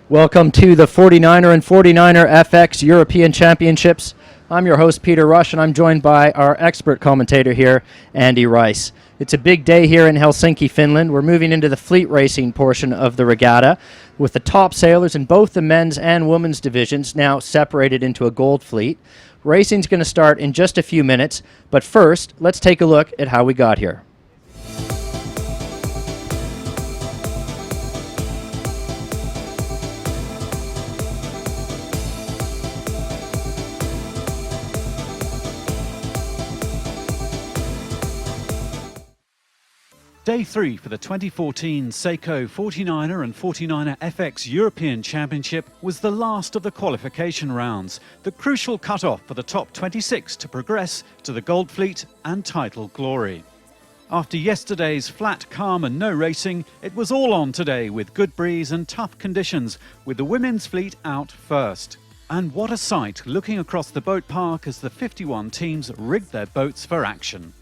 Welcome to the 49er and 49er FX European Championships. I'm your host, Peter Rush, and I'm joined by our expert commentator here, Andy Rice. It's a big day here in Helsinki, Finland. We're moving into the fleet racing portion of the regatta, with the top sailors in both the men's and women's divisions now separated into a gold fleet. Racing's going to start in just a few minutes, but first, let's take a look at how we got here. Day 3 for the 2014 Seiko 49er and 49er FX European Championship was the last of the qualification rounds, the crucial cut-off for the top 26 to progress to the Gold Fleet and title glory. After yesterday's flat, calm and no racing, it was all on today with good breeze and tough conditions, with the women's fleet out first. And what a sight looking across the boat park as the 51 teams rigged their boats for action.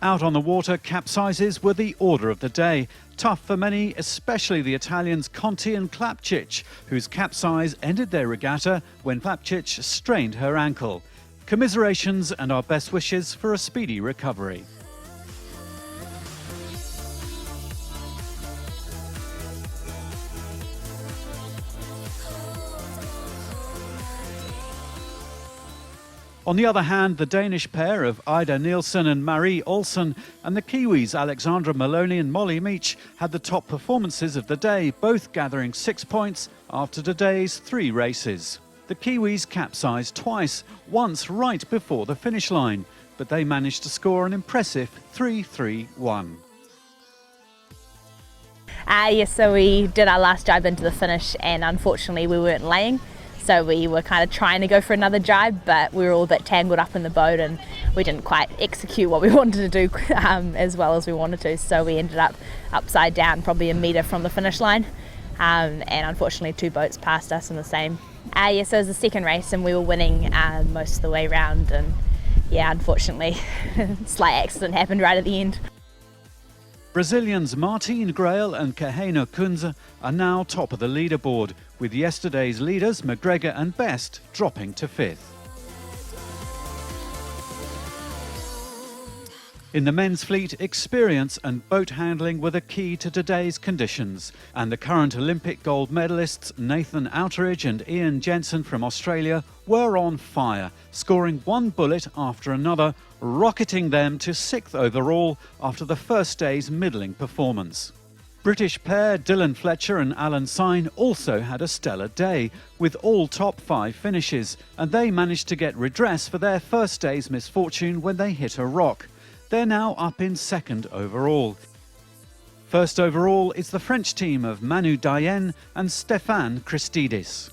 Out on the water, capsizes were the order of the day. Tough for many, especially the Italians Conti and Klapčić, whose capsize ended their regatta when Klapčić strained her ankle. Commiserations and our best wishes for a speedy recovery. On the other hand, the Danish pair of Ida Nielsen and Marie Olsen and the Kiwis Alexandra Maloney and Molly Meach had the top performances of the day, both gathering 6 points after today's 3 races. The Kiwis capsized twice, once right before the finish line, but they managed to score an impressive 3-3-1. Yes, so we did our last jibe into the finish and unfortunately we weren't laying. So we were kind of trying to go for another jibe, but we were all a bit tangled up in the boat and we didn't quite execute what we wanted to do as well as we wanted to. So we ended up upside down, probably a metre from the finish line. And unfortunately 2 boats passed us in the same. Yeah, so it was the second race and we were winning most of the way round. And yeah, unfortunately, slight accident happened right at the end. Brazilians Martine Grael and Kahena Kunze are now top of the leaderboard, with yesterday's leaders McGregor and Best dropping to 5th. In the men's fleet, experience and boat handling were the key to today's conditions, and the current Olympic gold medalists Nathan Outteridge and Ian Jensen from Australia were on fire, scoring one bullet after another, rocketing them to 6th overall after the first day's middling performance. British pair Dylan Fletcher and Alan Syne also had a stellar day, with all top 5 finishes, and they managed to get redress for their first day's misfortune when they hit a rock. They're now up in 2nd overall. First overall is the French team of Manu Dayen and Stéphane Christidis.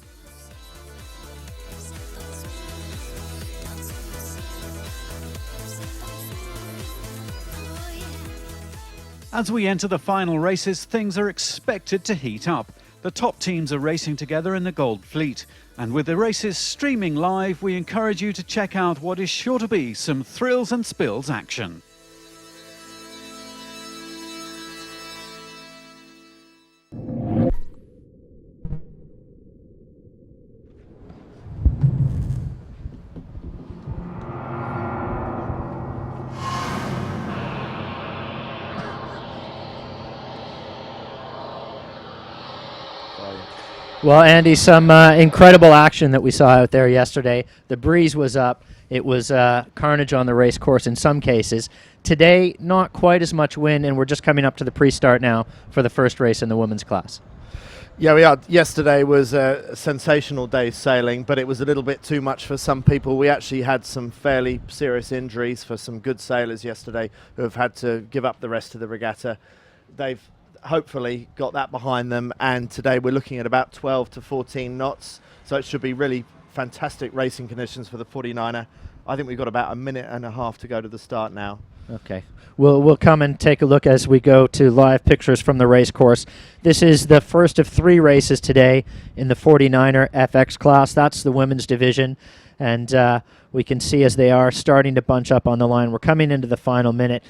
As we enter the final races, things are expected to heat up. The top teams are racing together in the Gold Fleet. And with the races streaming live, we encourage you to check out what is sure to be some thrills and spills action. Well, Andy, some incredible action that we saw out there yesterday. The breeze was up. It was carnage on the race course in some cases. Today, not quite as much wind, and we're just coming up to the pre-start now for the first race in the women's class. Yeah, we are. Yesterday was a sensational day sailing, but it was a little bit too much for some people. We actually had some fairly serious injuries for some good sailors yesterday who have had to give up the rest of the regatta. They've hopefully got that behind them, and today we're looking at about 12 to 14 knots, so it should be really fantastic racing conditions for the 49er. I think we've got about a minute and a half to go to the start now. Okay. We'll come and take a look as we go to live pictures from the race course. This is the first of 3 races today in the 49er FX class. That's the women's division, and we can see as they are starting to bunch up on the line. We're coming into the final minute.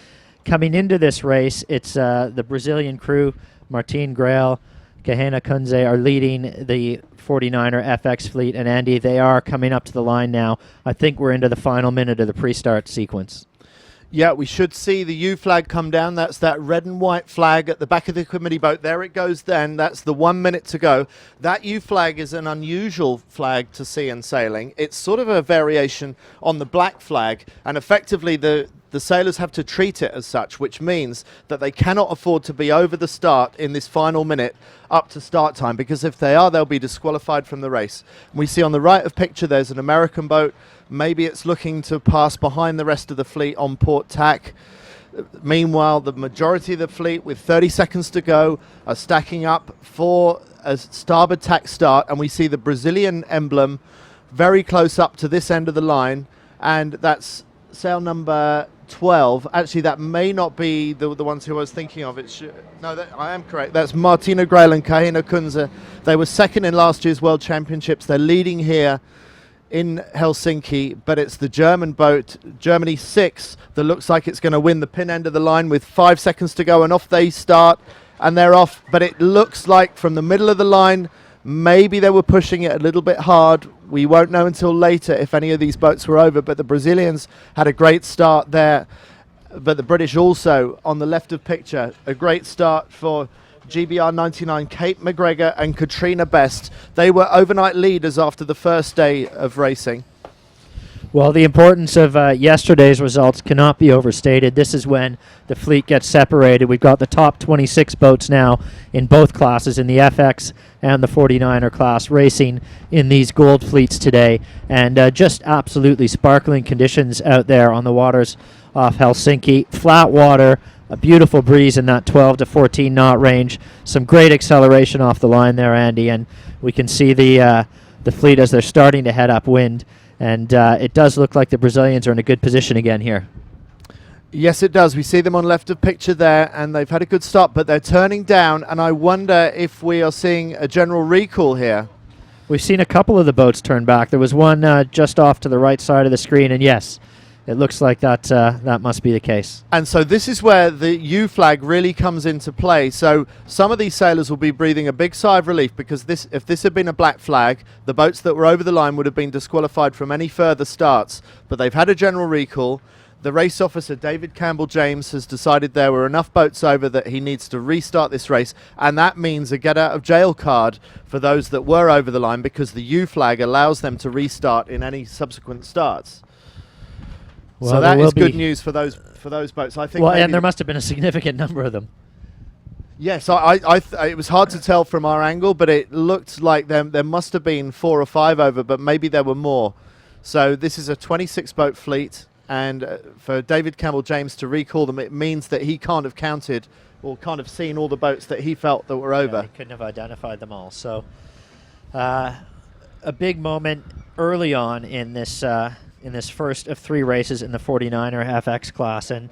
Coming into this race, it's the Brazilian crew, Martin Grail, Kahena Kunze are leading the 49er FX fleet. And Andy, they are coming up to the line now. I think we're into the final minute of the pre-start sequence. Yeah, we should see the U flag come down. That's that red and white flag at the back of the committee boat. There it goes then. That's the 1 minute to go. That U flag is an unusual flag to see in sailing. It's sort of a variation on the black flag, and effectively the sailors have to treat it as such, which means that they cannot afford to be over the start in this final minute up to start time, because if they are, they'll be disqualified from the race. We see on the right of picture there's an American boat. Maybe it's looking to pass behind the rest of the fleet on port tack. Meanwhile, the majority of the fleet, with 30 seconds to go, are stacking up for a starboard tack start, and we see the Brazilian emblem very close up to this end of the line, and that's sail number 12. Actually, that may not be the ones who I was thinking of. I am correct. That's Martina Grail and Kahina Kunze. They were second in last year's World Championships. They're leading here in Helsinki, but it's the German boat, Germany 6, that looks like it's going to win the pin end of the line with 5 seconds to go, and off they start, and they're off. But it looks like from the middle of the line, maybe they were pushing it a little bit hard. We won't know until later if any of these boats were over, but the Brazilians had a great start there. But the British also, on the left of picture, a great start for GBR 99, Kate McGregor and Katrina Best. They were overnight leaders after the first day of racing. Well, the importance of yesterday's results cannot be overstated. This is when the fleet gets separated. We've got the top 26 boats now in both classes, in the FX and the 49er class, racing in these gold fleets today. And just absolutely sparkling conditions out there on the waters off Helsinki. Flat water, a beautiful breeze in that 12 to 14 knot range. Some great acceleration off the line there, Andy, and we can see the fleet as they're starting to head upwind. And it does look like the Brazilians are in a good position again here. Yes, it does. We see them on left of picture there, and they've had a good start, but they're turning down, and I wonder if we are seeing a general recall here. We've seen a couple of the boats turn back. There was one just off to the right side of the screen, and yes, it looks like that must be the case. And so this is where the U flag really comes into play. So some of these sailors will be breathing a big sigh of relief, because if this had been a black flag, the boats that were over the line would have been disqualified from any further starts. But they've had a general recall. The race officer, David Campbell-James, has decided there were enough boats over that he needs to restart this race, and that means a get-out-of-jail card for those that were over the line, because the U flag allows them to restart in any subsequent starts. Well, so that is good news for those boats. I think. Well, and there must have been a significant number of them. Yes, it was hard to tell from our angle, but it looked like there must have been 4 or 5 over, but maybe there were more. So this is a 26-boat fleet, and for David Campbell-James to recall them, it means that he can't have counted or can't have seen all the boats that he felt that were over. He couldn't have identified them all. So a big moment early on in this first of 3 races in the 49er FX class. And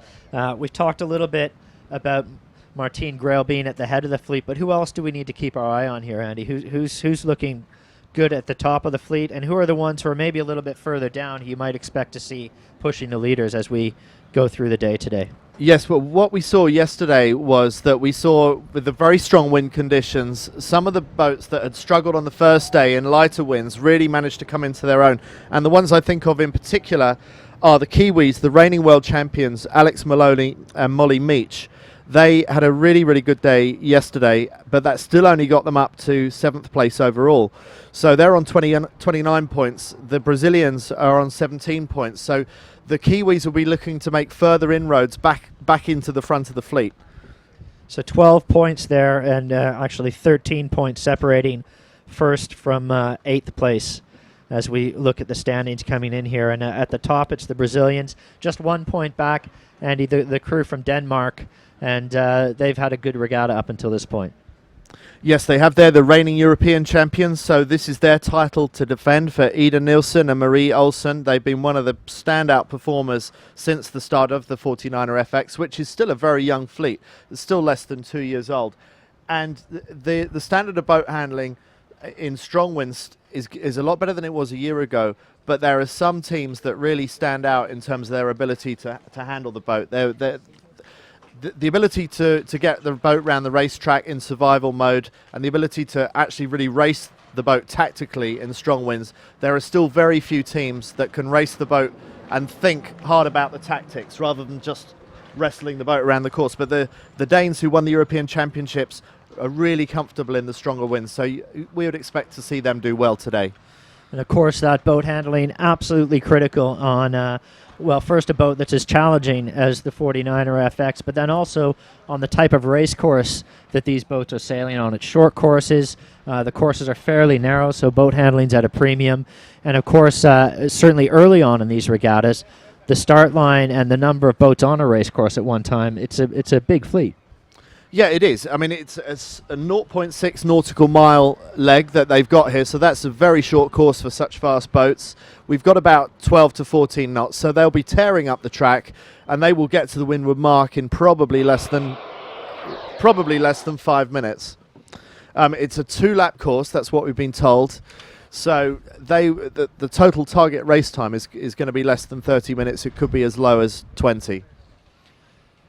we've talked a little bit about Martin Grail being at the head of the fleet, but who else do we need to keep our eye on here, Andy? Who's looking good at the top of the fleet, and who are the ones who are maybe a little bit further down who you might expect to see pushing the leaders as we go through the day today? Yes, well, what we saw yesterday was that we saw, with the very strong wind conditions, some of the boats that had struggled on the first day in lighter winds really managed to come into their own. And the ones I think of in particular are the Kiwis, the reigning world champions, Alex Maloney and Molly Meach. They had a really, really good day yesterday, but that still only got them up to 7th place overall. So they're on 29 points. The Brazilians are on 17 points. So the Kiwis will be looking to make further inroads back into the front of the fleet. So 12 points there, and actually 13 points separating first from 8th place as we look at the standings coming in here. And at the top, it's the Brazilians, just 1 point back. Andy, the crew from Denmark, and they've had a good regatta up until this point. Yes, they have. They're the reigning European champions, so this is their title to defend for Ida Nielsen and Marie Olsen. They've been one of the standout performers since the start of the 49er FX, which is still a very young fleet. It's still less than 2 years old. And the standard of boat handling in strong winds is a lot better than it was a year ago, but there are some teams that really stand out in terms of their ability to handle the boat. the ability to get the boat around the racetrack in survival mode, and the ability to actually really race the boat tactically in strong winds, there are still very few teams that can race the boat and think hard about the tactics rather than just wrestling the boat around the course. But the Danes who won the European Championships are really comfortable in the stronger winds, so we would expect to see them do well today. And of course, that boat handling absolutely critical on, first a boat that's as challenging as the 49er FX, but then also on the type of race course that these boats are sailing on. It's short courses. The courses are fairly narrow, so boat handling's at a premium. And of course, certainly early on in these regattas, the start line and the number of boats on a race course at one time, it's a big fleet. Yeah, it is. I mean, it's a 0.6 nautical mile leg that they've got here, so that's a very short course for such fast boats. We've got about 12 to 14 knots, so they'll be tearing up the track, and they will get to the windward mark in probably less than 5 minutes. It's a 2-lap course, that's what we've been told. So the total target race time is going to be less than 30 minutes. It could be as low as 20.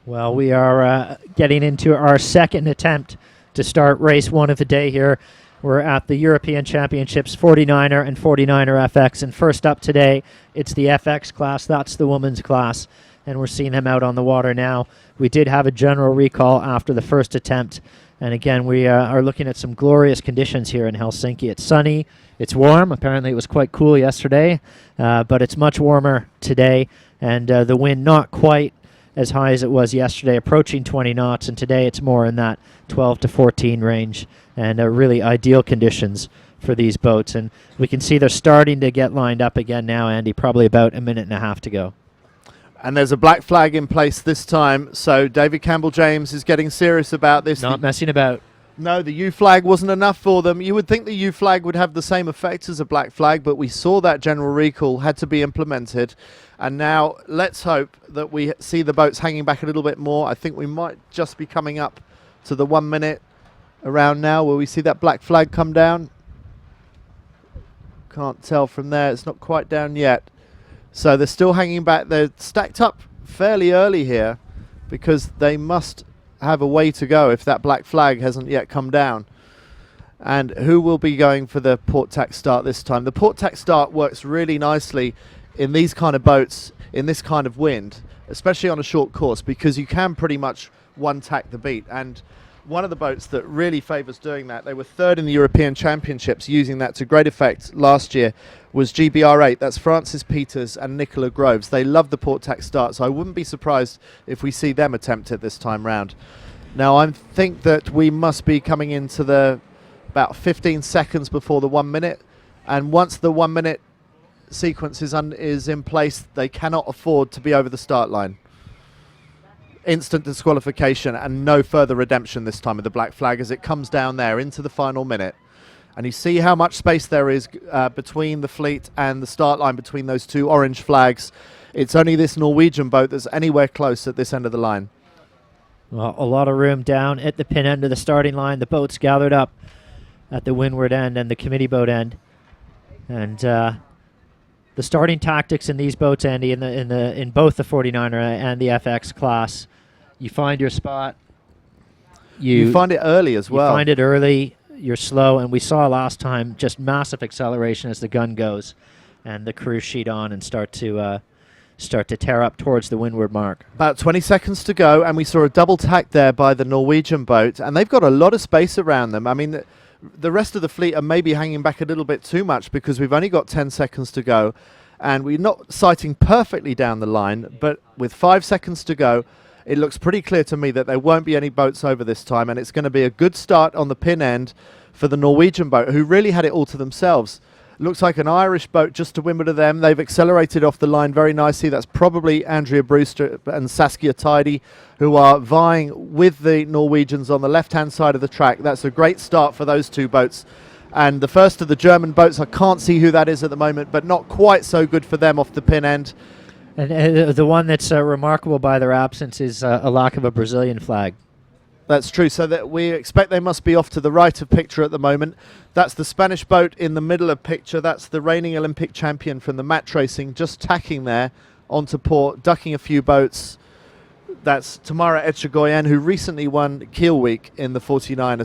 Well, we are getting into our second attempt to start race 1 of the day here. We're at the European Championships 49er and 49er FX, and first up today, it's the FX class. That's the women's class, and we're seeing them out on the water now. We did have a general recall after the first attempt, and again, we are looking at some glorious conditions here in Helsinki. It's sunny, it's warm. Apparently it was quite cool yesterday, but it's much warmer today, and the wind not quite as high as it was yesterday, approaching 20 knots, and today it's more in that 12 to 14 range, and really ideal conditions for these boats. And we can see they're starting to get lined up again now, Andy, probably about a minute and a half to go. And there's a black flag in place this time, so David Campbell-James is getting serious about this. Not messing about. No, the U flag wasn't enough for them. You would think the U flag would have the same effect as a black flag, but we saw that general recall had to be implemented. And now let's hope that we see the boats hanging back a little bit more. I think we might just be coming up to the 1 minute around now. Will we see that black flag come down? Can't tell from there. It's not quite down yet. So they're still hanging back. They're stacked up fairly early here because they must have a way to go if that black flag hasn't yet come down. And who will be going for the port tack start this time? The port tack start works really nicely in these kind of boats, in this kind of wind, especially on a short course, because you can pretty much one tack the beat. And one of the boats that really favours doing that, they were third in the European Championships using that to great effect last year, was GBR8. That's Francis Peters and Nicola Groves. They love the port tack start, so I wouldn't be surprised if we see them attempt it this time round. Now I think that we must be coming into the about 15 seconds before the 1 minute, and once the 1 minute sequence is in place, they cannot afford to be over the start line. Instant disqualification and no further redemption this time with the black flag as it comes down there into the final minute. And you see how much space there is between the fleet and the start line, between those two orange flags. It's only this Norwegian boat that's anywhere close at this end of the line. Well, a lot of room down at the pin end of the starting line. The boats gathered up at the windward end and the committee boat end. And the starting tactics in these boats, Andy, in both the 49er and the FX class, you find your spot. You find it early as well. You find it early. You're slow, and we saw last time just massive acceleration as the gun goes, and the crew sheet on and start to tear up towards the windward mark. About 20 seconds to go, and we saw a double tack there by the Norwegian boat, and they've got a lot of space around them. I mean, the rest of the fleet are maybe hanging back a little bit too much because we've only got 10 seconds to go, and we're not sighting perfectly down the line, but with 5 seconds to go, it looks pretty clear to me that there won't be any boats over this time, and it's going to be a good start on the pin end for the Norwegian boat, who really had it all to themselves. Looks like an Irish boat just to windward of them. They've accelerated off the line very nicely. That's probably Andrea Brewster and Saskia Tidy, who are vying with the Norwegians on the left-hand side of the track. That's a great start for those two boats. And the first of the German boats, I can't see who that is at the moment, but not quite so good for them off the pin end. And the one that's remarkable by their absence is a lack of a Brazilian flag. That's true. So that we expect they must be off to the right of picture at the moment. That's the Spanish boat in the middle of picture. That's the reigning Olympic champion from the match racing, just tacking there onto port, ducking a few boats. That's Tamara Etchegoyen, who recently won Kiel Week in the 49er,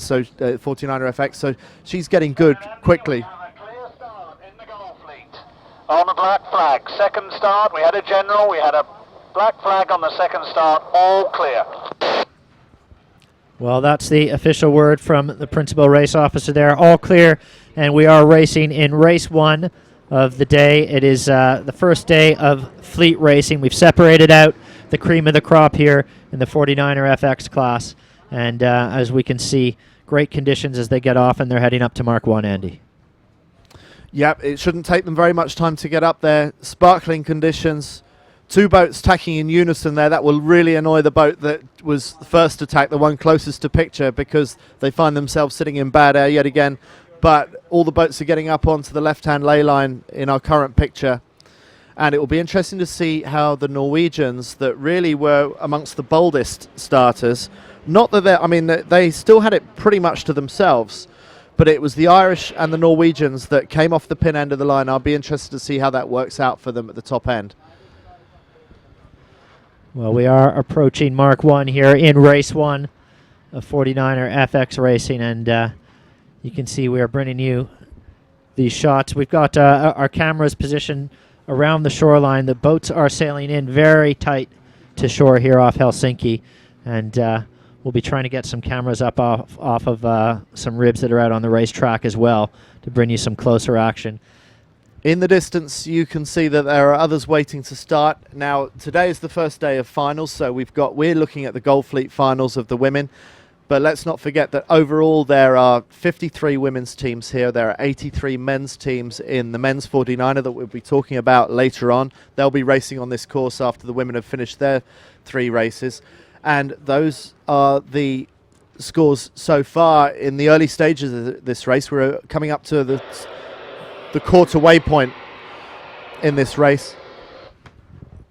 49er FX, so she's getting good quickly. On the black flag, second start, we had a general, we had a black flag on the second start, all clear. Well, that's the official word from the principal race officer there. All clear, and we are racing in race 1 of the day. It is the first day of fleet racing. We've separated out the cream of the crop here in the 49er FX class, and as we can see, great conditions as they get off, and they're heading up to Mark 1, Andy. Yep, it shouldn't take them very much time to get up there. Sparkling conditions. 2 boats tacking in unison there. That will really annoy the boat that was first attacked, the one closest to picture, because they find themselves sitting in bad air yet again. But all the boats are getting up onto the left-hand ley line in our current picture. And it will be interesting to see how the Norwegians, that really were amongst the boldest starters, not that they still had it pretty much to themselves, but it was the Irish and the Norwegians that came off the pin end of the line. I'll be interested to see how that works out for them at the top end. Well, we are approaching Mark 1 here in race 1 of 49er FX racing, and you can see we are bringing you these shots. We've got our cameras positioned around the shoreline. The boats are sailing in very tight to shore here off Helsinki, and we'll be trying to get some cameras up off of some ribs that are out on the racetrack as well to bring you some closer action. In the distance, you can see that there are others waiting to start. Now, today is the first day of finals, so we're looking at the Gold Fleet finals of the women. But let's not forget that overall there are 53 women's teams here. There are 83 men's teams in the men's 49er that we'll be talking about later on. They'll be racing on this course after the women have finished their 3 races. And those are the scores so far in the early stages of this race. We're coming up to the quarter waypoint in this race,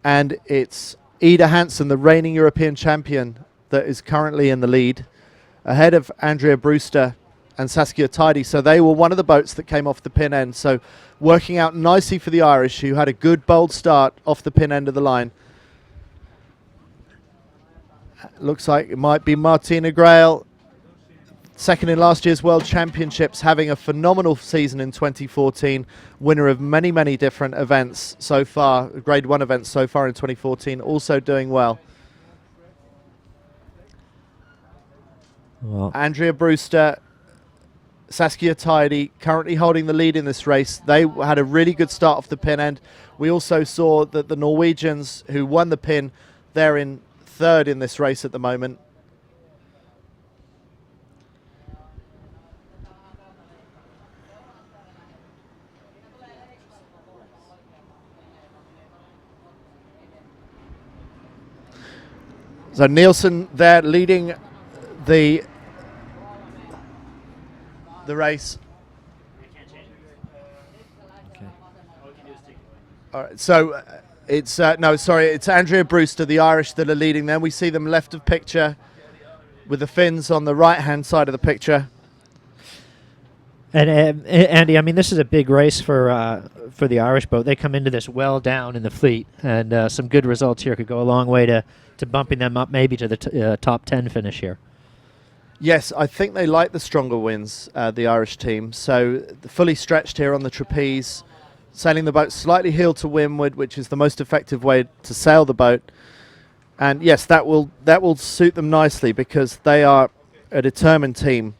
and it's Ida Hansen, the reigning European champion, that is currently in the lead, ahead of Andrea Brewster and Saskia Tidy. So they were one of the boats that came off the pin end, so working out nicely for the Irish, who had a good bold start off the pin end of the line. Looks like it might be Martina Grail, second in last year's World Championships, having a phenomenal season in 2014, winner of many, many different events so far, Grade 1 events so far in 2014, also doing well. Andrea Brewster, Saskia Tidy currently holding the lead in this race. They had a really good start off the pin end. We also saw that the Norwegians, who won the pin, they're in third in this race at the moment. So Nielsen there leading the race. Okay. All right, so it's it's Andrea Brewster, the Irish, that are leading. Then we see them left of picture with the Finns on the right-hand side of the picture. And Andy, I mean, this is a big race for the Irish boat. They come into this well down in the fleet, and some good results here could go a long way to bumping them up maybe to the top 10 finish here. Yes, I think they like the stronger winds, the Irish team. So fully stretched here on the trapeze, sailing the boat slightly heel to windward, which is the most effective way to sail the boat. And yes, that will suit them nicely because they are a determined team.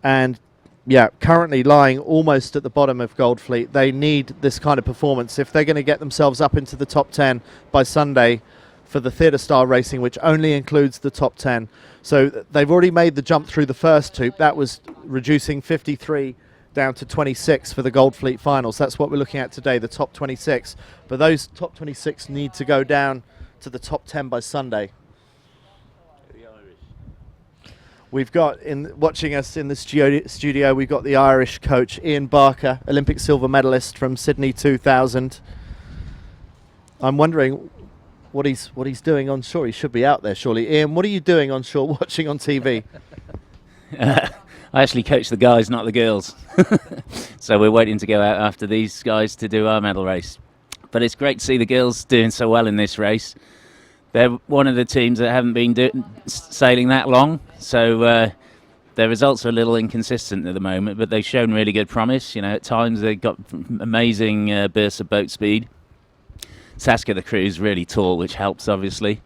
And yeah, currently lying almost at the bottom of Gold Fleet. They need this kind of performance if they're going to get themselves up into the top 10 by Sunday for the Theatre Star racing, which only includes the top 10. So they've already made the jump through the first hoop. That was reducing 53 down to 26 for the Gold Fleet finals. That's what we're looking at today, the top 26. But those top 26 need to go down to the top 10 by Sunday. We've got, watching us in the studio, we've got the Irish coach, Ian Barker, Olympic silver medalist from Sydney 2000. I'm wondering what he's doing on shore. He should be out there, surely. Ian, what are you doing on shore watching on TV? I actually coach the guys, not the girls. So we're waiting to go out after these guys to do our medal race. But it's great to see the girls doing so well in this race. they're one of the teams that haven't been sailing that long, so their results are a little inconsistent at the moment, but they've shown really good promise. At times they've got amazing bursts of boat speed. Saskia, the crew, is really tall, which helps, obviously.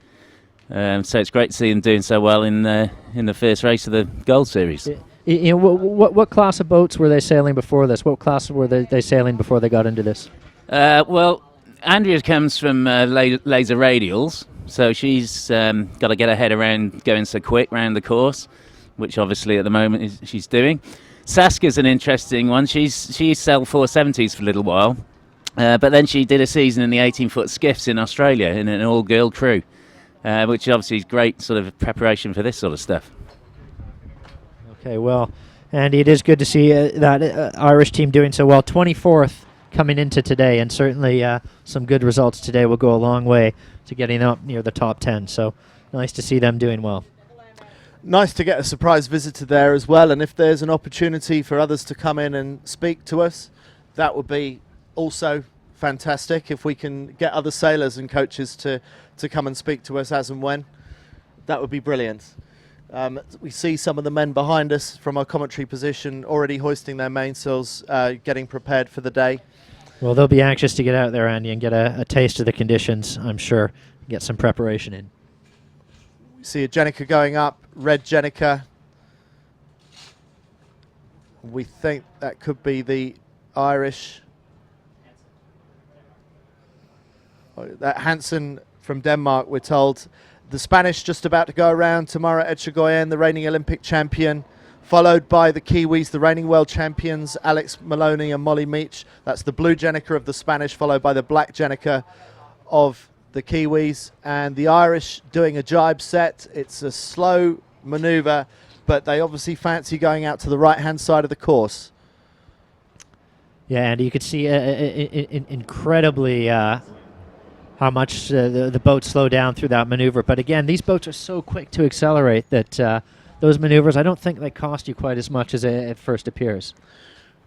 So it's great to see them doing so well in the first race of the Gold Series. What class of boats were they sailing before this? What class were they sailing before they got into this? Well, Andrea comes from laser radials, so she's got to get her head around going so quick around the course, which obviously at the moment she's doing. Saskia's an interesting one. She sailed 470s for a little while, but then she did a season in the 18-foot skiffs in Australia in an all-girl crew, which obviously is great sort of preparation for this sort of stuff. Okay, well, Andy, it is good to see that Irish team doing so well. 24th coming into today, and certainly some good results today will go a long way to getting up near the top 10. So nice to see them doing well. Nice to get a surprise visitor there as well, and if there's an opportunity for others to come in and speak to us, that would be also fantastic. If we can get other sailors and coaches to come and speak to us as and when, that would be brilliant. We see some of the men behind us from our commentary position already hoisting their mainsails, getting prepared for the day. Well, they'll be anxious to get out there, Andy, and get a taste of the conditions, I'm sure, get some preparation in. We see a Jenica going up, red Jenica. We think that could be the Irish. That Hansen from Denmark, we're told. The Spanish just about to go around. Tamara Etchegoyen, the reigning Olympic champion, followed by the Kiwis, the reigning world champions, Alex Maloney and Molly Meach. That's the blue Jenica of the Spanish, followed by the black Jenica of the Kiwis. And the Irish doing a jibe set. It's a slow maneuver, but they obviously fancy going out to the right-hand side of the course. Yeah, and you could see incredibly how much the boats slow down through that maneuver. But again, these boats are so quick to accelerate that those maneuvers, I don't think they cost you quite as much as it first appears.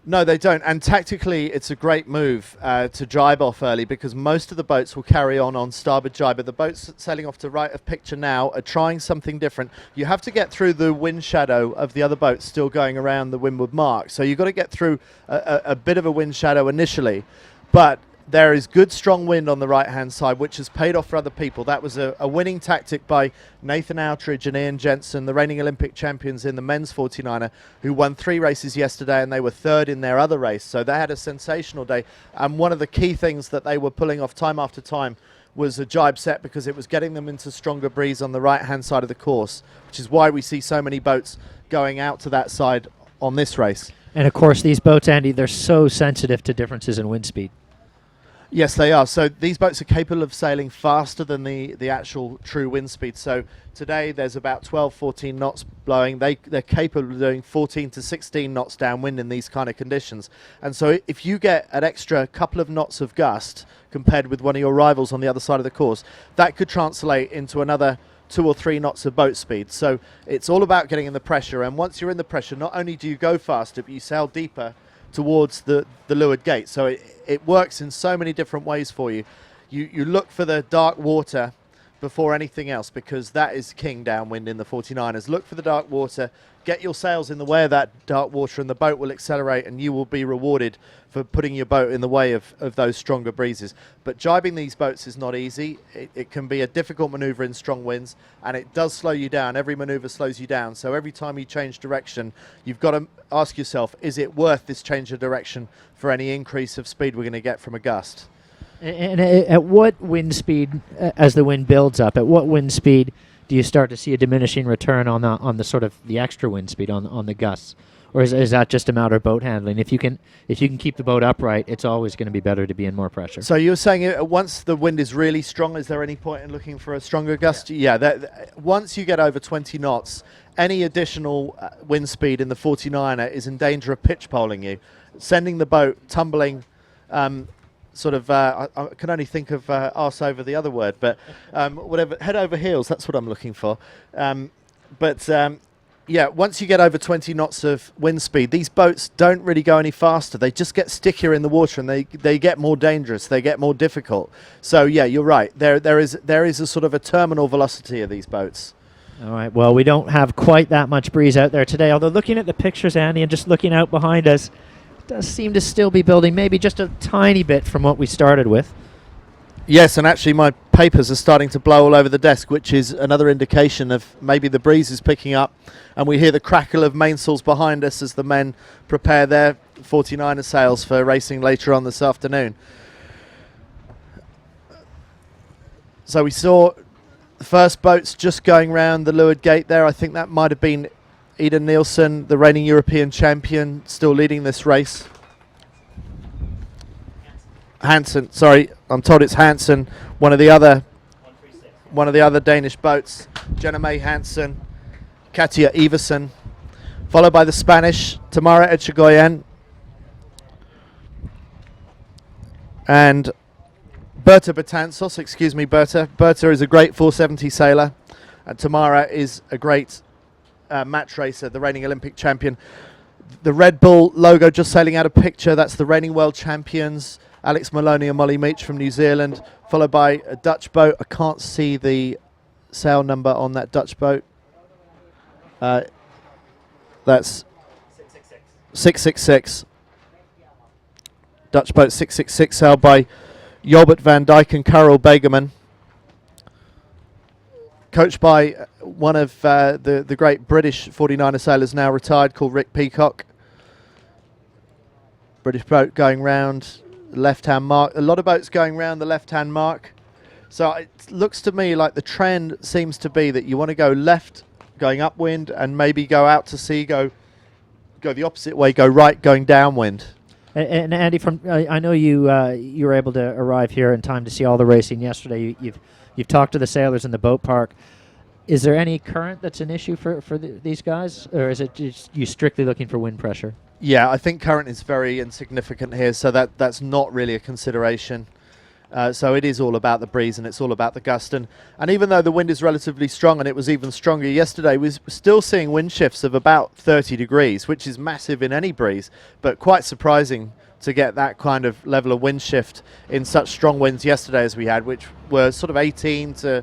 No, they don't. And tactically, it's a great move to jibe off early, because most of the boats will carry on starboard jibe. But the boats sailing off to right of picture now are trying something different. You have to get through the wind shadow of the other boats still going around the windward mark. So you've got to get through a bit of a wind shadow initially. But there is good strong wind on the right-hand side, which has paid off for other people. That was a winning tactic by Nathan Outridge and Ian Jensen, the reigning Olympic champions in the men's 49er, who won 3 races yesterday, and they were 3rd in their other race. So they had a sensational day. And one of the key things that they were pulling off time after time was a jibe set, because it was getting them into stronger breeze on the right-hand side of the course, which is why we see so many boats going out to that side on this race. And of course, these boats, Andy, they're so sensitive to differences in wind speed. Yes, they are. So these boats are capable of sailing faster than the actual true wind speed. So today there's about 12, 14 knots blowing. They're capable of doing 14 to 16 knots downwind in these kind of conditions. And so if you get an extra couple of knots of gust compared with one of your rivals on the other side of the course, that could translate into another 2 or 3 knots of boat speed. So it's all about getting in the pressure. And once you're in the pressure, not only do you go faster, but you sail deeper towards the leeward gate. So it works in so many different ways for you. You look for the dark water before anything else, because that is king downwind in the 49ers. Look for the dark water, get your sails in the way of that dark water, and the boat will accelerate, and you will be rewarded for putting your boat in the way of those stronger breezes. But jibing these boats is not easy. It can be a difficult maneuver in strong winds, and it does slow you down. Every maneuver slows you down. So every time you change direction, you've got to ask yourself, is it worth this change of direction for any increase of speed we're going to get from a gust? And at what wind speed, as the wind builds up, at what wind speed do you start to see a diminishing return on the sort of the extra wind speed on the gusts? Or is that just a matter of boat handling? If you can keep the boat upright, it's always going to be better to be in more pressure. So you're saying once the wind is really strong, is there any point in looking for a stronger gust? Yeah. Once you get over 20 knots, any additional wind speed in the 49er is in danger of pitch poling you, sending the boat tumbling. I can only think of arse over the other word, but whatever, head over heels, that's what I'm looking for. But Yeah, once you get over 20 knots of wind speed, these boats don't really go any faster. They just get stickier in the water, and they get more dangerous. They get more difficult. So yeah, you're right. There is a sort of a terminal velocity of these boats. All right. Well, we don't have quite that much breeze out there today. Although looking at the pictures, Andy, and just looking out behind us, it does seem to still be building, maybe just a tiny bit from what we started with. Yes, and actually my papers are starting to blow all over the desk, which is another indication of maybe the breeze is picking up, and we hear the crackle of mainsails behind us as the men prepare their 49er sails for racing later on this afternoon. So we saw the first boats just going round the leeward gate there. I think that might have been Eden Nielsen, the reigning European champion, still leading this race. Hansen, sorry, I'm told it's Hansen, one of the other Danish boats. Jenna May Hansen, Katja Iversen, followed by the Spanish Tamara Echegoyen and Berta Betanzos. Excuse me, Berta. Berta is a great 470 sailor, and Tamara is a great match racer, the reigning Olympic champion. The Red Bull logo just sailing out of picture. That's the reigning world champions, Alex Maloney and Molly Meach from New Zealand, followed by a Dutch boat. I can't see the sail number on that Dutch boat. That's 666. Dutch boat 666, sailed by Jobert van Dijk and Karel Begeman. Coached by one of the great British 49er sailors now retired, called Rick Peacock. British boat going round left-hand mark. A lot of boats going round the left-hand mark. So it looks to me like the trend seems to be that you want to go left, going upwind, and maybe go out to sea, go the opposite way, go right, going downwind. And Andy, from I know you were able to arrive here in time to see all the racing yesterday. You've talked to the sailors in the boat park. Is there any current that's an issue for these guys, or is it just you strictly looking for wind pressure? Yeah, I think current is very insignificant here, so that's not really a consideration. So it is all about the breeze, and it's all about the gust. And even though the wind is relatively strong, and it was even stronger yesterday, we're still seeing wind shifts of about 30 degrees, which is massive in any breeze, but quite surprising to get that kind of level of wind shift in such strong winds yesterday as we had, which were sort of 18 to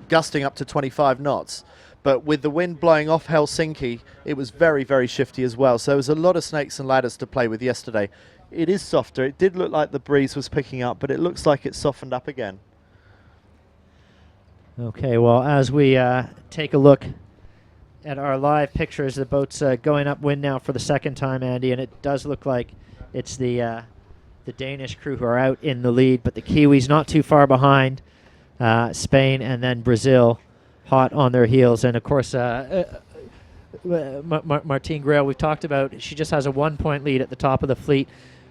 gusting up to 25 knots. But with the wind blowing off Helsinki, it was very, very shifty as well. So there was a lot of snakes and ladders to play with yesterday. It is softer. It did look like the breeze was picking up, but it looks like it's softened up again. Okay, well, as we take a look at our live pictures, the boat's going upwind now for the second time, Andy, and it does look like it's the Danish crew who are out in the lead, but the Kiwis not too far behind. Spain and then Brazil hot on their heels. And, of course, Martine Grail, we've talked about, she just has a 1-point lead at the top of the fleet.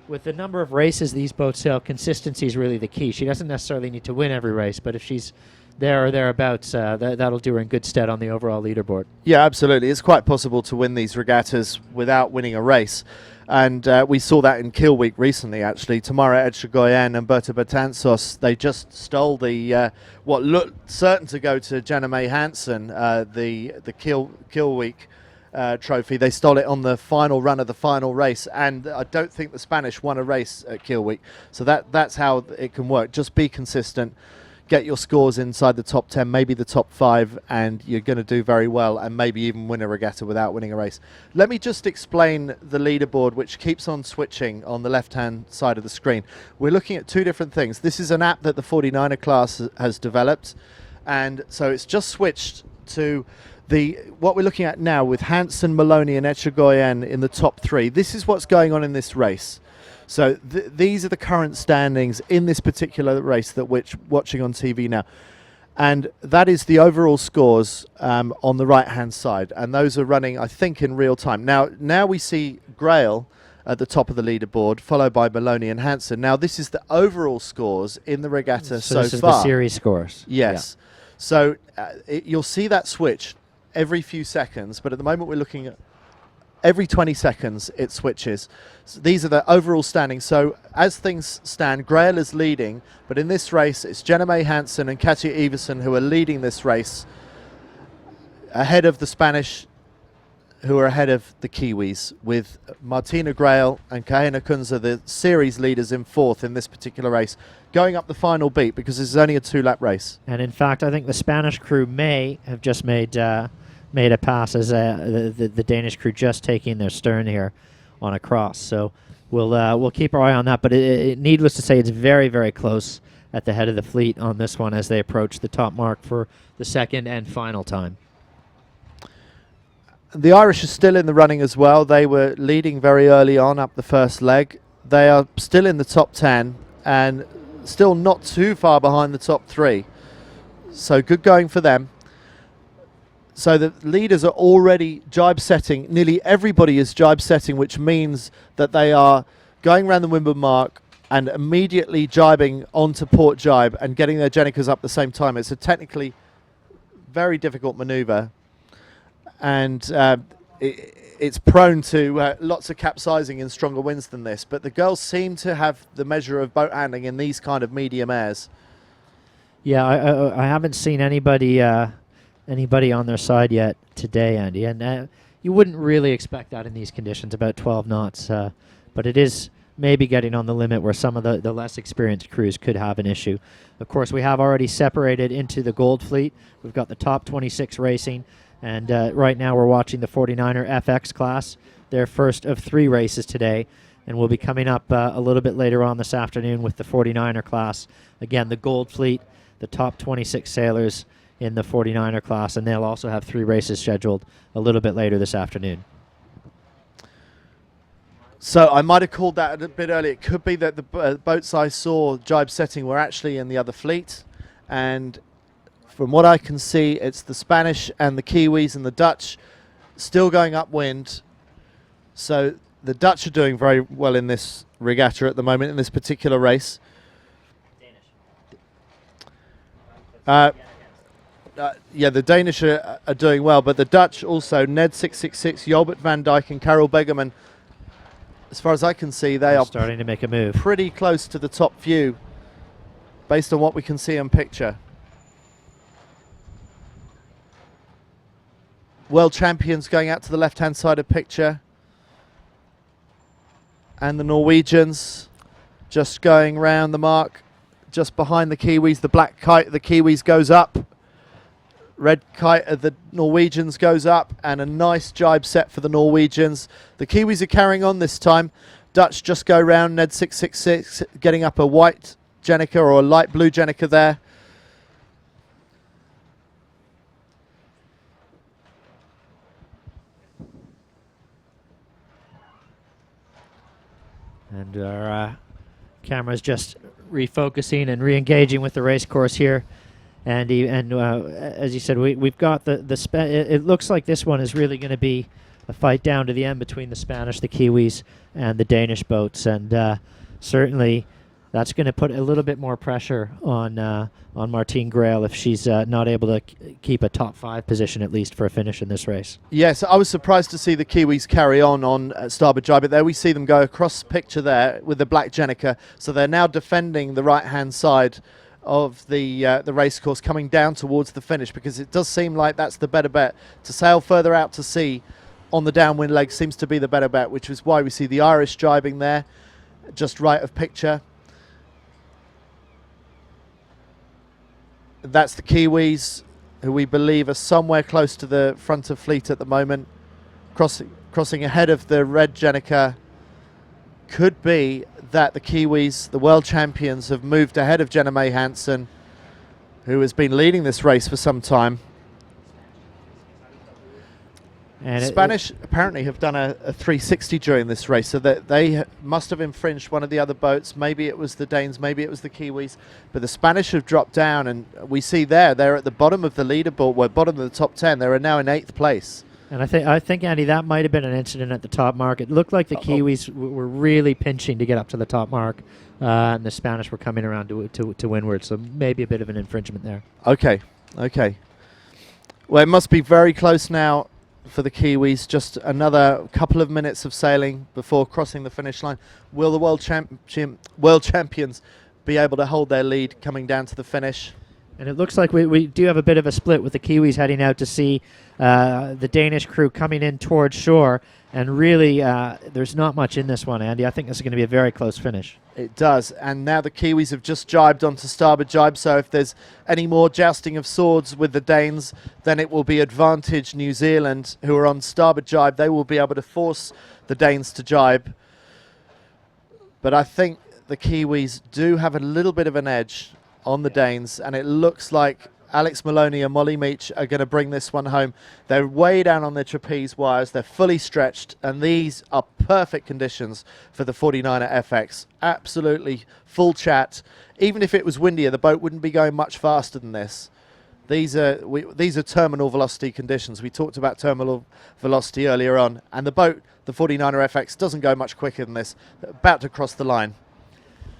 With the number of races these boats sail, consistency is really the key. She doesn't necessarily need to win every race, but if she's there or thereabouts, that'll do her in good stead on the overall leaderboard. Yeah, absolutely. It's quite possible to win these regattas without winning a race. And we saw that in Kiel Week recently, actually. Tamara Echegoyen and Berta Betanzos, they just stole the what looked certain to go to Jenna May Hansen, the Kiel Week trophy. They stole it on the final run of the final race, and I don't think the Spanish won a race at Kiel Week. So that's how it can work. Just be consistent. Get your scores inside the top 10, maybe the top 5, and you're going to do very well and maybe even win a regatta without winning a race. Let me just explain the leaderboard, which keeps on switching on the left-hand side of the screen. We're looking at two different things. This is an app that the 49er class has developed, and so it's just switched to what we're looking at now with Hansen, Maloney and Echegoyen in the top 3. This is what's going on in this race. So these are the current standings in this particular race that we're watching on TV now. And that is the overall scores on the right-hand side. And those are running, I think, in real time. Now we see Grail at the top of the leaderboard, followed by Maloney and Hansen. Now, this is the overall scores in the regatta so far. This is the series scores. Yes. Yeah. So you'll see that switch every few seconds. But at the moment, we're looking at every 20 seconds it switches. So these are the overall standings. So as things stand, Grail is leading, but in this race it's Jenna May Hansen and Katja Iversen who are leading this race ahead of the Spanish who are ahead of the Kiwis, with Martina Grail and Kahina Kunze, the series leaders, in fourth in this particular race, going up the final beat because this is only a 2-lap race. And in fact, I think the Spanish crew may have just made a pass as the Danish crew just taking their stern here on a cross. So we'll keep our eye on that. But needless to say, it's very, very close at the head of the fleet on this one as they approach the top mark for the second and final time. The Irish are still in the running as well. They were leading very early on up the first leg. They are still in the top 10 and still not too far behind the top 3. So good going for them. So the leaders are already jibe setting. Nearly everybody is jibe setting, which means that they are going around the windward mark and immediately jibing onto port jibe and getting their Jenicas up at the same time. It's a technically very difficult manoeuvre. And it's prone to lots of capsizing in stronger winds than this. But the girls seem to have the measure of boat handling in these kind of medium airs. Yeah, I haven't seen anybody on their side yet today, Andy. And you wouldn't really expect that in these conditions, about 12 knots. But it is maybe getting on the limit where some of the less experienced crews could have an issue. Of course, we have already separated into the Gold Fleet. We've got the top 26 racing. And right now we're watching the 49er FX class, their first of 3 races today. And we'll be coming up a little bit later on this afternoon with the 49er class. Again, the Gold Fleet, the top 26 sailors in the 49er class. And they'll also have 3 races scheduled a little bit later this afternoon. So I might have called that a bit earlier. It could be that the boats I saw jibe setting were actually in the other fleet. And from what I can see, it's the Spanish and the Kiwis and the Dutch still going upwind. So the Dutch are doing very well in this regatta at the moment, in this particular race. Yeah, the Danish are doing well, but the Dutch also, Ned 666, Jolbert van Dijk and Karel Begeman, as far as I can see, they are starting to make a move. Pretty close to the top few, based on what we can see on picture. World champions going out to the left-hand side of picture. And the Norwegians just going round the mark, just behind the Kiwis. The black kite of the Kiwis goes up. Red kite of the Norwegians goes up, and a nice jibe set for the Norwegians. The Kiwis are carrying on this time. Dutch just go round, Ned 666 getting up a white Jenica or a light blue Jenica there. And our camera's just refocusing and re-engaging with the race course here. And as you said, we've got it looks like this one is really going to be a fight down to the end between the Spanish, the Kiwis, and the Danish boats. And certainly that's going to put a little bit more pressure on Martine Grail if she's not able to keep a top 5 position at least for a finish in this race. Yes, I was surprised to see the Kiwis carry on starboard jibe, but there we see them go across picture there with the black Jenica. So they're now defending the right-hand side of the race course, coming down towards the finish, because it does seem like that's the better bet. To sail further out to sea on the downwind leg seems to be the better bet, which is why we see the Irish jibing there, just right of picture. That's the Kiwis, who we believe are somewhere close to the front of fleet at the moment. Crossing ahead of the red Jenica. Could be that the Kiwis, the world champions, have moved ahead of Jenna May Hansen, who has been leading this race for some time. And Spanish apparently have done a 360 during this race, so that they must have infringed one of the other boats. Maybe it was the Danes, maybe it was the Kiwis, but the Spanish have dropped down, and we see they're at the bottom of the leaderboard, well, bottom of the top 10. They are now in 8th place. And I think Andy, that might have been an incident at the top mark. It looked like the Kiwis were really pinching to get up to the top mark, and the Spanish were coming around to windward, so maybe a bit of an infringement there. Okay. Well, it must be very close now for the Kiwis. Just another couple of minutes of sailing before crossing the finish line. Will the world champions be able to hold their lead coming down to the finish? And it looks like we do have a bit of a split with the Kiwis heading out to see the Danish crew coming in towards shore. And really, there's not much in this one, Andy. I think this is going to be a very close finish. It does. And now the Kiwis have just jibed onto starboard jibe, so if there's any more jousting of swords with the Danes, then it will be advantage New Zealand, who are on starboard jibe. They will be able to force the Danes to jibe. But I think the Kiwis do have a little bit of an edge on the Danes, and it looks like Alex Maloney and Molly Meach are going to bring this one home. They're way down on their trapeze wires. They're fully stretched, and these are perfect conditions for the 49er FX. Absolutely full chat. Even if it was windier, the boat wouldn't be going much faster than this. These are terminal velocity conditions. We talked about terminal velocity earlier on, and the boat, the 49er FX, doesn't go much quicker than this. They're about to cross the line.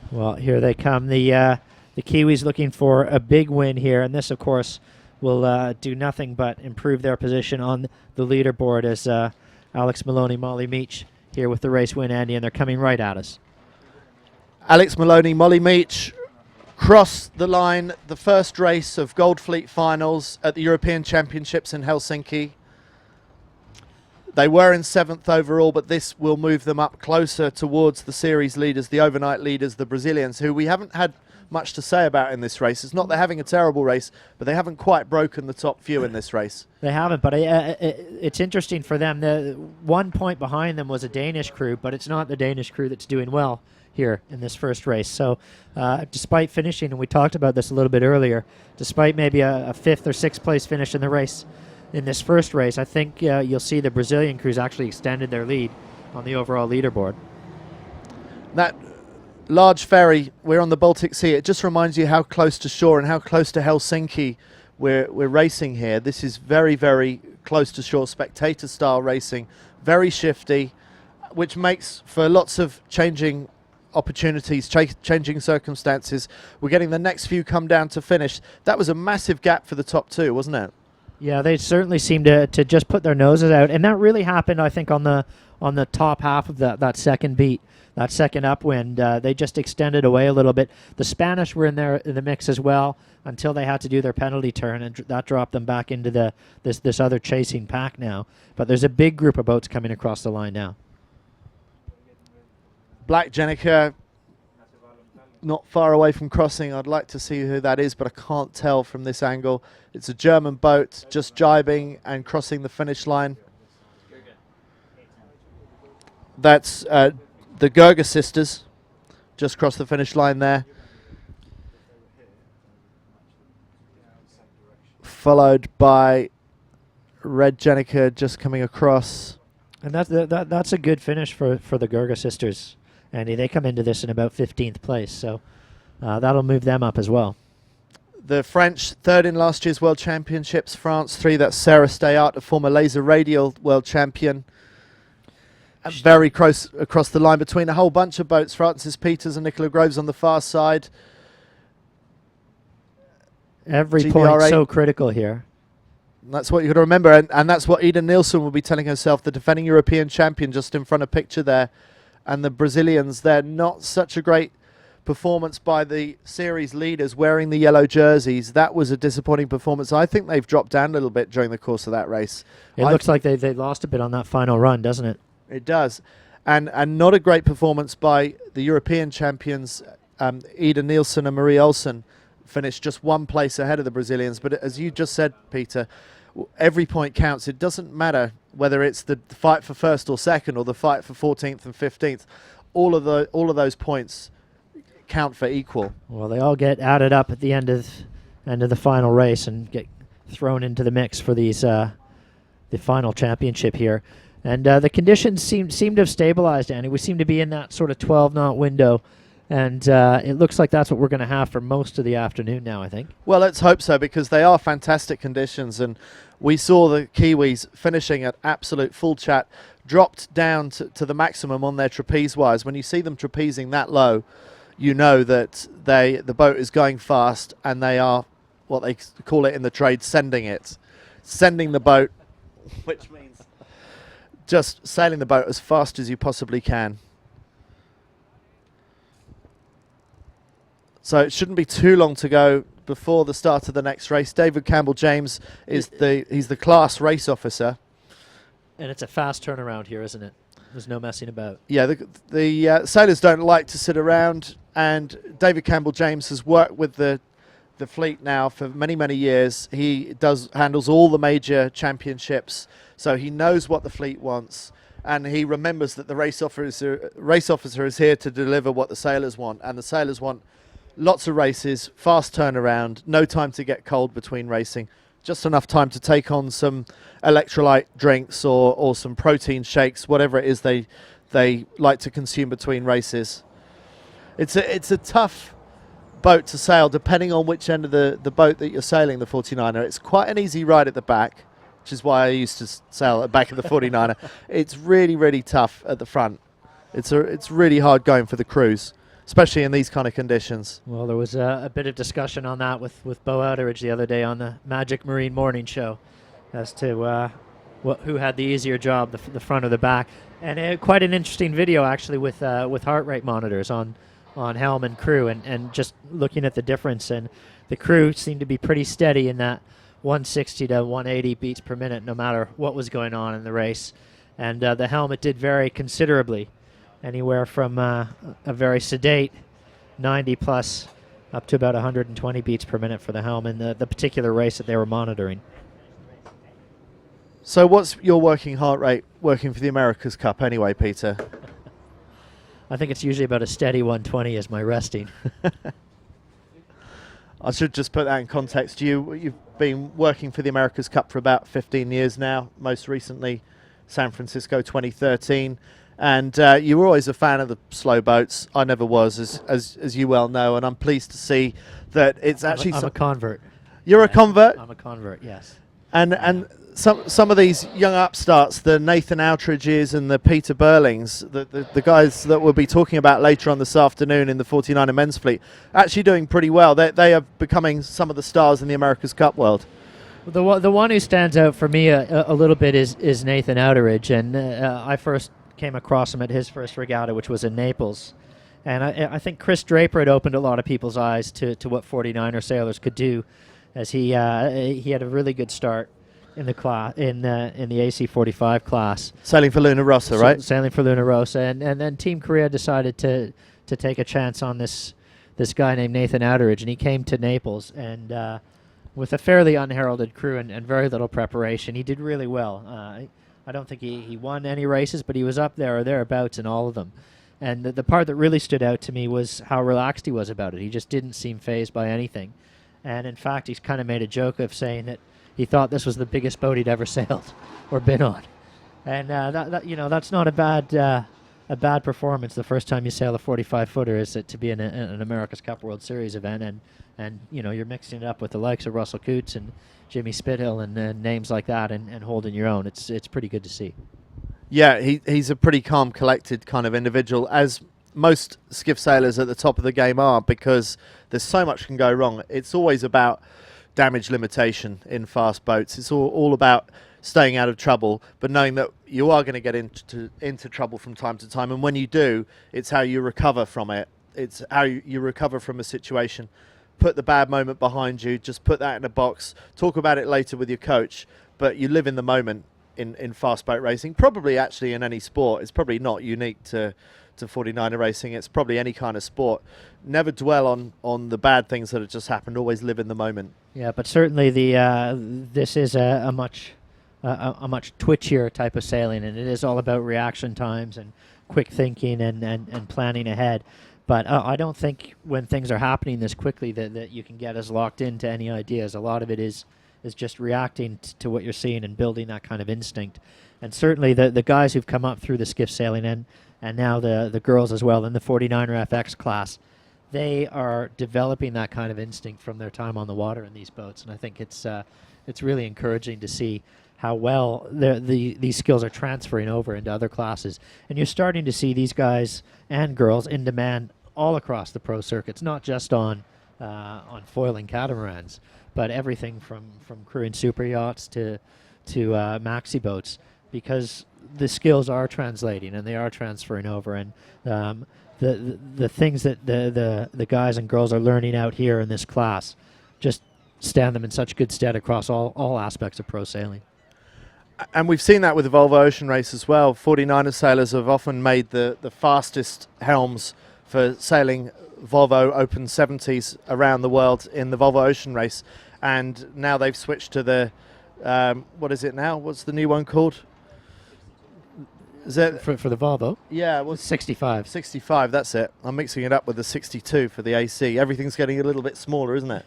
Well, here they come. The Kiwis looking for a big win here, and this, of course, will do nothing but improve their position on the leaderboard as Alex Maloney, Molly Meach here with the race win, Andy, and they're coming right at us. Alex Maloney, Molly Meach cross the line, the first race of Gold Fleet finals at the European Championships in Helsinki. They were in 7th overall, but this will move them up closer towards the series leaders, the overnight leaders, the Brazilians, who we haven't had much to say about in this race. It's not they're having a terrible race, but they haven't quite broken the top few in this race. They haven't, but it's interesting for them. The 1 point behind them was a Danish crew, but it's not the Danish crew that's doing well here in this first race. So despite finishing, and we talked about this a little bit earlier, despite maybe a 5th or 6th place finish in the race, in this first race, I think you'll see the Brazilian crews actually extended their lead on the overall leaderboard. That large ferry, we're on the Baltic Sea. It just reminds you how close to shore and how close to Helsinki we're racing here. This is very, very close to shore, spectator-style racing, very shifty, which makes for lots of changing opportunities, changing circumstances. We're getting the next few come down to finish. That was a massive gap for the top two, wasn't it? Yeah, they certainly seem to just put their noses out, and that really happened, I think, on the top half of that second beat, that second upwind. They just extended away a little bit. The Spanish were in the mix as well until they had to do their penalty turn, and that dropped them back into this other chasing pack now. But there's a big group of boats coming across the line now. Black Jenica not far away from crossing. I'd like to see who that is, but I can't tell from this angle. It's a German boat just jibing and crossing the finish line. That's the Gerger sisters just crossed the finish line there. Followed by Red Jenica just coming across. And that's a good finish for the Gerger sisters, Andy. They come into this in about 15th place, so that'll move them up as well. The French, third in last year's World Championships. France, 3. That's Sarah Stayart, a former laser radial world champion. And very close across the line between a whole bunch of boats. Francis Peters and Nicola Groves on the far side. Every GBR8. point so critical here. That's what you've got to remember, and that's what Ida Nielsen will be telling herself, the defending European champion, just in front of picture there. And the Brazilians, they're not such a great performance by the series leaders wearing the yellow jerseys. That was a disappointing performance. I think they've dropped down a little bit during the course of that race. It looks like they lost a bit on that final run, doesn't it? It does. And not a great performance by the European champions, Ida Nielsen and Marie Olsen. Finished just 1 place ahead of the Brazilians. But as you just said, Peter, every point counts. It doesn't matter whether it's the fight for first or second or the fight for 14th and 15th. All of those points count for equal. Well, they all get added up at the end of the final race and get thrown into the mix for these the final championship here. And the conditions seem to have stabilized, Andy. We seem to be in that sort of 12-knot window. And it looks like that's what we're going to have for most of the afternoon now, I think. Well, let's hope so, because they are fantastic conditions. And we saw the Kiwis finishing at absolute full chat, dropped down to the maximum on their trapeze wires. When you see them trapezing that low, you know that the boat is going fast, and they are, what they call it in the trade, sending it. Sending the boat, which means just sailing the boat as fast as you possibly can. So it shouldn't be too long to go before the start of the next race. David Campbell-James is he's the class race officer. And it's a fast turnaround here, isn't it? There's no messing about. Yeah, the sailors don't like to sit around, and David Campbell-James has worked with the fleet now for many years. He handles all the major championships, so he knows what the fleet wants, and he remembers that the race officer is here to deliver what the sailors want, and the sailors want lots of races, fast turnaround, no time to get cold between racing, just enough time to take on some electrolyte drinks or some protein shakes, whatever it is they like to consume between races. It's a tough boat to sail depending on which end of the boat that you're sailing, the 49er. It's quite an easy ride at the back, which is why I used to sail at the back of the 49er. It's really tough at the front. It's really hard going for the crews, especially in these kind of conditions. Well, there was a bit of discussion on that with Bo Outteridge the other day on the Magic Marine Morning Show as to who had the easier job, the front or the back. And quite an interesting video, actually, with heart rate monitors on helm and crew, and just looking at the difference. And the crew seemed to be pretty steady in that 160 to 180 beats per minute, no matter what was going on in the race. And the helmet did vary considerably, anywhere from a very sedate 90 plus up to about 120 beats per minute for the helm in the particular race that they were monitoring. So what's your working heart rate working for the America's Cup anyway, Peter? I think it's usually about a steady 120 as my resting. I should just put that in context. You've been working for the America's Cup for about 15 years now, most recently San Francisco 2013. And you were always a fan of the slow boats. I never was, as you well know, and I'm pleased to see that it's actually... I'm a convert. You're a convert? I'm a convert, yes. And some of these young upstarts, the Nathan Outridges and the Peter Burlings, the guys that we'll be talking about later on this afternoon in the 49er men's fleet, actually doing pretty well. They are becoming some of the stars in the America's Cup world. The one who stands out for me a little bit is Nathan Outteridge, and I first came across him at his first regatta, which was in Naples. And I think Chris Draper had opened a lot of people's eyes to what 49er sailors could do, as he had a really good start in the class in the AC-45 class. Sailing for Luna Rossa, right? Sailing for Luna Rossa, and then Team Korea decided to take a chance on this guy named Nathan Outteridge, and he came to Naples, and with a fairly unheralded crew and very little preparation, he did really well. I don't think he won any races, but he was up there or thereabouts in all of them. And the part that really stood out to me was how relaxed he was about it. He just didn't seem fazed by anything. And in fact, he's kind of made a joke of saying that he thought this was the biggest boat he'd ever sailed or been on. And that's not a bad performance. The first time you sail a 45-footer is to be in an America's Cup World Series event, and you're mixing it up with the likes of Russell Coots and Jimmy Spithill and names like that, and holding your own. It's pretty good to see. Yeah, he's a pretty calm, collected kind of individual, as most skiff sailors at the top of the game are, because there's so much can go wrong. It's always about damage limitation in fast boats. It's all about staying out of trouble, but knowing that you are going to get into trouble from time to time, and when you do, it's how you recover from it. It's how you recover from a situation. Put the bad moment behind you, just put that in a box, talk about it later with your coach, but you live in the moment in fast boat racing, probably actually in any sport. It's probably not unique to 49er racing. It's probably any kind of sport. Never dwell on the bad things that have just happened. Always live in the moment. Yeah, but certainly this is a much twitchier type of sailing, and it is all about reaction times and quick thinking and planning ahead. But I don't think when things are happening this quickly that you can get as locked into any ideas. A lot of it is just reacting to what you're seeing and building that kind of instinct. And certainly the guys who've come up through the skiff sailing and now the girls as well in the 49er FX class, they are developing that kind of instinct from their time on the water in these boats. And I think it's really encouraging to see how well these skills are transferring over into other classes. And you're starting to see these guys and girls in demand all across the pro circuits, not just on foiling catamarans, but everything from crewing super yachts to maxi boats, because the skills are translating and they are transferring over. And the things that the guys and girls are learning out here in this class just stand them in such good stead across all aspects of pro sailing. And we've seen that with the Volvo Ocean Race as well. 49er sailors have often made the fastest helms for sailing Volvo Open 70s around the world in the Volvo Ocean Race. And now they've switched to the, what is it now? What's the new one called? Is it For the Volvo? Yeah, well, 65. 65, that's it. I'm mixing it up with the 62 for the AC. Everything's getting a little bit smaller, isn't it?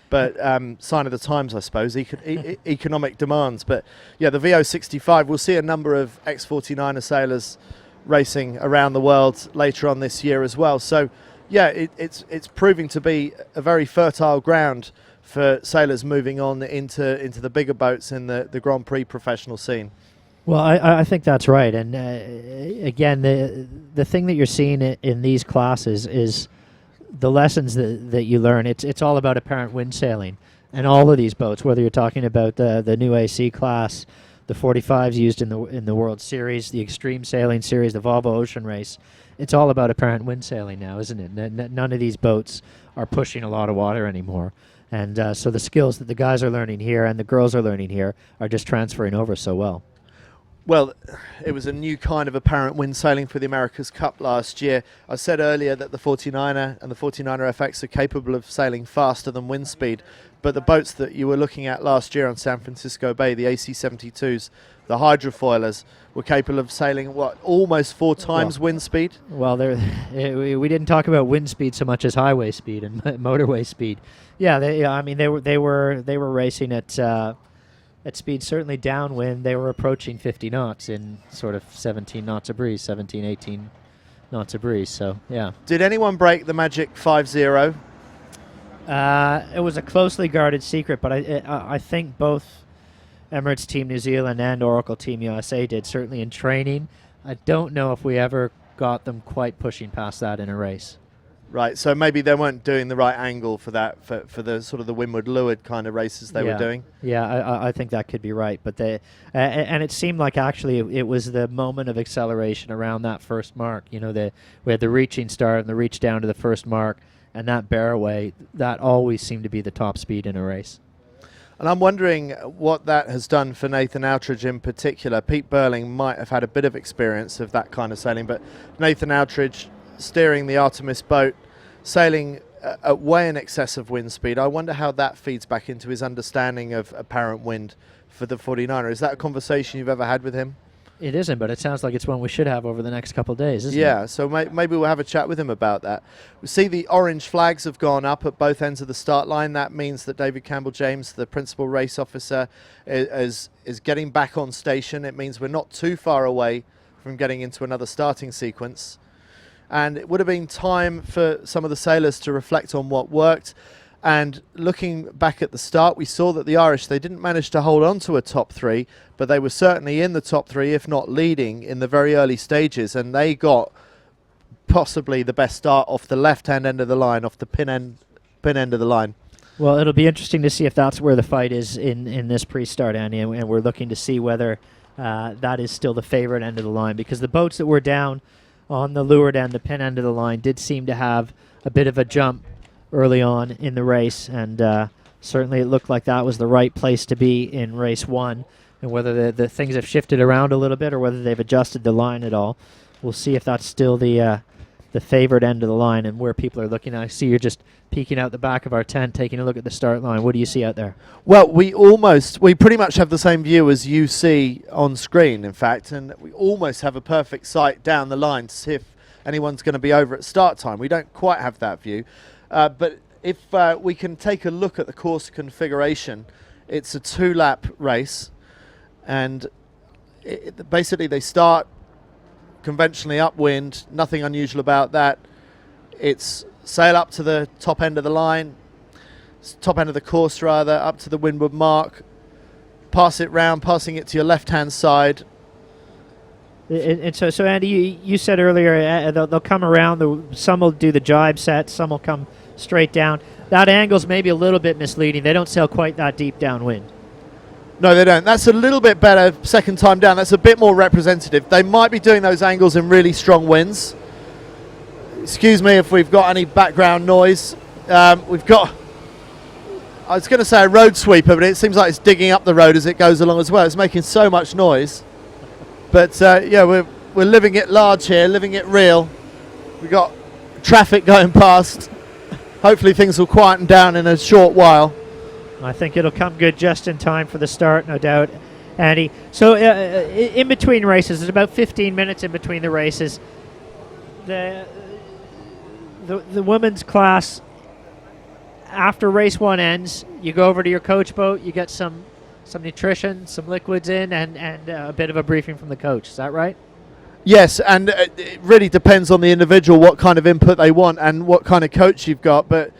But sign of the times, I suppose, economic demands. But yeah, the VO65, we'll see a number of X49er sailors racing around the world later on this year as well. So yeah, it's proving to be a very fertile ground for sailors moving on into the bigger boats in the Grand Prix professional scene. Well, I think that's right. And again, the thing that you're seeing in these classes is the lessons that you learn. It's all about apparent wind sailing. And all of these boats, whether you're talking about the new AC class, the 45s used in the World Series, the Extreme Sailing Series, the Volvo Ocean Race, it's all about apparent wind sailing now, isn't it? None of these boats are pushing a lot of water anymore. And so the skills that the guys are learning here and the girls are learning here are just transferring over so well. Well, it was a new kind of apparent wind sailing for the America's Cup last year. I said earlier that the 49er and the 49er FX are capable of sailing faster than wind speed, but the boats that you were looking at last year on San Francisco Bay, the AC-72s, the hydrofoilers, were capable of sailing, almost 4 times wind speed? Well, we didn't talk about wind speed so much as highway speed and motorway speed. Yeah, they were racing at speed certainly downwind. They were approaching 50 knots in sort of 17 knots of breeze, 17, 18 knots of breeze. So, yeah. Did anyone break the magic 5-0? It was a closely guarded secret, but I think both Emirates Team New Zealand and Oracle Team USA did, certainly in training. I don't know if we ever got them quite pushing past that in a race. Right, so maybe they weren't doing the right angle for that, for the sort of the windward-leeward kind of races they were doing. Yeah, I think that could be right. But and it seemed like actually it was the moment of acceleration around that first mark. You know, we had the reaching start and the reach down to the first mark, and that bear away, that always seemed to be the top speed in a race. And I'm wondering what that has done for Nathan Outridge in particular. Pete Burling might have had a bit of experience of that kind of sailing, but Nathan Outridge steering the Artemis boat, sailing at way in excess of wind speed. I wonder how that feeds back into his understanding of apparent wind for the 49er. Is that a conversation you've ever had with him? It isn't, but it sounds like it's one we should have over the next couple of days, isn't it? Yeah, so maybe we'll have a chat with him about that. We see the orange flags have gone up at both ends of the start line. That means that David Campbell-James, the principal race officer, is getting back on station. It means we're not too far away from getting into another starting sequence. And it would have been time for some of the sailors to reflect on what worked. And looking back at the start, we saw that the Irish, they didn't manage to hold on to a top 3, but they were certainly in the top 3, if not leading, in the very early stages. And they got possibly the best start off the left-hand end of the line, off the pin end of the line. Well, it'll be interesting to see if that's where the fight is in this pre-start, Andy, and we're looking to see whether that is still the favorite end of the line, because the boats that were down on the leeward end, the pin end of the line, did seem to have a bit of a jump early on in the race, and certainly it looked like that was the right place to be in race 1. And whether the things have shifted around a little bit or whether they've adjusted the line at all, we'll see if that's still the favorite end of the line and where people are looking. I see you're just peeking out the back of our tent, taking a look at the start line. What do you see out there? Well, we pretty much have the same view as you see on screen, in fact, and we almost have a perfect sight down the line to see if anyone's going to be over at start time. We don't quite have that view, but if we can take a look at the course configuration, it's a 2-lap race, and basically they start conventionally upwind, nothing unusual about that. It's sail up to the top end of the line, top end of the course rather, up to the windward mark, pass it round, passing it to your left-hand side. And so Andy, you said earlier they'll come around, some will do the jibe set, some will come straight down. That angle's maybe a little bit misleading. They don't sail quite that deep downwind. No, they don't. That's a little bit better second time down. That's a bit more representative. They might be doing those angles in really strong winds. Excuse me if we've got any background noise. We've got I was going to say a road sweeper, but it seems like it's digging up the road as it goes along as well. It's making so much noise. But yeah, we're living it large here, living it real. We've got traffic going past. Hopefully things will quieten down in a short while. I think it'll come good just in time for the start, no doubt, Andy. So in between races, there's about 15 minutes in between the races. The women's class, after race one ends, you go over to your coach boat, you get some nutrition, some liquids in, and a bit of a briefing from the coach. Is that right? Yes, and it really depends on the individual what kind of input they want and what kind of coach you've got. But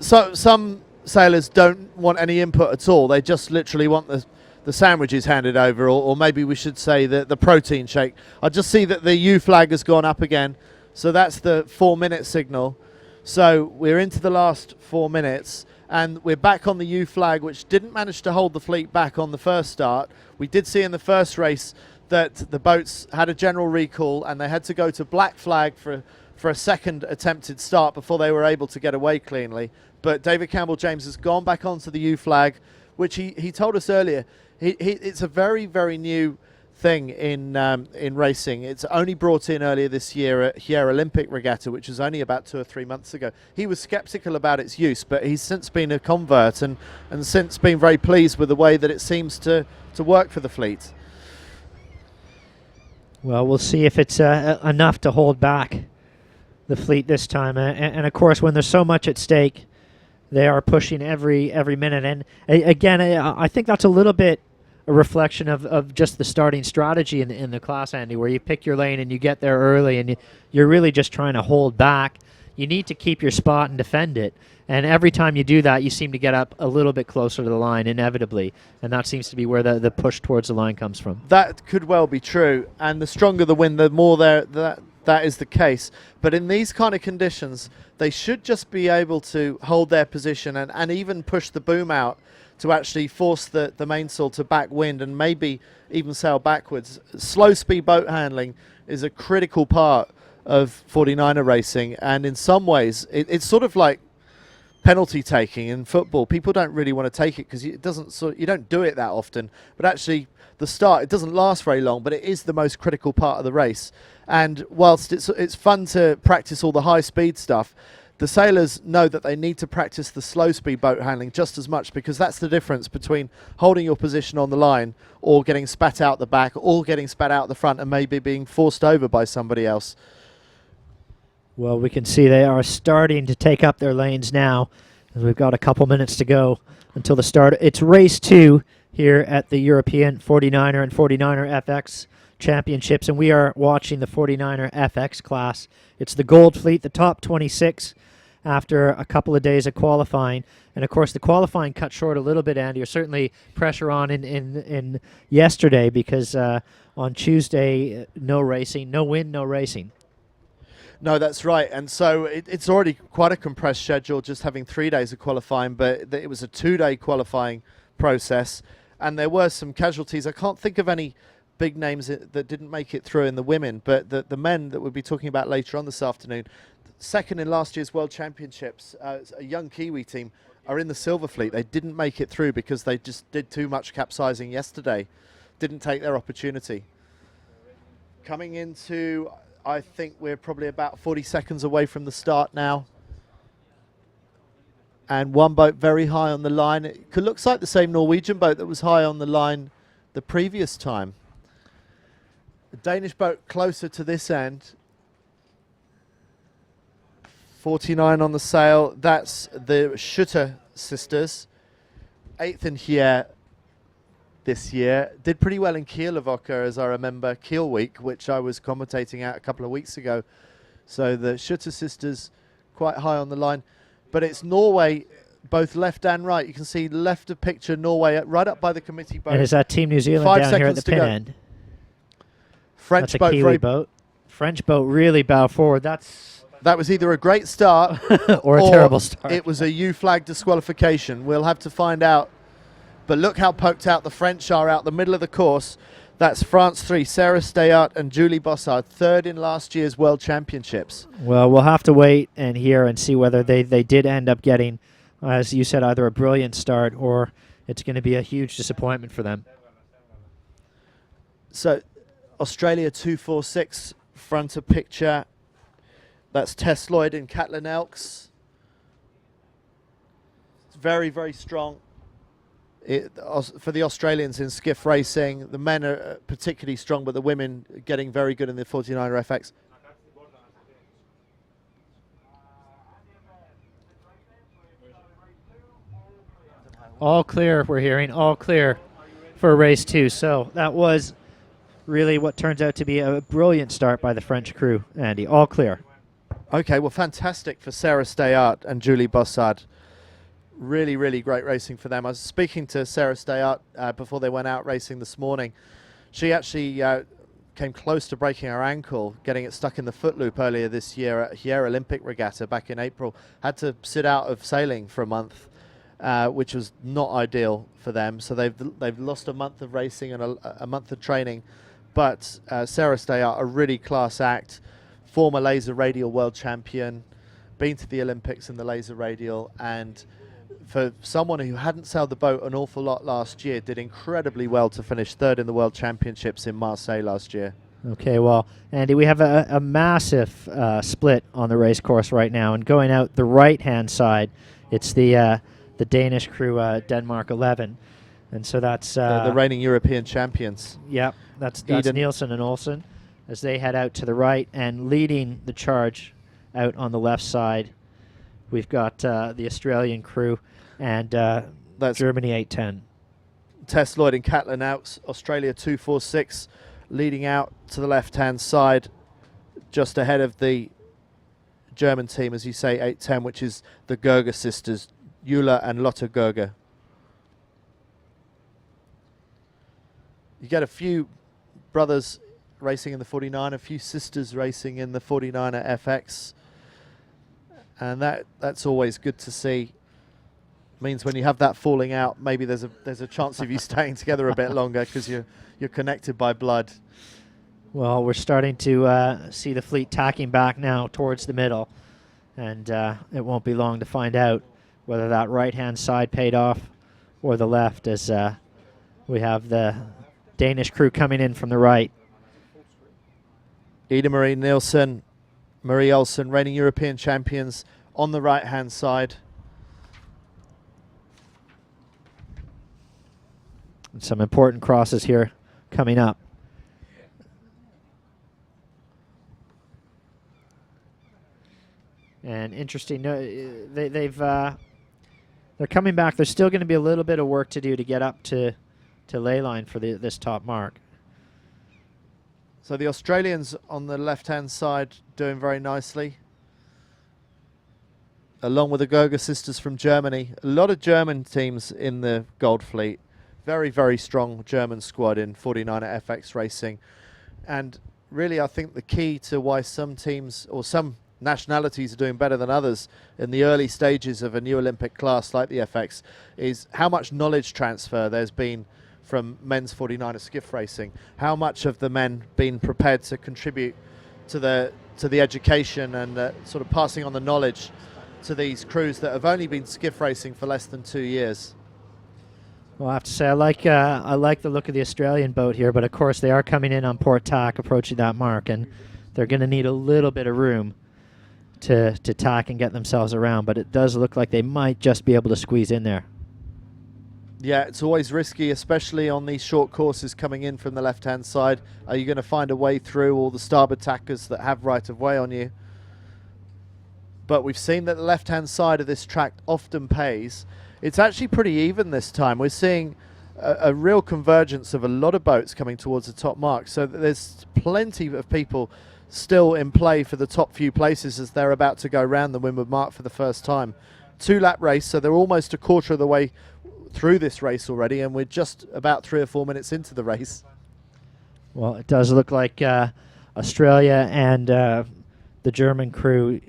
so some sailors don't want any input at all. They just literally want the sandwiches handed over, or maybe we should say the protein shake. I just see that the U flag has gone up again, so that's the 4-minute signal. So we're into the last 4 minutes, and we're back on the U flag, which didn't manage to hold the fleet back on the first start. We did see in the first race that the boats had a general recall, and they had to go to black flag for a second attempted start before they were able to get away cleanly. But David Campbell-James has gone back onto the U flag, which he told us earlier. It's a very, very new thing in racing. It's only brought in earlier this year at Hyera Olympic Regatta, which was only about 2 or 3 months ago. He was sceptical about its use, but he's since been a convert and since been very pleased with the way that it seems to work for the fleet. Well, we'll see if it's enough to hold back the fleet this time. And of course, when there's so much at stake, they are pushing every minute. And again, I think that's a little bit a reflection of just the starting strategy in the class, Andy, where you pick your lane and you get there early and you're really just trying to hold back. You need to keep your spot and defend it. And every time you do that, you seem to get up a little bit closer to the line, inevitably. And that seems to be where the push towards the line comes from. That could well be true. And the stronger the wind, the more that is the case. But in these kind of conditions, they should just be able to hold their position and even push the boom out to actually force the mainsail to back wind and maybe even sail backwards. Slow speed boat handling is a critical part of 49er racing. And in some ways, it's sort of like penalty taking in football. People don't really want to take it because you don't do it that often. But actually, the start, it doesn't last very long, but it is the most critical part of the race. And whilst it's fun to practice all the high speed stuff, the sailors know that they need to practice the slow speed boat handling just as much, because that's the difference between holding your position on the line or getting spat out the back or getting spat out the front and maybe being forced over by somebody else. Well, we can see they are starting to take up their lanes now, as we've got a couple minutes to go until the start. It's race 2 here at the European 49er and 49er FX Championships, and we are watching the 49er FX class. It's the Gold Fleet, the top 26 after a couple of days of qualifying. And of course, the qualifying cut short a little bit, Andy. There's certainly pressure on in yesterday because on Tuesday, no racing, no wind, no racing. No, that's right. And so it's already quite a compressed schedule, just having 3 days of qualifying, but it was a 2-day qualifying process. And there were some casualties. I can't think of any big names that didn't make it through in the women, but the men that we'll be talking about later on this afternoon, second in last year's World Championships, a young Kiwi team, are in the silver fleet. They didn't make it through because they just did too much capsizing yesterday, didn't take their opportunity. Coming into, I think we're probably about 40 seconds away from the start now. And one boat very high on the line. It looks like the same Norwegian boat that was high on the line the previous time. The Danish boat closer to this end. 49 on the sail. That's the Schutter sisters. 8th in here this year. Did pretty well in Kielavoca, as I remember, Kiel Week, which I was commentating at a couple of weeks ago. So the Schutter sisters quite high on the line. But it's Norway, both left and right. You can see left of picture, Norway, right up by the committee boat. And is that Team New Zealand down here at the pin end? French That's boat, a Kiwi boat. French boat really bow forward. That was either a great start or a terrible start. It was a U flag disqualification. We'll have to find out. But look how poked out the French are out the middle of the course. That's France 3, Sarah Steyart and Julie Bossard, third in last year's World Championships. Well, we'll have to wait and hear and see whether they did end up getting as you said, either a brilliant start or it's going to be a huge disappointment for them. So Australia 246 front of picture. That's Tess Lloyd and Caitlin Elks. It's very, very strong. For the Australians in skiff racing, the men are particularly strong, but the women are getting very good in the 49er FX. All clear, we're hearing, all clear for race 2. So that was really what turns out to be a brilliant start by the French crew, Andy. All clear. Okay, well, fantastic for Sarah Stayart and Julie Bossard. Really, really great racing for them. I was speaking to Sarah Stayart before they went out racing this morning. She actually came close to breaking her ankle, getting it stuck in the foot loop earlier this year at Hyères Olympic Regatta back in April. Had to sit out of sailing for a month, which was not ideal for them. So they've lost a month of racing and a month of training. But Sarah Stayart, a really class act, former laser radial world champion, been to the Olympics in the laser radial, and for someone who hadn't sailed the boat an awful lot last year, did incredibly well to finish third in the World Championships in Marseille last year. Okay, well, Andy, we have a massive split on the race course right now, and going out the right-hand side, it's the Danish crew, Denmark 11, and so that's the reigning European champions. Yep, that's Nielsen and Olsen as they head out to the right, and leading the charge out on the left side, we've got the Australian crew and that's Germany 810. Tess Lloyd and Caitlin Elks, Australia 246, leading out to the left-hand side, just ahead of the German team, as you say, 810, which is the Gerger sisters, Eula and Lotte Gerger. You get a few brothers racing in the 49, a few sisters racing in the 49er FX, and that's always good to see. Means when you have that falling out, maybe there's a chance of you staying together a bit longer because you're connected by blood. Well, we're starting to see the fleet tacking back now towards the middle, and it won't be long to find out whether that right-hand side paid off or the left, as we have the Danish crew coming in from the right. Ida Marie Nielsen, Marie Olsen, reigning European champions on the right-hand side. And some important crosses here coming up. And interesting, they're coming back. There's still going to be a little bit of work to do to get up to ley line for this top mark. So the Australians on the left-hand side doing very nicely, along with the Gerger sisters from Germany. A lot of German teams in the Gold Fleet. Very, very strong German squad in 49er FX racing. And really, I think the key to why some teams or some nationalities are doing better than others in the early stages of a new Olympic class like the FX is how much knowledge transfer there's been from men's 49er skiff racing. How much have the men been prepared to contribute to the education and sort of passing on the knowledge to these crews that have only been skiff racing for less than 2 years? Well, I have to say I like the look of the Australian boat here, but of course they are coming in on port tack, approaching that mark, and they're going to need a little bit of room to tack and get themselves around, but it does look like they might just be able to squeeze in there. Yeah, it's always risky, especially on these short courses coming in from the left-hand side. Are you going to find a way through all the starboard tackers that have right-of-way on you? But we've seen that the left-hand side of this track often pays. It's actually pretty even this time. We're seeing a real convergence of a lot of boats coming towards the top mark. So there's plenty of people still in play for the top few places as they're about to go round the windward mark for the first time. 2-lap race, so they're almost a quarter of the way through this race already, and we're just about 3 or 4 minutes into the race. Well, it does look like Australia and the German crew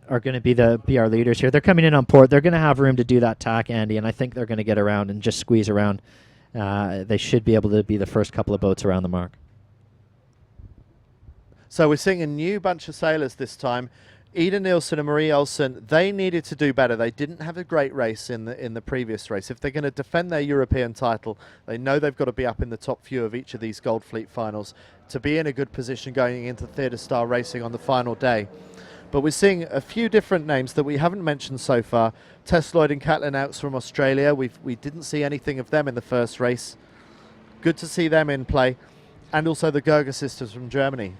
are going to be our leaders here. They're coming in on port. They're going to have room to do that tack, Andy, and I think they're going to get around and just squeeze around. They should be able to be the first couple of boats around the mark. So we're seeing a new bunch of sailors this time. Ida Nielsen and Marie Olsen, they needed to do better. They didn't have a great race in the previous race. If they're going to defend their European title, they know they've got to be up in the top few of each of these Gold Fleet finals to be in a good position going into Theatre Star Racing on the final day. But we're seeing a few different names that we haven't mentioned so far. Tess Lloyd and Caitlin Elks from Australia. We didn't see anything of them in the first race. Good to see them in play. And also the Gerger sisters from Germany.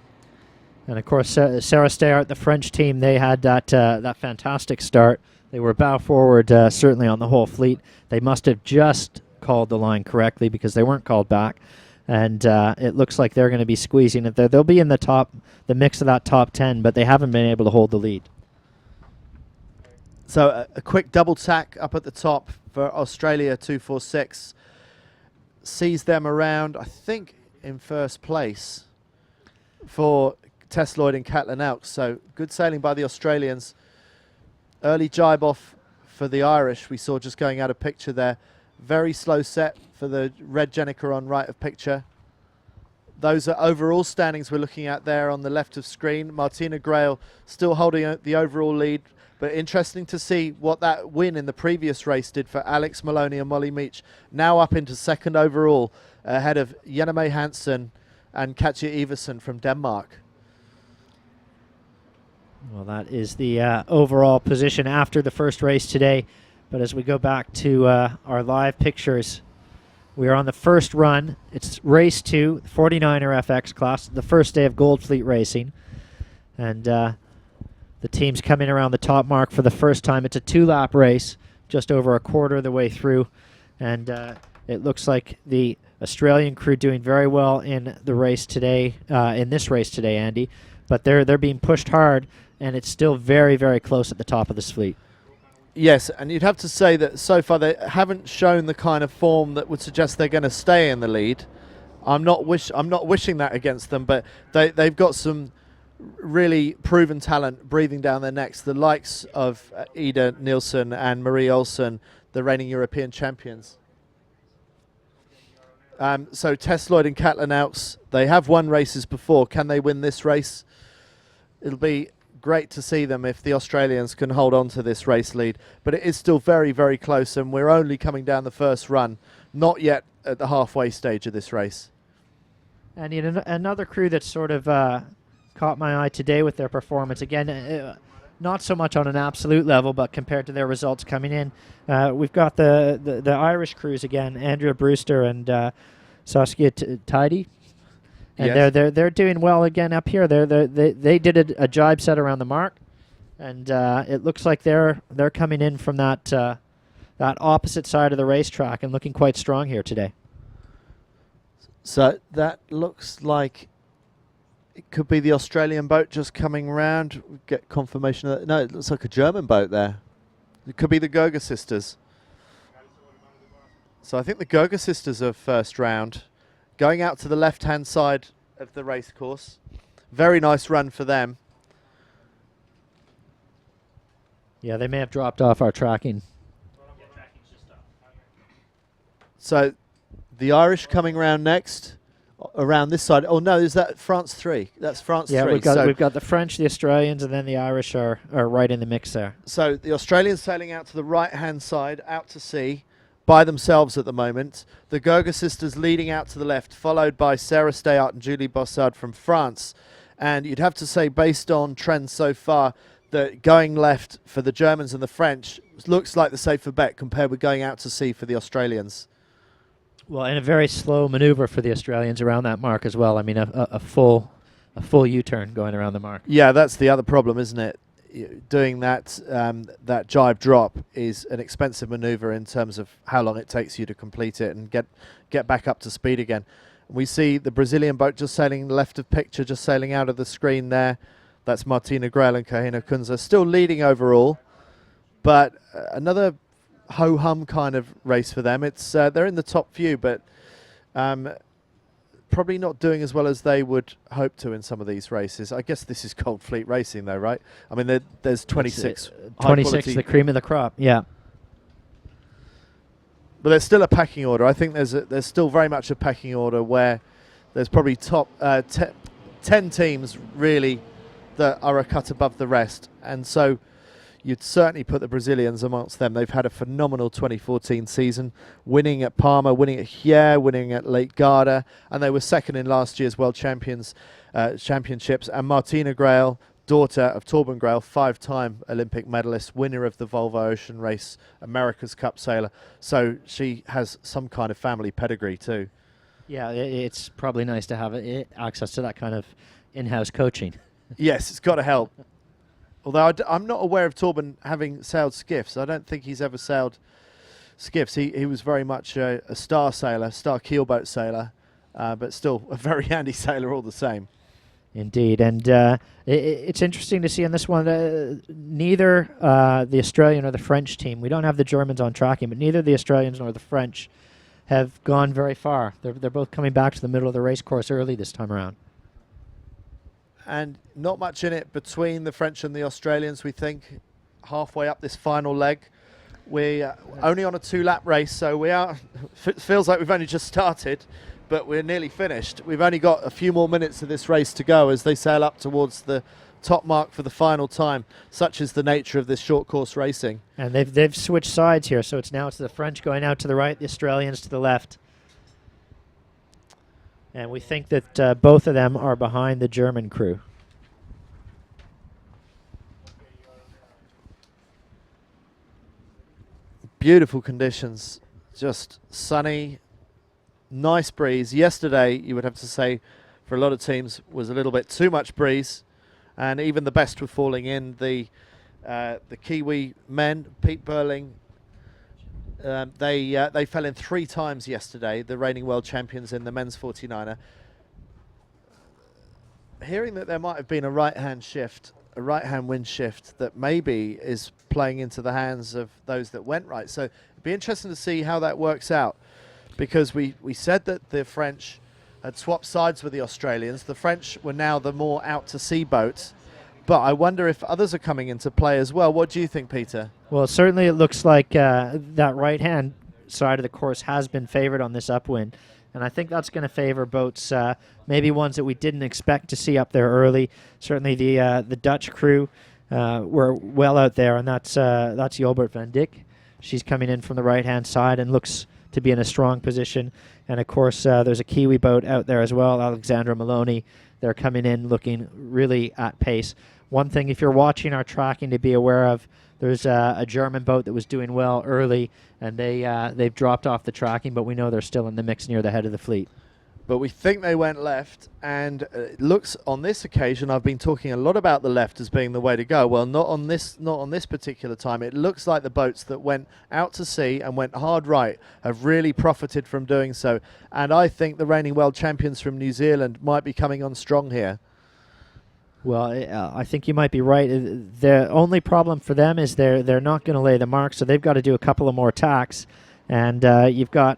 And of course, Sarah Steyart, the French team, they had that fantastic start. They were bow forward, certainly on the whole fleet. They must have just called the line correctly because they weren't called back. And it looks like they're going to be squeezing it there. They'll be in the mix of that top 10, but they haven't been able to hold the lead. So a quick double tack up at the top for Australia 246. Sees them around, I think, in first place for Tess Lloyd and Caitlin Elks. So good sailing by the Australians. Early jibe off for the Irish. We saw just going out of picture there. Very slow set for the red Jenica on right of picture. Those are overall standings we're looking at there on the left of screen. Martina Grail still holding the overall lead, but interesting to see what that win in the previous race did for Alex Maloney and Molly Meach. Now up into second overall ahead of Jenna May Hansen and Katja Iversen from Denmark. Well, that is the overall position after the first race today. But as we go back to our live pictures, we are on the first run. It's race 2, 49er FX class, the first day of Gold Fleet racing. And the team's coming around the top mark for the first time. It's a 2-lap race, just over a quarter of the way through. And it looks like the Australian crew doing very well in the race today, in this race today, Andy. But they're being pushed hard, and it's still very, very close at the top of this fleet. Yes, and you'd have to say that so far they haven't shown the kind of form that would suggest they're going to stay in the lead. I'm not wishing that against them, but they've got some really proven talent breathing down their necks. The likes of Ida Nielsen and Marie Olsen, the reigning European champions. So Tess Lloyd and Caitlin Elks, they have won races before. Can they win this race? It'll be great to see them if the Australians can hold on to this race lead. But it is still very, very close, and we're only coming down the first run, not yet at the halfway stage of this race. And another crew that sort of caught my eye today with their performance. Again, not so much on an absolute level, but compared to their results coming in. We've got the Irish crews again, Andrea Brewster and Saskia Tidy. And yes, they're doing well again up here. They did a jibe set around the mark, and it looks like they're coming in from that opposite side of the racetrack and looking quite strong here today. So that looks like it could be the Australian boat just coming round. We get confirmation of that. No, it looks like a German boat there. It could be the Gerger sisters. So I think the Gerger sisters are first round. Going out to the left-hand side of the race course. Very nice run for them. Yeah, they may have dropped off our tracking. So the Irish coming round next, around this side. Oh no, is that France 3? That's France 3. Yeah, we've got the French, the Australians, and then the Irish are right in the mix there. So the Australians sailing out to the right-hand side, out to sea, by themselves at the moment. The Gerger sisters leading out to the left, followed by Sarah Steyart and Julie Bossard from France. And you'd have to say, based on trends so far, that going left for the Germans and the French looks like the safer bet compared with going out to sea for the Australians. Well, and a very slow maneuver for the Australians around that mark as well. I mean, a full U-turn going around the mark. Yeah, that's the other problem, isn't it? Doing that jibe drop is an expensive maneuver in terms of how long it takes you to complete it and get back up to speed again. We see the Brazilian boat just sailing left of picture, just sailing out of the screen there. That's Martina Grail and Kahina Kunze, still leading overall, but another ho-hum kind of race for them. It's they're in the top few, but probably not doing as well as they would hope to in some of these races. I guess this is Gold Fleet racing though, right? I mean, there's 26. 26, the cream of the crop, yeah. But there's still a pecking order. I think there's still very much a pecking order where there's probably top 10 teams really that are a cut above the rest, and so you'd certainly put the Brazilians amongst them. They've had a phenomenal 2014 season, winning at Parma, winning at Hyères, winning at Lake Garda, and they were second in last year's World Championships. And Martina Grael, daughter of Torben Grael, 5-time Olympic medalist, winner of the Volvo Ocean Race, America's Cup sailor. So she has some kind of family pedigree too. Yeah, it's probably nice to have access to that kind of in-house coaching. Yes, it's got to help. Although I'm not aware of Torben having sailed skiffs. I don't think he's ever sailed skiffs. He was very much a star sailor, star keelboat sailor, but still a very handy sailor all the same. Indeed, and it's interesting to see in this one, neither the Australian or the French team, we don't have the Germans on tracking, but neither the Australians nor the French have gone very far. They're both coming back to the middle of the race course early this time around. And not much in it between the French and the Australians, we think, halfway up this final leg. We're only on a 2-lap race, so we are. Feels like we've only just started, but we're nearly finished. We've only got a few more minutes of this race to go as they sail up towards the top mark for the final time. Such is the nature of this short course racing. And they've switched sides here, so it's now the French going out to the right, the Australians to the left. And we think that both of them are behind the German crew. Beautiful conditions, just sunny, nice breeze. Yesterday, you would have to say, for a lot of teams, was a little bit too much breeze, and even the best were falling in. The Kiwi men, Pete Burling, they fell in 3 times yesterday, the reigning world champions in the men's 49er. Hearing that there might have been a right-hand shift, a right-hand wind shift that maybe is playing into the hands of those that went right. So it'd be interesting to see how that works out, because we said that the French had swapped sides with the Australians. The French were now the more out-to-sea boats, but I wonder if others are coming into play as well. What do you think, Peter? Well, certainly it looks like that right-hand side of the course has been favored on this upwind, and I think that's going to favor boats, maybe ones that we didn't expect to see up there early. Certainly the Dutch crew were well out there, and that's Jolbert van Dijk. She's coming in from the right-hand side and looks to be in a strong position. And, of course, there's a Kiwi boat out there as well, Alexandra Maloney. They're coming in looking really at pace. One thing, if you're watching our tracking, to be aware of, there's a German boat that was doing well early, and they've dropped off the tracking, but we know they're still in the mix near the head of the fleet. But we think they went left, and it looks on this occasion, I've been talking a lot about the left as being the way to go. Well, not on this particular time. It looks like the boats that went out to sea and went hard right have really profited from doing so. And I think the reigning world champions from New Zealand might be coming on strong here. Well, I think you might be right. The only problem for them is they're not going to lay the mark, so they've got to do a couple of more tacks. And you've got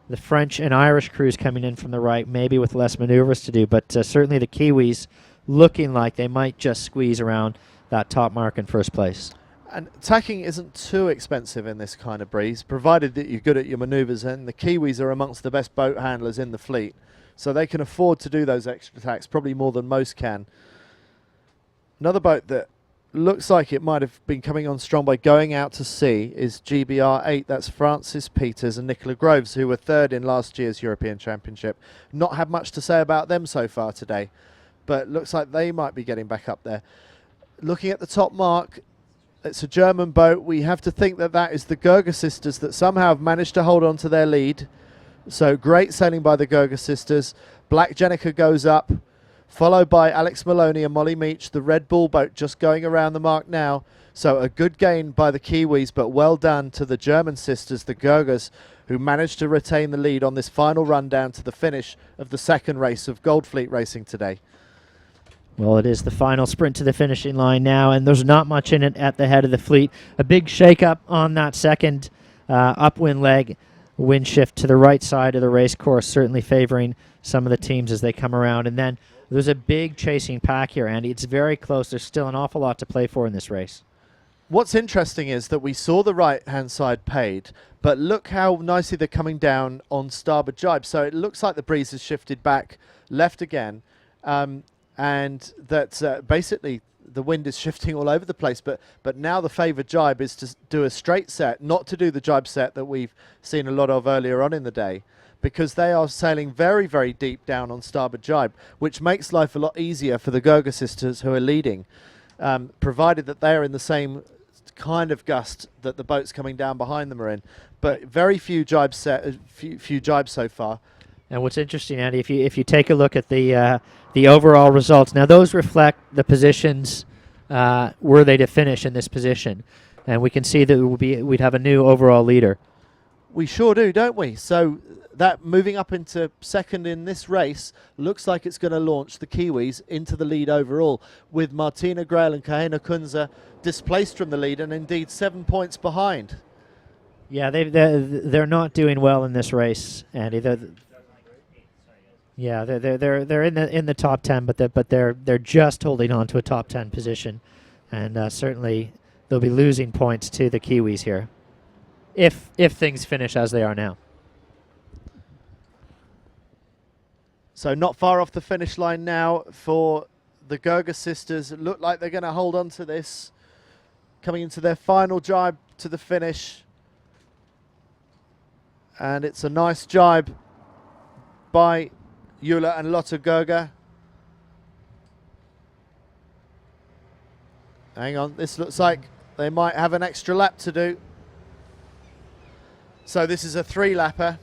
the French and Irish crews coming in from the right, maybe with less maneuvers to do, but certainly the Kiwis looking like they might just squeeze around that top mark in first place. And tacking isn't too expensive in this kind of breeze, provided that you're good at your maneuvers, and the Kiwis are amongst the best boat handlers in the fleet, so they can afford to do those extra tacks, probably more than most can. Another boat that looks like it might have been coming on strong by going out to sea is GBR 8. That's Francis Peters and Nicola Groves, who were third in last year's European Championship. Not had much to say about them so far today, but looks like they might be getting back up there. Looking at the top mark, it's a German boat. We have to think that that is the Gerger sisters that somehow have managed to hold on to their lead. So great sailing by the Gerger sisters. Black Jenica goes up, followed by Alex Maloney and Molly Meach, the Red Bull boat just going around the mark now. So a good gain by the Kiwis, but well done to the German sisters, the Gergers, who managed to retain the lead on this final run down to the finish of the second race of Goldfleet racing today. Well, it is the final sprint to the finishing line now, and there's not much in it at the head of the fleet. A big shake-up on that second upwind leg. Wind shift to the right side of the race course, certainly favoring some of the teams as they come around. And then there's a big chasing pack here, Andy. It's very close. There's still an awful lot to play for in this race. What's interesting is that we saw the right-hand side paid, but look how nicely they're coming down on starboard jibe. So it looks like the breeze has shifted back left again. and that basically the wind is shifting all over the place. But now the favoured jibe is to do a straight set, not to do the jibe set that we've seen a lot of earlier on in the day, because they are sailing very, very deep down on starboard jibe, which makes life a lot easier for the Gerger sisters who are leading, provided that they are in the same kind of gust that the boats coming down behind them are in. But very few jibes few jibes so far. And what's interesting, Andy, if you take a look at the overall results, now those reflect the positions were they to finish in this position, and we can see that we'd have a new overall leader. We sure do, don't we? So that moving up into second in this race looks like it's going to launch the Kiwis into the lead overall, with Martina Grail and Kahena Kunze displaced from the lead and indeed 7 points behind. Yeah, they're not doing well in this race, Andy. They're in the top 10, but they're just holding on to a top 10 position, and certainly they'll be losing points to the Kiwis here, if things finish as they are now. So not far off the finish line now for the Gerger sisters. It look like they're going to hold on to this, coming into their final jibe to the finish. And it's a nice jibe by Eula and Lotte Gerger. Hang on, this looks like they might have an extra lap to do. So this is a 3-lapper.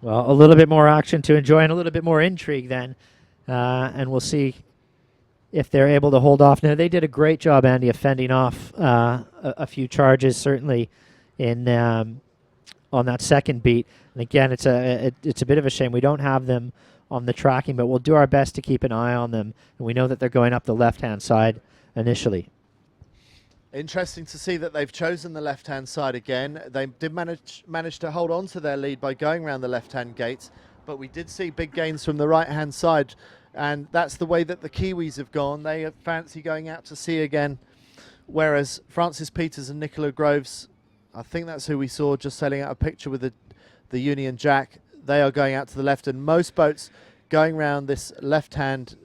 Well, a little bit more action to enjoy and a little bit more intrigue then. And we'll see if they're able to hold off. Now, they did a great job, Andy, of fending off a few charges, certainly in on that second beat. And again, it's a bit of a shame we don't have them on the tracking, but we'll do our best to keep an eye on them. And we know that they're going up the left-hand side initially. Interesting to see that they've chosen the left-hand side again. They did manage to hold on to their lead by going around the left-hand gate, but we did see big gains from the right-hand side, and that's the way that the Kiwis have gone. They fancy going out to sea again, whereas Francis Peters and Nicola Groves, I think that's who we saw just sailing out a picture with the Union Jack. They are going out to the left, and most boats going around this left-hand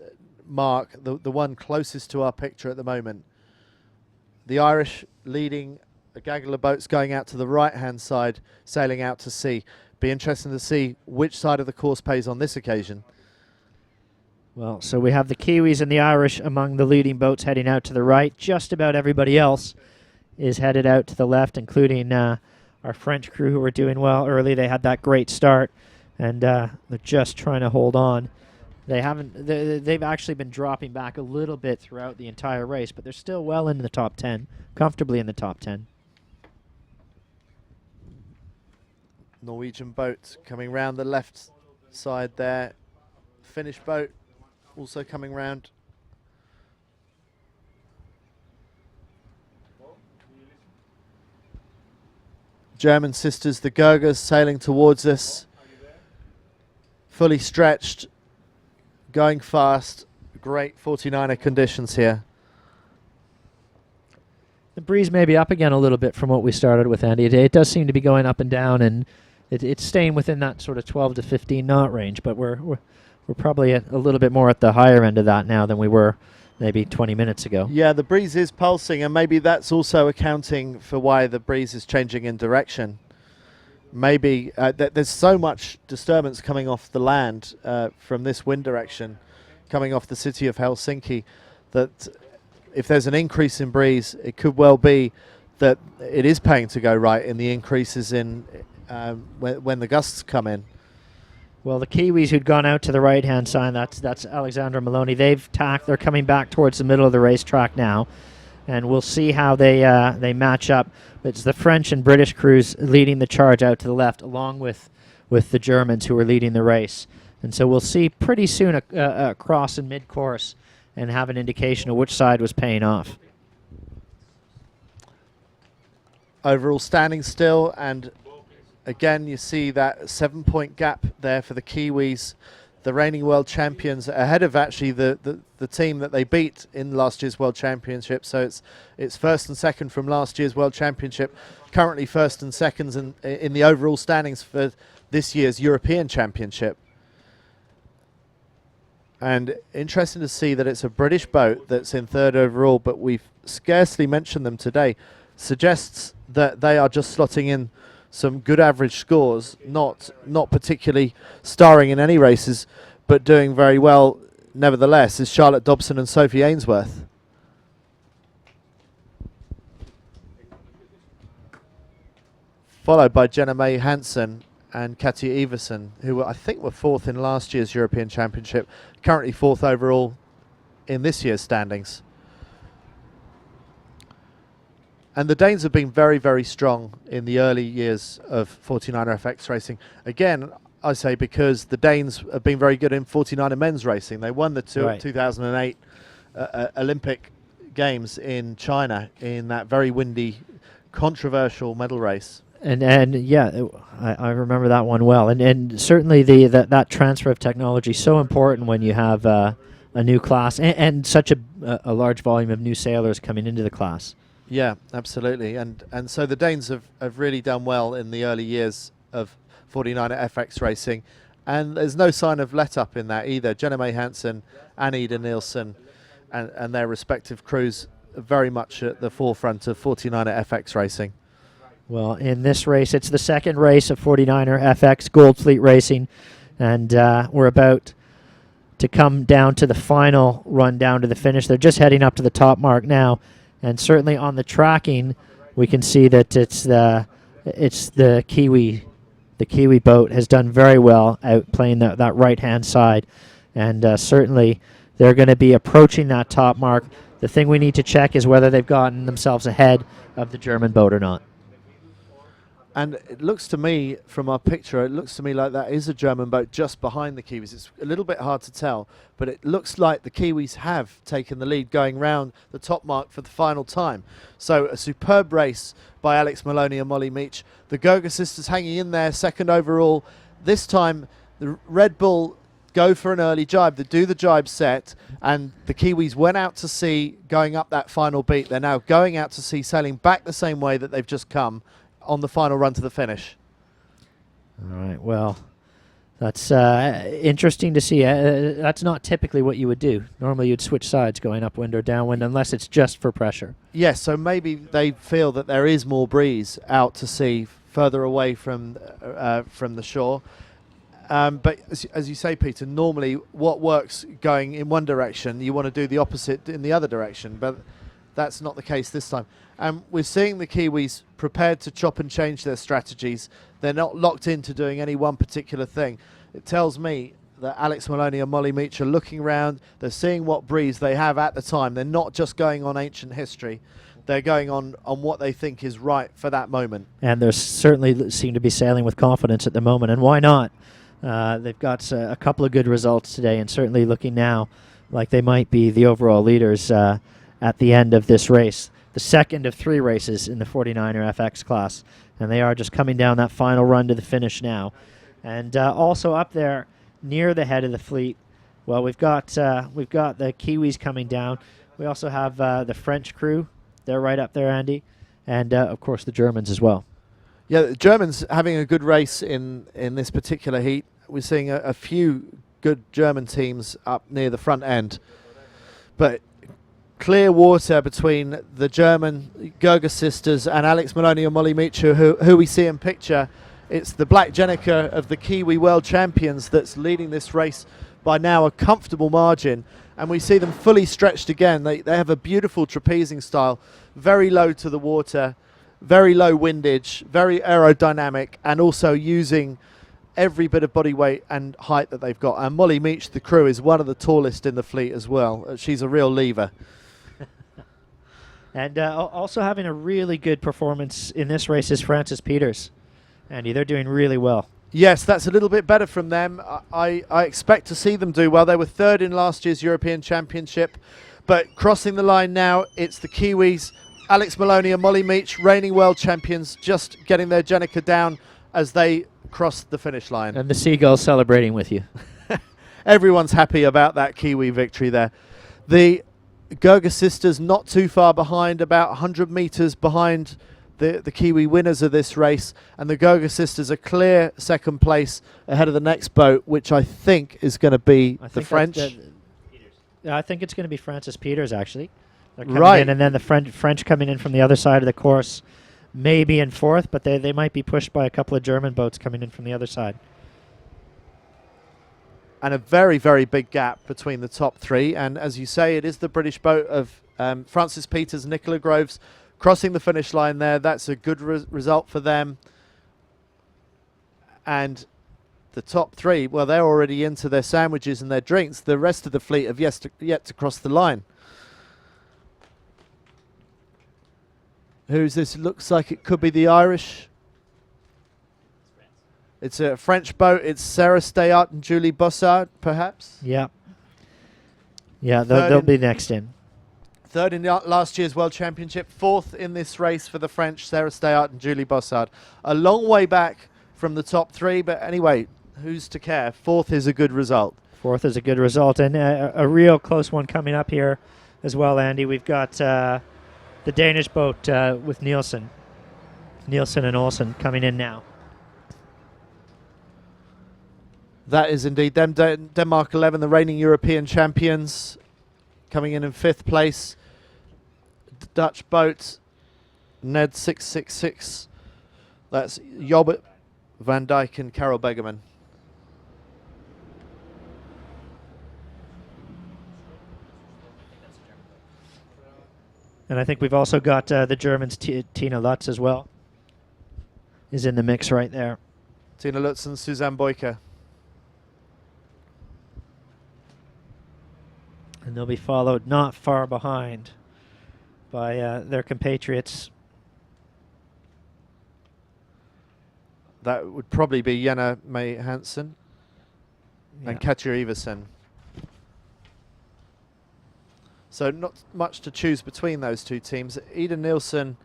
mark, the one closest to our picture at the moment. The Irish leading a gaggle of boats going out to the right-hand side, sailing out to sea. Be interesting to see which side of the course pays on this occasion. Well, so we have the Kiwis and the Irish among the leading boats heading out to the right. Just about everybody else is headed out to the left, including our French crew, who were doing well early. They had that great start, and they're just trying to hold on. They've actually been dropping back a little bit throughout the entire race, but they're still well into the top 10, comfortably in the top 10. Norwegian boat coming round the left side there. Finnish boat also coming round. German sisters, the Gergers, sailing towards us, fully stretched, going fast. Great 49er conditions here. The breeze may be up again a little bit from what we started with, Andy. It does seem to be going up and down, and it's staying within that sort of 12 to 15 knot range, but we're probably a little bit more at the higher end of that now than we were maybe 20 minutes ago. Yeah, the breeze is pulsing, and maybe that's also accounting for why the breeze is changing in direction. Maybe there's so much disturbance coming off the land from this wind direction, coming off the city of Helsinki, that if there's an increase in breeze, it could well be that it is paying to go right in the increases in when the gusts come in. Well, the Kiwis who'd gone out to the right-hand side, that's Alexandra Maloney. They've tacked. They're coming back towards the middle of the racetrack now, and we'll see how they match up. It's the French and British crews leading the charge out to the left, along with the Germans who are leading the race. And so we'll see pretty soon a cross in mid-course and have an indication of which side was paying off. Overall standing still, and again you see that 7-point gap there for the Kiwis, the reigning world champions, ahead of actually the team that they beat in last year's World Championship. So it's first and second from last year's World Championship, currently first and seconds in the overall standings for this year's European Championship. And interesting to see that it's a British boat that's in third overall, but we've scarcely mentioned them today. Suggests that they are just slotting in some good average scores, not particularly starring in any races, but doing very well nevertheless, is Charlotte Dobson and Sophie Ainsworth. Followed by Jenna May Hansen and Katja Iversen, who I think were fourth in last year's European Championship, currently fourth overall in this year's standings. And the Danes have been very, very strong in the early years of 49er FX racing. Again, I say because the Danes have been very good in 49er men's racing. They won the 2008 Olympic Games in China in that very windy, controversial medal race. And yeah, I remember that one well. And certainly that transfer of technology is so important when you have a new class and such a large volume of new sailors coming into the class. Yeah, absolutely. And so the Danes have really done well in the early years of 49er FX racing. And there's no sign of let-up in that either. Jenna May Hansen, Anne-Ida Nielsen, and their respective crews are very much at the forefront of 49er FX racing. Well, in this race, it's the second race of 49er FX Gold Fleet Racing. And we're about to come down to the final run down to the finish. They're just heading up to the top mark now. And certainly on the tracking, we can see that it's the Kiwi. The Kiwi boat has done very well out playing that right-hand side. And certainly they're going to be approaching that top mark. The thing we need to check is whether they've gotten themselves ahead of the German boat or not. And it looks to me, from our picture, it looks to me like that is a German boat just behind the Kiwis. It's a little bit hard to tell, but it looks like the Kiwis have taken the lead going round the top mark for the final time. So a superb race by Alex Maloney and Molly Meach. The Goga sisters hanging in there, second overall. This time, the Red Bull go for an early jibe. They do the jibe set, and the Kiwis went out to sea going up that final beat. They're now going out to sea, sailing back the same way that they've just come on the final run to the finish. All right, well, that's interesting to see. That's not typically what you would do. Normally you'd switch sides going upwind or downwind unless it's just for pressure. Yes, so maybe they feel that there is more breeze out to sea further away from the shore. But as you say, Peter, normally what works going in one direction, you want to do the opposite in the other direction, but that's not the case this time. And we're seeing the Kiwis prepared to chop and change their strategies. They're not locked into doing any one particular thing. It tells me that Alex Maloney and Molly Meach are looking around. They're seeing what breeze they have at the time. They're not just going on ancient history. They're going on what they think is right for that moment. And they certainly seem to be sailing with confidence at the moment. And why not? They've got a couple of good results today, and certainly looking now like they might be the overall leaders at the end of this race. The second of three races in the 49er FX class. And they are just coming down that final run to the finish now. And also up there near the head of the fleet, well, we've got the Kiwis coming down. We also have the French crew. They're right up there, Andy. And, of course, the Germans as well. Yeah, the Germans having a good race in this particular heat. We're seeing a few good German teams up near the front end. But clear water between the German Goga sisters and Alex Maloney and Molly Meach, who we see in picture. It's the Black Jenica of the Kiwi World Champions that's leading this race by now a comfortable margin. And we see them fully stretched again. They have a beautiful trapezing style, very low to the water, very low windage, very aerodynamic, and also using every bit of body weight and height that they've got. And Molly Meach, the crew, is one of the tallest in the fleet as well. She's a real lever. And also having a really good performance in this race is Francis Peters. Andy, they're doing really well. Yes, that's a little bit better from them. I expect to see them do well. They were third in last year's European Championship. But crossing the line now, it's the Kiwis, Alex Maloney and Molly Meach, reigning world champions, just getting their Jenica down as they cross the finish line. And the Seagulls celebrating with you. Everyone's happy about that Kiwi victory there. The Goga sisters not too far behind, about 100 metres behind the Kiwi winners of this race, and the Goga sisters are clear second place ahead of the next boat, which I think is going to be the French. I think it's going to be Francis Peters, actually. They're coming in, and then the French coming in from the other side of the course, maybe in fourth, but they might be pushed by a couple of German boats coming in from the other side. And a very, very big gap between the top three. And as you say, it is the British boat of Francis Peters, Nicola Groves, crossing the finish line there. That's a good result for them. And the top three, well, they're already into their sandwiches and their drinks. The rest of the fleet have yet to cross the line. Who's this? Looks like it could be the Irish. It's a French boat. It's Sarah Stayart and Julie Bossard, perhaps. Yeah. Yeah, they'll be next in. Third in last year's World Championship. Fourth in this race for the French, Sarah Stayart and Julie Bossard. A long way back from the top three, but anyway, who's to care? Fourth is a good result. Fourth is a good result, and a real close one coming up here as well, Andy. We've got the Danish boat with Nielsen and Olsen coming in now. That is indeed them. Denmark 11, the reigning European champions, coming in fifth place. Dutch boat, Ned 666. That's Jobbert, Van Dijk and Carol Begerman. And I think we've also got the Germans, Tina Lutz as well, is in the mix right there. Tina Lutz and Suzanne Boyker. And they'll be followed not far behind by their compatriots. That would probably be Jenna May Hansen and Katja Iversen. So not much to choose between those two teams. Ida Nielsen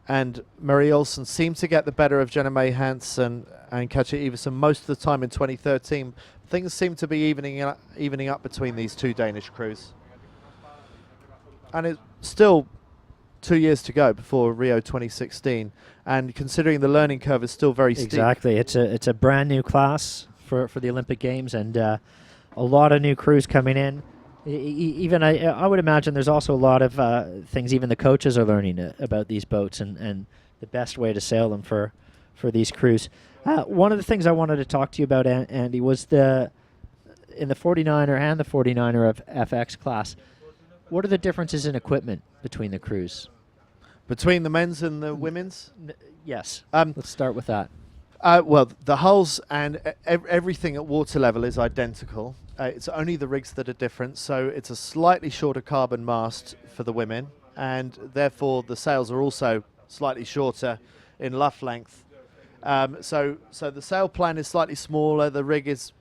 and Marie Olsen seem to get the better of Jenna May Hansen and Katja Iversen most of the time in 2013. Things seem to be evening up between these two Danish crews. And it's still 2 years to go before Rio 2016. And considering the learning curve is still very steep. Exactly. It's a brand new class for the Olympic Games, and a lot of new crews coming in. Even I would imagine there's also a lot of things even the coaches are learning about these boats and the best way to sail them for these crews. One of the things I wanted to talk to you about, Andy, was in the 49er and the 49er of FX class. What are the differences in equipment between the crews? Between the men's and the women's? Yes. Let's start with that. Well, the hulls and everything at water level is identical. It's only the rigs that are different. So it's a slightly shorter carbon mast for the women, and therefore the sails are also slightly shorter in luff length. So the sail plan is slightly smaller, the rig is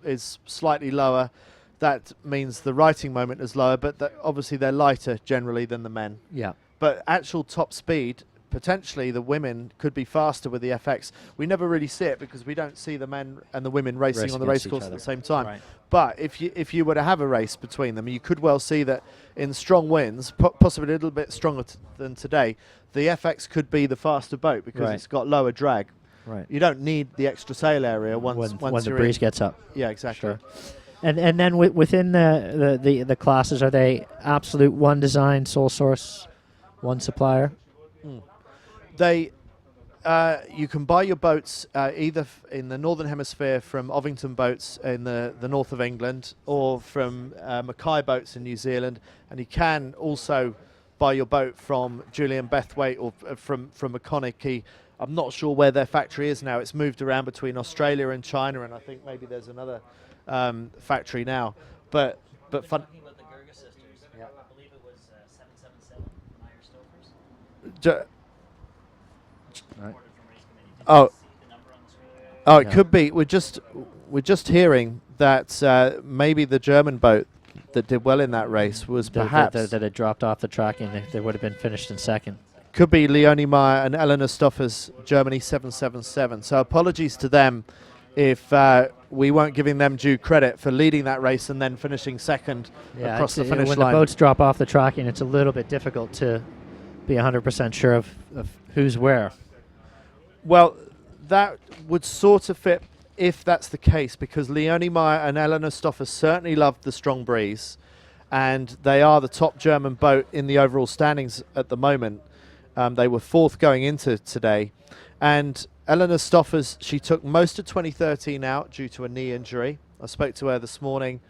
slightly lower. That means the righting moment is lower, but obviously they're lighter generally than the men. Yeah. But actual top speed, potentially the women could be faster with the FX. We never really see it because we don't see the men and the women racing on the race course at the same time. Right. But if you were to have a race between them, you could well see that in strong winds, possibly a little bit stronger than today, the FX could be the faster boat because it's got lower drag. Right. You don't need the extra sail area once the breeze gets up. Yeah, exactly. Sure. And then within the classes, are they absolute one design, sole source, one supplier? They you can buy your boats either in the Northern Hemisphere from Ovington Boats in the north of England or from Mackay Boats in New Zealand, and you can also buy your boat from Julian Bethwaite or from McConaughey. I'm not sure where their factory is now. It's moved around between Australia and China, and I think maybe there's another factory now. But fun. Talking about the Gerga sisters, I believe it was 777 Meyer Stokers. Right. It could be. We're just hearing that maybe the German boat that did well in that race was perhaps that had dropped off the track and they would have been finished in second. Could be Leonie Meyer and Eleanor Stoffer's Germany 777. So apologies to them if we weren't giving them due credit for leading that race and then finishing second across the finish when line. The boats drop off the tracking, it's a little bit difficult to be 100% sure of who's where. Well, that would sort of fit if that's the case, because Leonie Meyer and Elena Stoffer certainly loved the strong breeze, and they are the top German boat in the overall standings at the moment. They were fourth going into today, and Elena Stoffers, she took most of 2013 out due to a knee injury. I spoke to her this morning,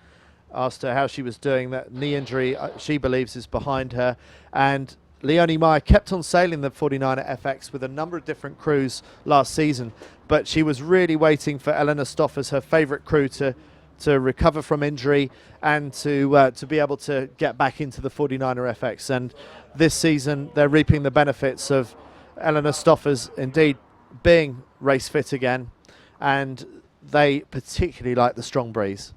asked her how she was doing. That knee injury, she believes, is behind her, and Leonie Meyer kept on sailing the 49er FX with a number of different crews last season, but she was really waiting for Elena Stoffers, her favourite crew, to recover from injury and to be able to get back into the 49er FX. And this season they're reaping the benefits of Elena Stoffers indeed being race fit again, and they particularly like the strong breeze.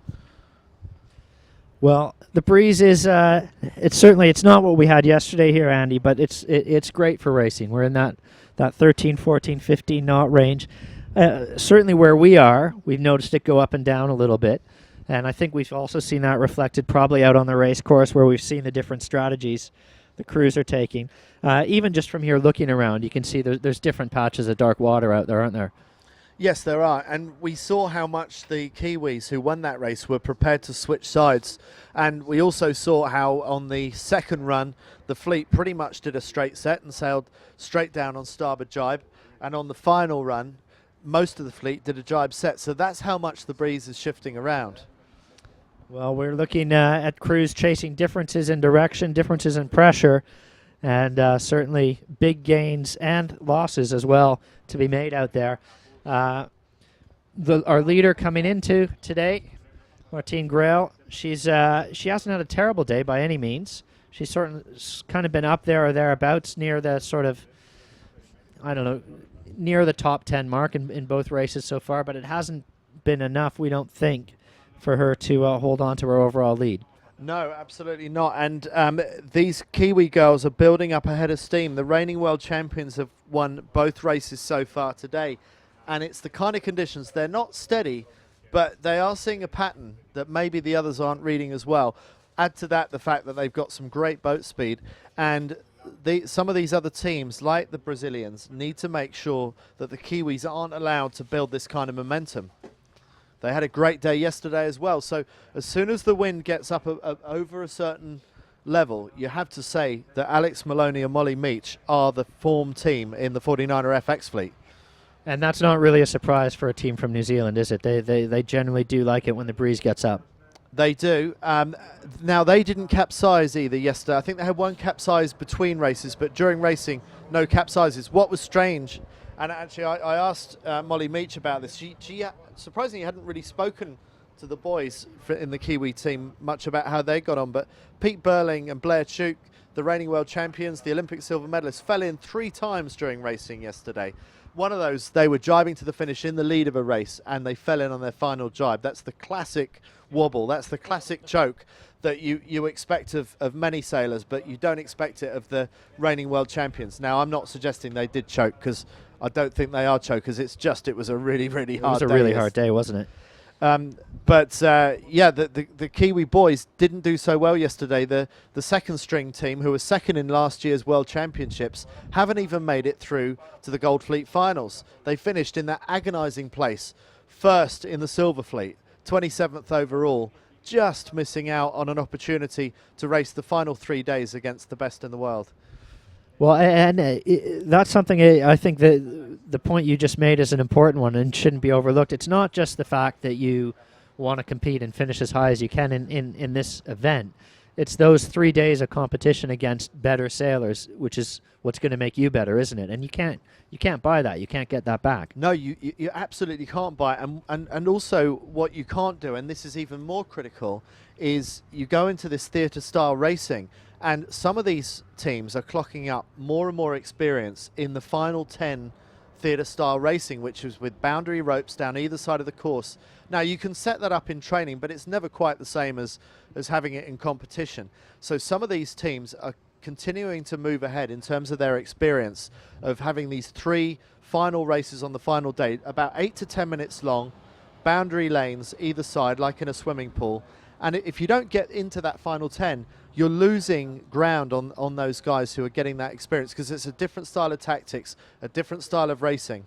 Well, the breeze is it's not what we had yesterday here, Andy, but it's great for racing. We're in that 13, 14, 15 knot range. Certainly where we are, we've noticed it go up and down a little bit, and I think we've also seen that reflected probably out on the race course, where we've seen the different strategies the crews are taking. Even just from here looking around, you can see there's different patches of dark water out there, aren't there? Yes, there are, and we saw how much the Kiwis who won that race were prepared to switch sides, and we also saw how on the second run the fleet pretty much did a straight set and sailed straight down on starboard jibe, and on the final run most of the fleet did a jibe set. So that's how much the breeze is shifting around. Well, we're looking at crews chasing differences in direction, differences in pressure, and certainly big gains and losses as well to be made out there. Our leader coming into today, Martine Grail, she hasn't had a terrible day by any means. She's kind of been up there or thereabouts near the sort of, I don't know, near the top 10 mark in both races so far, but it hasn't been enough, we don't think, for her to hold on to her overall lead. No, absolutely not. And these Kiwi girls are building up a head of steam. The reigning world champions have won both races so far today. And it's the kind of conditions, they're not steady, but they are seeing a pattern that maybe the others aren't reading as well. Add to that the fact that they've got some great boat speed, and some of these other teams, like the Brazilians, need to make sure that the Kiwis aren't allowed to build this kind of momentum. They had a great day yesterday as well, so as soon as the wind gets up over a certain level, you have to say that Alex Maloney and Molly Meach are the form team in the 49er FX fleet. And that's not really a surprise for a team from New Zealand, is it? They generally do like it when the breeze gets up. They do. Now, they didn't capsize either yesterday. I think they had one capsize between races, but during racing, no capsizes. What was strange, and actually I asked Molly Meach about this, she surprisingly hadn't really spoken to the boys in the Kiwi team much about how they got on, but Pete Burling and Blair Chuk, the reigning world champions, the Olympic silver medalists, fell in 3 times during racing yesterday. One of those, they were jibing to the finish in the lead of a race, and they fell in on their final jibe. That's the classic wobble. That's the classic choke that you expect of many sailors, but you don't expect it of the reigning world champions. Now, I'm not suggesting they did choke, because I don't think they are chokers. It's just it was a really, really hard day. It was a really hard day, wasn't it? Yeah, the Kiwi boys didn't do so well yesterday. The second string team, who was second in last year's World Championships, haven't even made it through to the Gold Fleet finals. They finished in that agonising place, first in the Silver Fleet, 27th overall, just missing out on an opportunity to race the final 3 days against the best in the world. Well, and that's something I think that the point you just made is an important one and shouldn't be overlooked. It's not just the fact that you want to compete and finish as high as you can in this event. It's those 3 days of competition against better sailors, which is what's going to make you better, isn't it? And you can't buy that. You can't get that back. No, you absolutely can't buy it. And also what you can't do, and this is even more critical, is you go into this theatre style racing, and some of these teams are clocking up more and more experience in the final 10 theatre style racing, which is with boundary ropes down either side of the course. Now, you can set that up in training, but it's never quite the same as having it in competition. So some of these teams are continuing to move ahead in terms of their experience of having these 3 final races on the final day, about 8 to 10 minutes long, boundary lanes either side, like in a swimming pool. And if you don't get into that final 10, you're losing ground on those guys who are getting that experience, because it's a different style of tactics, a different style of racing.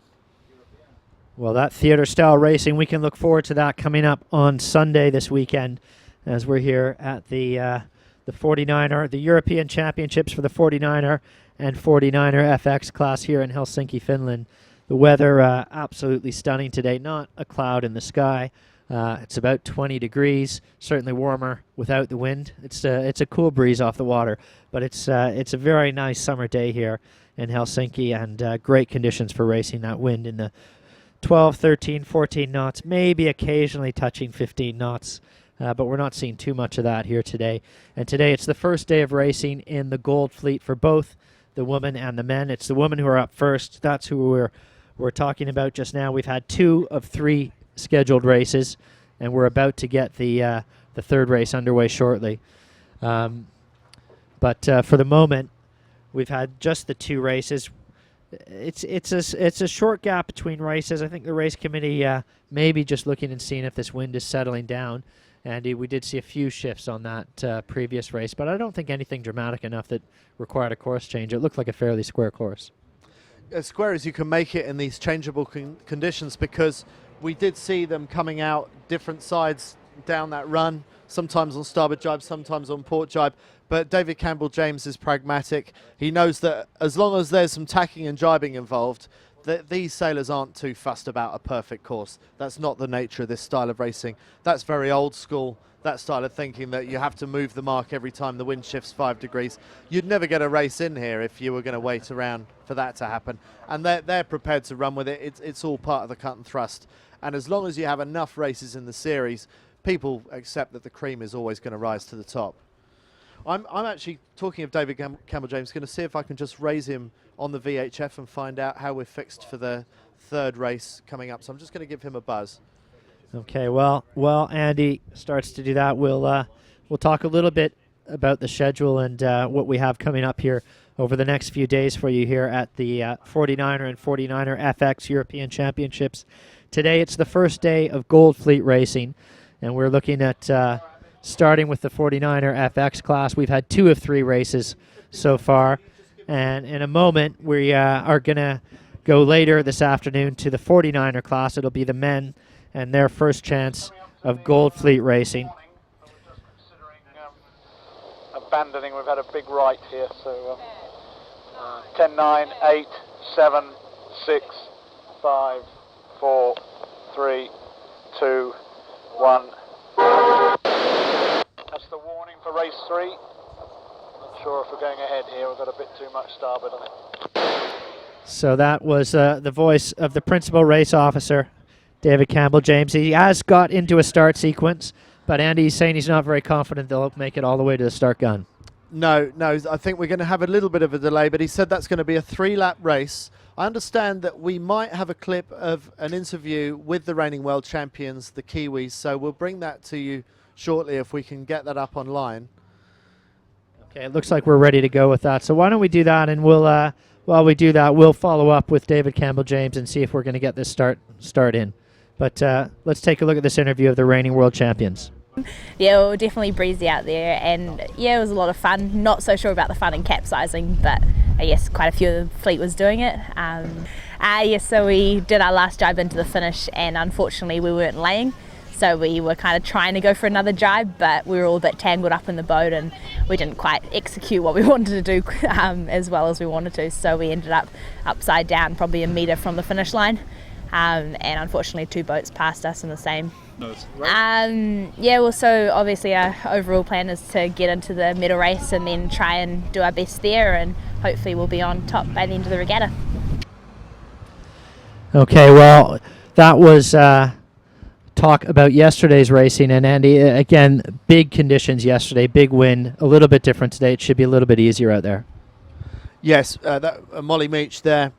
Well, that theater-style racing, we can look forward to that coming up on Sunday this weekend as we're here at the 49er, the European Championships for the 49er and 49er FX class here in Helsinki, Finland. The weather absolutely stunning today, not a cloud in the sky. It's about 20 degrees, certainly warmer without the wind. It's a cool breeze off the water, but it's a very nice summer day here in Helsinki, and great conditions for racing. That wind in the 12, 13, 14 knots, maybe occasionally touching 15 knots, but we're not seeing too much of that here today. And today it's the first day of racing in the Gold Fleet for both the women and the men. It's the women who are up first. That's who we're talking about just now. We've had 2 of 3 scheduled races, and we're about to get the third race underway shortly. But for the moment, we've had just the 2 races. It's a short gap between races. I think the race committee may be just looking and seeing if this wind is settling down. And we did see a few shifts on that previous race, but I don't think anything dramatic enough that required a course change. It looked like a fairly square course. As square as you can make it in these changeable conditions, because we did see them coming out different sides down that run, sometimes on starboard jibe, sometimes on port jibe. But David Campbell-James is pragmatic. He knows that as long as there's some tacking and jibing involved, that these sailors aren't too fussed about a perfect course. That's not the nature of this style of racing. That's very old school, that style of thinking that you have to move the mark every time the wind shifts 5 degrees. You'd never get a race in here if you were going to wait around for that to happen. And they're prepared to run with it. It's all part of the cut and thrust. And as long as you have enough races in the series, people accept that the cream is always going to rise to the top. I'm actually, talking of David Campbell-James, going to see if I can just raise him on the VHF and find out how we're fixed for the third race coming up. So I'm just going to give him a buzz. Okay, well, Andy starts to do that. We'll talk a little bit about the schedule and what we have coming up here over the next few days for you here at the 49er and 49er FX European Championships. Today it's the first day of Gold Fleet racing, and we're looking at starting with the 49er FX class. We've had 2 of 3 races so far, and in a moment we are going to go later this afternoon to the 49er class. It'll be the men and their first chance of Gold Fleet racing. Abandoning, we've had a big right here, so 10, 9, 8, 7, 6, 5, 4, 3, 2, 1. That's the warning for race 3. Not sure if we're going ahead here. We've got a bit too much starboard on it. So that was the voice of the principal race officer, David Campbell-James. He has got into a start sequence, but Andy's saying he's not very confident they'll make it all the way to the start gun. No, I think we're going to have a little bit of a delay, but he said that's going to be a 3-lap race. I understand that we might have a clip of an interview with the reigning world champions, the Kiwis, so we'll bring that to you shortly if we can get that up online. Okay, it looks like we're ready to go with that. So why don't we do that, and we'll while we do that, we'll follow up with David Campbell-James and see if we're going to get this start in. But let's take a look at this interview of the reigning world champions. Yeah, we were definitely breezy out there, and yeah, it was a lot of fun. Not so sure about the fun in capsizing, but I guess quite a few of the fleet was doing it. Yes, so we did our last jibe into the finish, and unfortunately we weren't laying, so we were kind of trying to go for another jibe, but we were all a bit tangled up in the boat, and we didn't quite execute what we wanted to do as well as we wanted to, so we ended up upside down, probably a metre from the finish line. And unfortunately 2 boats passed us in the same. Yeah, well, so obviously our overall plan is to get into the medal race and then try and do our best there, and hopefully we'll be on top by the end of the regatta. Okay, well, that was talk about yesterday's racing, and Andy, again, big conditions yesterday, big wind, a little bit different today. It should be a little bit easier out there. Yes, that Molly Meach there.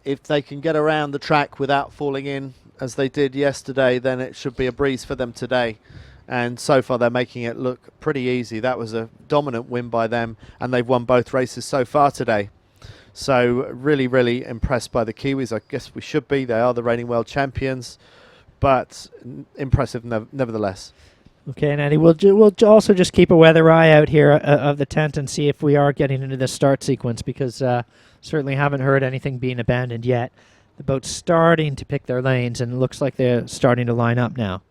If they can get around the track without falling in as they did yesterday, then it should be a breeze for them today. And so far they're making it look pretty easy. That was a dominant win by them, and they've won both races so far today. So really, really impressed by the Kiwis. I guess we should be. They are the reigning world champions, but impressive nevertheless. Okay, and Andy, we'll also just keep a weather eye out here of the tent and see if we are getting into the start sequence, because certainly haven't heard anything being abandoned yet. The boat's starting to pick their lanes, and it looks like they're starting to line up now.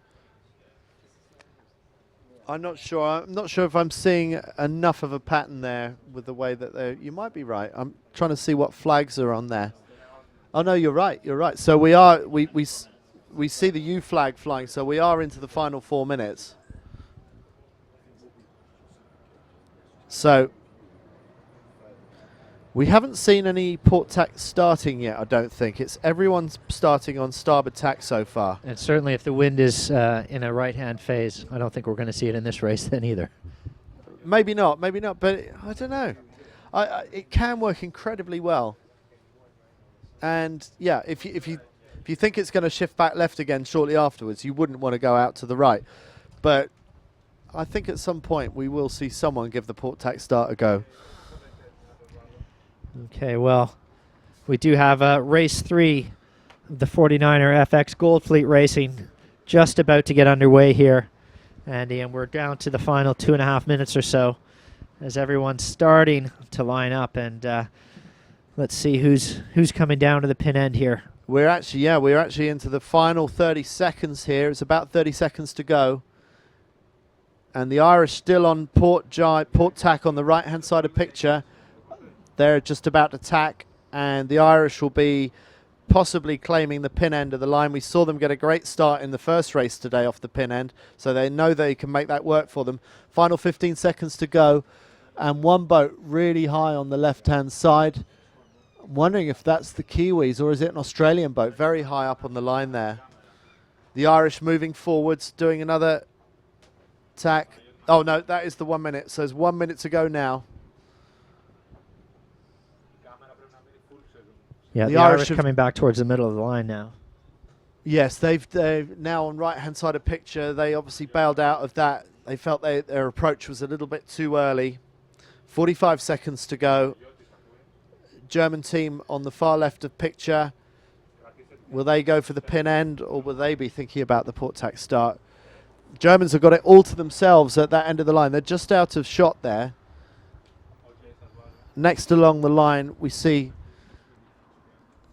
I'm not sure. I'm not sure if I'm seeing enough of a pattern there with the way that they're. You might be right. I'm trying to see what flags are on there. Oh no, you're right. You're right. So we are. We see the U flag flying. So we are into the final 4 minutes. So we haven't seen any port tack starting yet. I don't think it's everyone's starting on starboard tack so far. And certainly, if the wind is in a right-hand phase, I don't think we're going to see it in this race then either. Maybe not. Maybe not. But I don't know. It can work incredibly well. And yeah, if you think it's going to shift back left again shortly afterwards, you wouldn't want to go out to the right. But I think at some point we will see someone give the port tack start a go. Okay, well, we do have race 3 of the 49er FX Gold Fleet Racing just about to get underway here, Andy, and we're down to the final 2.5 minutes or so as everyone's starting to line up, and let's see who's coming down to the pin end here. We're actually into the final 30 seconds here. It's about 30 seconds to go. And the Irish still on port tack on the right-hand side of picture. They're just about to tack, and the Irish will be possibly claiming the pin end of the line. We saw them get a great start in the first race today off the pin end, so they know they can make that work for them. Final 15 seconds to go, and one boat really high on the left-hand side. I'm wondering if that's the Kiwis, or is it an Australian boat? Very high up on the line there. The Irish moving forwards, doing another tack. Oh no, that is the 1 minute. So there's 1 minute to go now. Yeah, the Irish coming back towards the middle of the line now. Yes, they're now on right-hand side of picture. They obviously bailed out of that. They felt their approach was a little bit too early. 45 seconds to go. German team on the far left of picture. Will they go for the pin end, or will they be thinking about the port tack start? Germans have got it all to themselves at that end of the line. They're just out of shot there. Next along the line, we see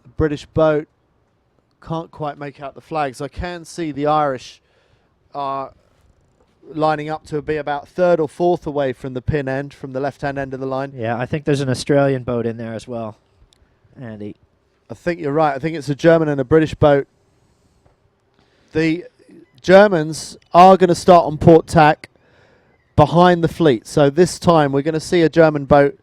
the British boat. Can't quite make out the flags. I can see the Irish are lining up to be about third or fourth away from the pin end, from the left-hand end of the line. Yeah, I think there's an Australian boat in there as well, Andy. I think you're right. I think it's a German and a British boat. The Germans are going to start on port tack behind the fleet. So this time we're going to see a German boat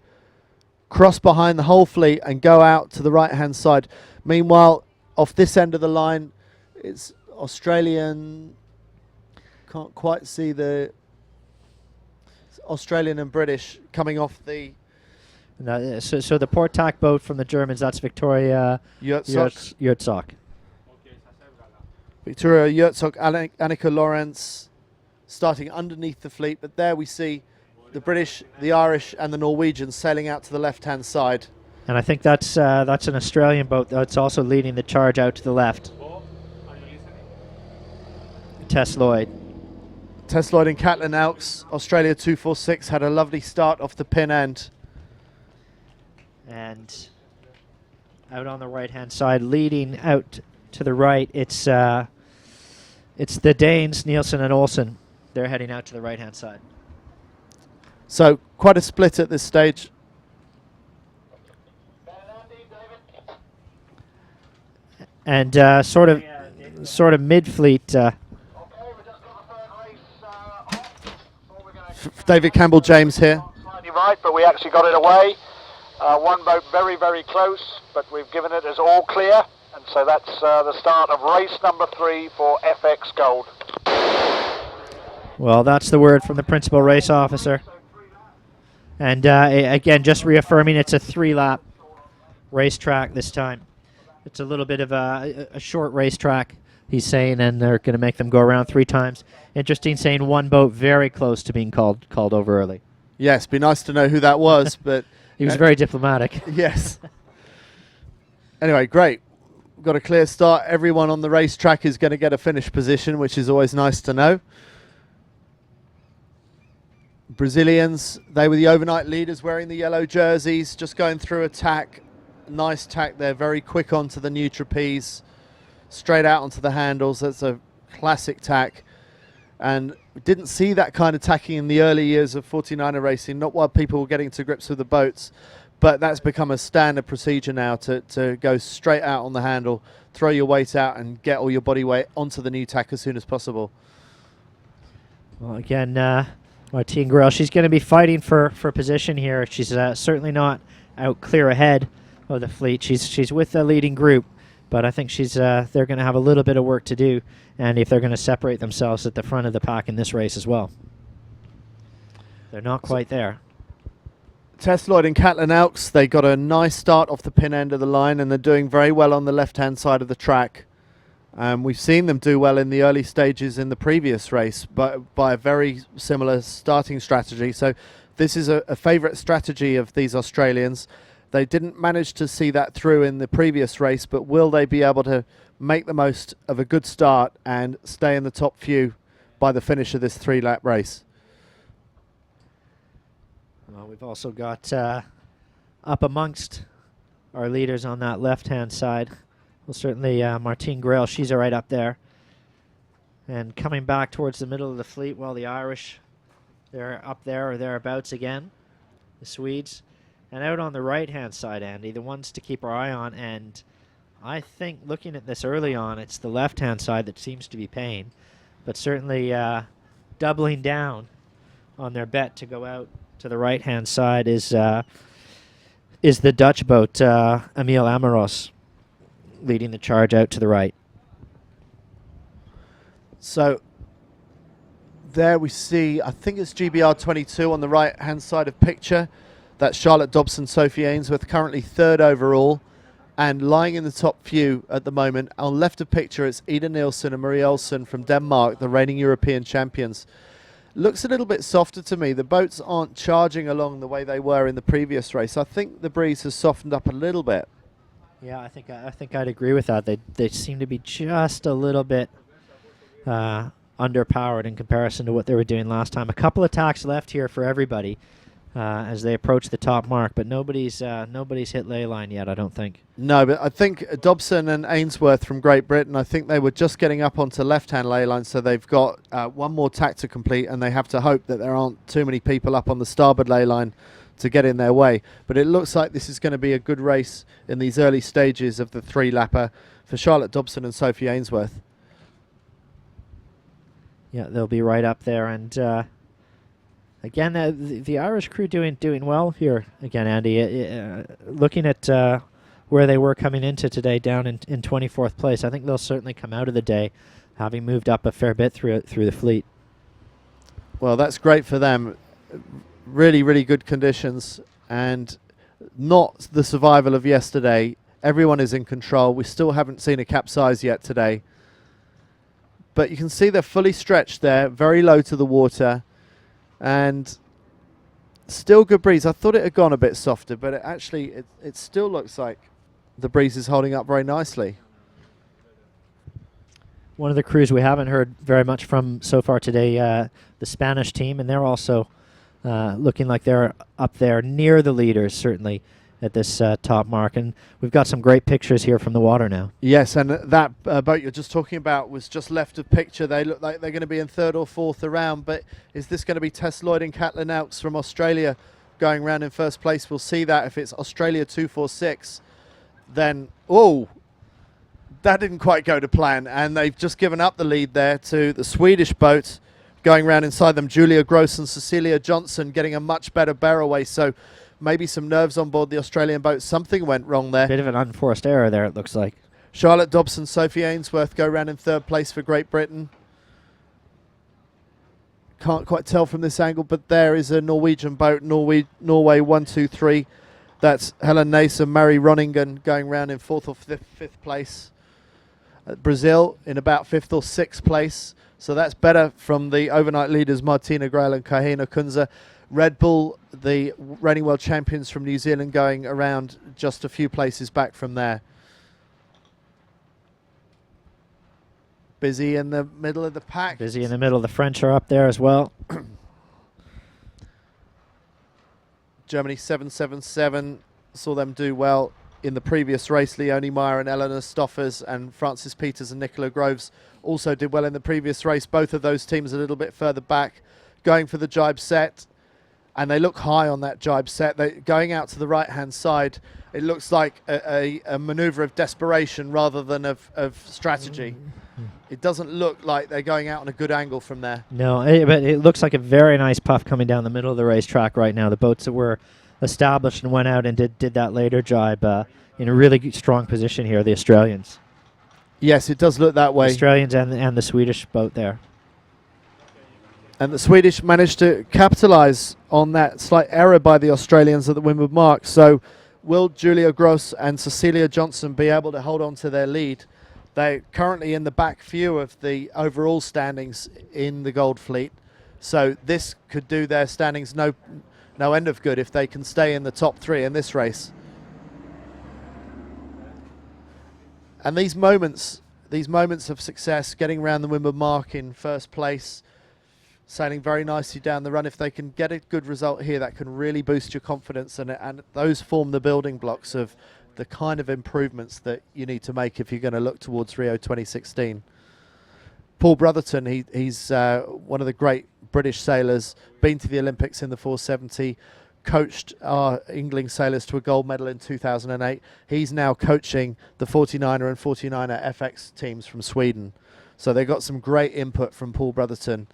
cross behind the whole fleet and go out to the right-hand side. Meanwhile, off this end of the line, it's Australian. Can't quite see the Australian and British coming off the. No, so the port tack boat from the Germans, that's Victoria Yurtzak. Victoria Yurtzak, Annika Lawrence starting underneath the fleet, but there we see the British, the Irish and the Norwegians sailing out to the left-hand side. And I think that's an Australian boat that's also leading the charge out to the left. Tess Lloyd. Tess Lloyd and Catlin Elks, Australia 246, had a lovely start off the pin end. And out on the right-hand side, leading out to the right, it's the Danes, Nielsen and Olsen. They're heading out to the right-hand side. So quite a split at this stage. And sort of mid-fleet. David Campbell James here. Slightly right, but we actually got it away. One boat very, very close, but we've given it as all clear. And so that's the start of race number 3 for FX Gold. Well, that's the word from the principal race officer. And again, just reaffirming it's a 3-lap racetrack this time. It's a little bit of a short racetrack, he's saying, and they're going to make them go around 3 times. Interesting, saying one boat very close to being called over early. Yes, be nice to know who that was, but he was very diplomatic. Yes. Anyway, great. We've got a clear start. Everyone on the racetrack is going to get a finish position, which is always nice to know. Brazilians, they were the overnight leaders wearing the yellow jerseys, just going through attack. nice tack there, very quick onto the new trapeze, straight out onto the handles. That's a classic tack. And we didn't see that kind of tacking in the early years of 49er racing, not while people were getting to grips with the boats, but that's become a standard procedure now to go straight out on the handle, throw your weight out and get all your body weight onto the new tack as soon as possible. Well, again, Martine Grell, she's going to be fighting for position here. She's certainly not out clear ahead of the fleet. She's with the leading group, but I think they're going to have a little bit of work to do, and if they're going to separate themselves at the front of the pack in this race as well. They're not quite there. Tesloyd and Catlin Elks, they got a nice start off the pin end of the line, and they're doing very well on the left-hand side of the track. We've seen them do well in the early stages in the previous race, but by a very similar starting strategy. So this is a favourite strategy of these Australians. They didn't manage to see that through in the previous race, but will they be able to make the most of a good start and stay in the top few by the finish of this 3-lap race? Well, we've also got up amongst our leaders on that left-hand side. Well, certainly Martine Grell, she's right up there. And coming back towards the middle of the fleet, well, the Irish, they're up there or thereabouts again, the Swedes. And out on the right-hand side, Andy, the ones to keep our eye on, and I think looking at this early on, it's the left-hand side that seems to be paying, but certainly doubling down on their bet to go out to the right-hand side is the Dutch boat, Emil Amoros, leading the charge out to the right. So there we see, I think it's GBR 22 on the right-hand side of picture. That's Charlotte Dobson, Sophie Ainsworth, currently 3rd overall, and lying in the top few at the moment. On left of picture, it's Ida Nielsen and Marie Olsen from Denmark, the reigning European champions. Looks a little bit softer to me. The boats aren't charging along the way they were in the previous race. I think the breeze has softened up a little bit. Yeah, I think I'd agree with that. They seem to be just a little bit underpowered in comparison to what they were doing last time. A couple of tacks left here for everybody as they approach the top mark, but nobody's hit ley line yet, I don't think. No, but I think Dobson and Ainsworth from Great Britain, I think they were just getting up onto left-hand ley line, so they've got one more tack to complete, and they have to hope that there aren't too many people up on the starboard ley line to get in their way. But it looks like this is going to be a good race in these early stages of the 3-lapper for Charlotte Dobson and Sophie Ainsworth. Yeah, they'll be right up there, and again, the Irish crew doing well here. Again, Andy, looking at where they were coming into today, down in 24th place, I think they'll certainly come out of the day having moved up a fair bit through the fleet. Well, that's great for them. Really, really good conditions, and not the survival of yesterday. Everyone is in control. We still haven't seen a capsize yet today, but you can see they're fully stretched there, very low to the water. And still good breeze. I thought it had gone a bit softer, but it still looks like the breeze is holding up very nicely. One of the crews we haven't heard very much from so far today, the Spanish team, and they're also looking like they're up there near the leaders, certainly, at this top mark. And we've got some great pictures here from the water now. Yes, and that boat you're just talking about was just left of picture. They look like they're going to be in 3rd or 4th around, but is this going to be Tesloyd and Catlin Elks from Australia going around in 1st place? We'll see that. If it's Australia 246, then, oh, that didn't quite go to plan, and they've just given up the lead there to the Swedish boat going around inside them. Julia Gross and Cecilia Johnson getting a much better barrelway, so maybe some nerves on board the Australian boat. Something went wrong there. Bit of an unforced error there, it looks like. Charlotte Dobson, Sophie Ainsworth go round in 3rd place for Great Britain. Can't quite tell from this angle, but there is a Norwegian boat, Norway 123. That's Helen Nace and Mary Roningen going round in 4th or 5th place. Brazil in about 5th or 6th place. So that's better from the overnight leaders, Martina Grell and Kahina Kunze. Red Bull, the reigning world champions from New Zealand, going around just a few places back from there. Busy in the middle of the pack. Busy in the middle. The French are up there as well. Germany 777, saw them do well in the previous race. Leonie Meyer and Eleanor Stoffers and Francis Peters and Nicola Groves also did well in the previous race. Both of those teams a little bit further back, going for the jibe set, and they look high on that jibe set. They're going out to the right-hand side. It looks like a manoeuvre of desperation rather than of strategy. It doesn't look like they're going out on a good angle from there. No, but it looks like a very nice puff coming down the middle of the racetrack right now. The boats that were established and went out and did that later jibe in a really strong position here, the Australians. Yes, it does look that way. Australians and the Swedish boat there. And the Swedish managed to capitalise on that slight error by the Australians at the windward mark. So will Julia Gross and Cecilia Johnson be able to hold on to their lead? They're currently in the back few of the overall standings in the Gold Fleet. So this could do their standings no end of good if they can stay in the top three in this race. And these moments of success, getting around the windward mark in first place, sailing very nicely down the run, if they can get a good result here, that can really boost your confidence, and those form the building blocks of the kind of improvements that you need to make if you're going to look towards Rio 2016. Paul Brotherton, he's one of the great British sailors, been to the Olympics in the 470, coached our England sailors to a gold medal in 2008. He's now coaching the 49er and 49er FX teams from Sweden. So they got some great input from Paul Brotherton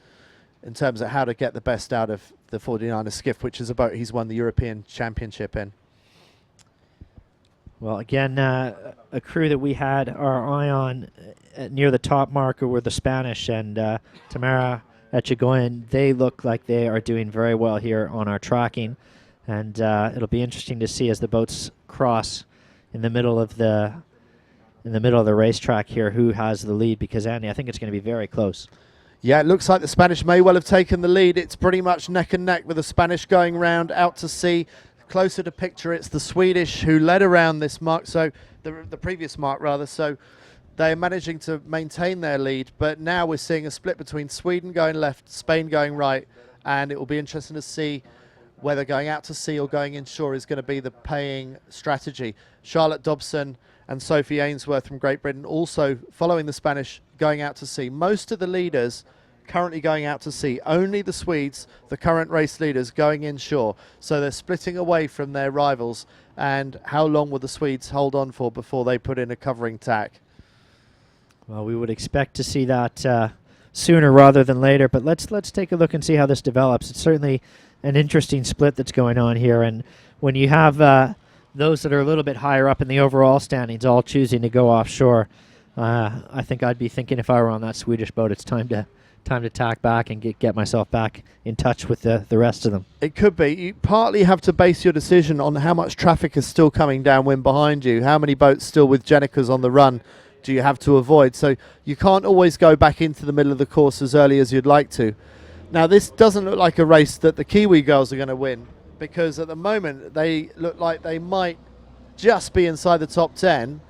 in terms of how to get the best out of the 49er skiff, which is a boat he's won the European Championship in. Well, again, a crew that we had our eye on near the top marker were the Spanish, and Tamara Echegoyen. They look like they are doing very well here on our tracking, and it'll be interesting to see as the boats cross in the middle of the racetrack here who has the lead, because Andy, I think it's going to be very close. Yeah, it looks like the Spanish may well have taken the lead. It's pretty much neck and neck with the Spanish going round out to sea. Closer to picture, it's the Swedish who led around this mark, so the previous mark rather, so they're managing to maintain their lead, but now we're seeing a split between Sweden going left, Spain going right, and it will be interesting to see whether going out to sea or going inshore is going to be the paying strategy. Charlotte Dobson and Sophie Ainsworth from Great Britain also following the Spanish going out to sea. Most of the leaders currently going out to sea. Only the Swedes, the current race leaders, going inshore. So they're splitting away from their rivals. And how long will the Swedes hold on for before they put in a covering tack? Well, we would expect to see that sooner rather than later. But let's take a look and see how this develops. It's certainly an interesting split that's going on here. And when you have those that are a little bit higher up in the overall standings all choosing to go offshore, I think I'd be thinking if I were on that Swedish boat, it's time to tack back and get myself back in touch with the rest of them. It could be. You partly have to base your decision on how much traffic is still coming downwind behind you. How many boats still with Jenicas on the run do you have to avoid? So you can't always go back into the middle of the course as early as you'd like to. Now, this doesn't look like a race that the Kiwi girls are going to win, because at the moment they look like they might just be inside the top 10,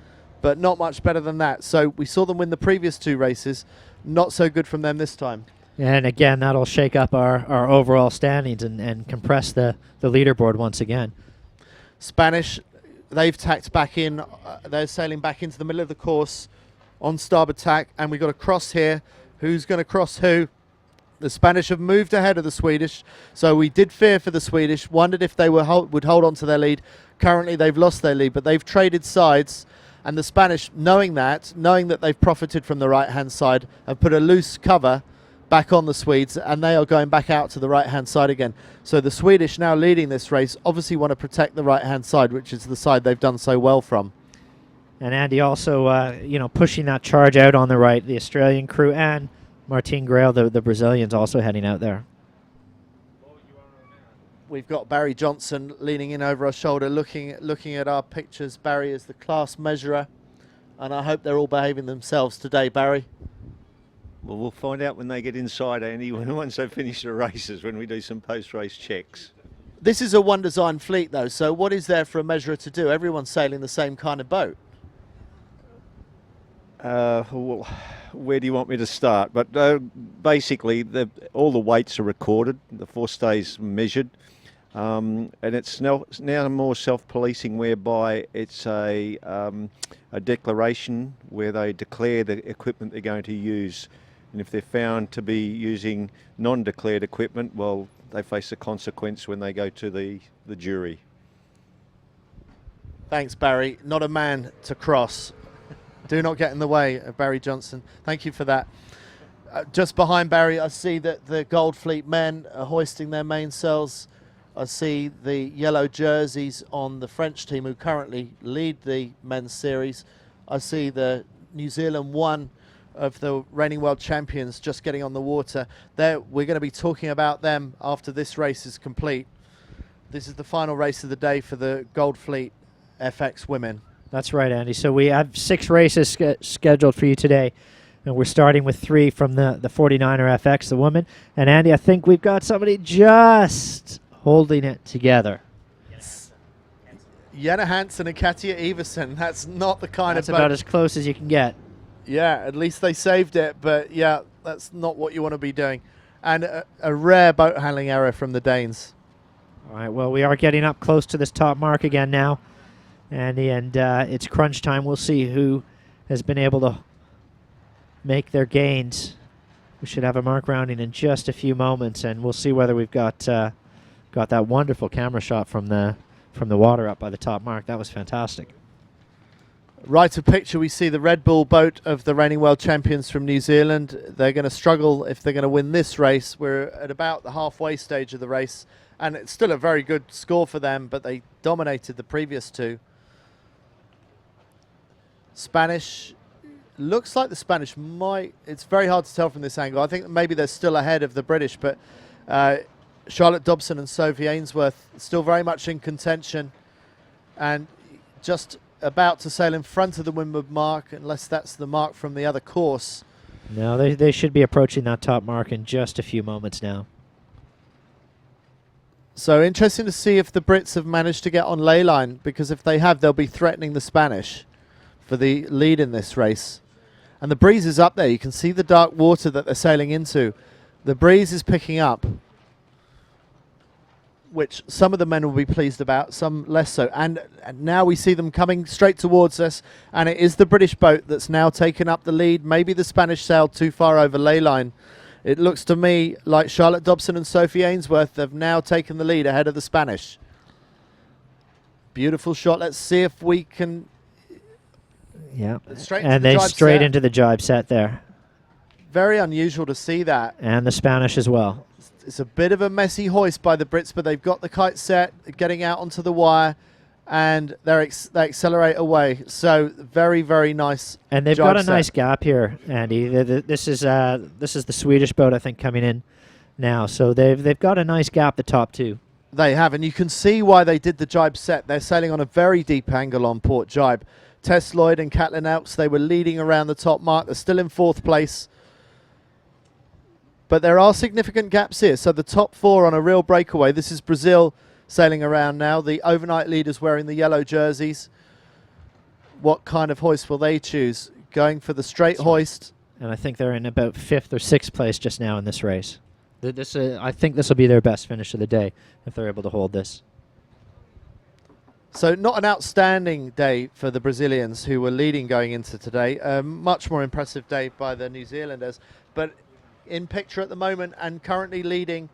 but not much better than that. So we saw them win the previous two races. Not so good from them this time. And again, that'll shake up our overall standings and compress the leaderboard once again. Spanish, they've tacked back in. They're sailing back into the middle of the course on starboard tack, and we've got a cross here. Who's going to cross who? The Spanish have moved ahead of the Swedish, so we did fear for the Swedish, wondered if they would hold on to their lead. Currently, they've lost their lead, but they've traded sides. And the Spanish, knowing that they've profited from the right-hand side, have put a loose cover back on the Swedes, and they are going back out to the right-hand side again. So the Swedish, now leading this race, obviously want to protect the right-hand side, which is the side they've done so well from. And Andy also, pushing that charge out on the right, the Australian crew, and Martine Grail, the Brazilians, also heading out there. We've got Barry Johnson leaning in over our shoulder, looking at our pictures. Barry is the class measurer, and I hope they're all behaving themselves today, Barry. Well, we'll find out when they get inside, Andy, once they finish the races, when we do some post-race checks. This is a one-design fleet, though, so what is there for a measurer to do? Everyone's sailing the same kind of boat. Well, where do you want me to start? But basically, all the weights are recorded, the forestays measured. And it's now more self-policing, whereby it's a declaration where they declare the equipment they're going to use. And if they're found to be using non-declared equipment, well, they face a consequence when they go to the jury. Thanks, Barry. Not a man to cross. Do not get in the way of Barry Johnson. Thank you for that. Just behind Barry, I see that the Gold Fleet men are hoisting their mainsails. I see the yellow jerseys on the French team who currently lead the men's series. I see the New Zealand one of the reigning world champions just getting on the water. We're going to be talking about them after this race is complete. This is the final race of the day for the Gold Fleet FX women. That's right, Andy. So we have 6 races scheduled for you today. And we're starting with 3 from the 49er FX, the woman. And Andy, I think we've got somebody just holding it together. Yes. Jenna Hansen and Katja Iversen. That's not the kind That's of boat. about as close as you can get. Yeah, at least they saved it. But yeah, that's not what you want to be doing. And a rare boat handling error from the Danes. All right, well, we are getting up close to this top mark again now, Andy, and it's crunch time. We'll see who has been able to make their gains. We should have a mark rounding in just a few moments, and we'll see whether we've got that wonderful camera shot from the water up by the top mark. That was fantastic. Right of picture, we see the Red Bull boat of the reigning world champions from New Zealand. They're going to struggle if they're going to win this race. We're at about the halfway stage of the race, and it's still a very good score for them, but they dominated the previous 2. Spanish, looks like the Spanish might, it's very hard to tell from this angle. I think maybe they're still ahead of the British, but Charlotte Dobson and Sophie Ainsworth still very much in contention and just about to sail in front of the windward mark, unless that's the mark from the other course. No, they should be approaching that top mark in just a few moments now. So interesting to see if the Brits have managed to get on ley line, because if they have, they'll be threatening the Spanish for the lead in this race. And the breeze is up there. You can see the dark water that they're sailing into. The breeze is picking up, which some of the men will be pleased about, some less so. And now we see them coming straight towards us, and it is the British boat that's now taken up the lead. Maybe the Spanish sailed too far over ley line. It looks to me like Charlotte Dobson and Sophie Ainsworth have now taken the lead ahead of the Spanish. Beautiful shot. Let's see if we can... Yeah, straight and they straight into the jibe set there. Very unusual to see that. And the Spanish as well. It's a bit of a messy hoist by the Brits, but they've got the kite set, getting out onto the wire, and they accelerate away. So very, very nice. And they've got a nice gap here, Andy. This is the Swedish boat, I think, coming in now. So they've got a nice gap, the top 2. They have, and you can see why they did the jibe set. They're sailing on a very deep angle on port jibe. Tess Lloyd and Caitlin Elks, they were leading around the top mark. They're still in 4th place. But there are significant gaps here. So the top 4 on a real breakaway. This is Brazil sailing around now. The overnight leaders wearing the yellow jerseys. What kind of hoist will they choose? Going for the straight hoist. And I think they're in about 5th or 6th place just now in this race. I think this will be their best finish of the day if they're able to hold this. So not an outstanding day for the Brazilians who were leading going into today. A much more impressive day by the New Zealanders. But in picture at the moment and currently leading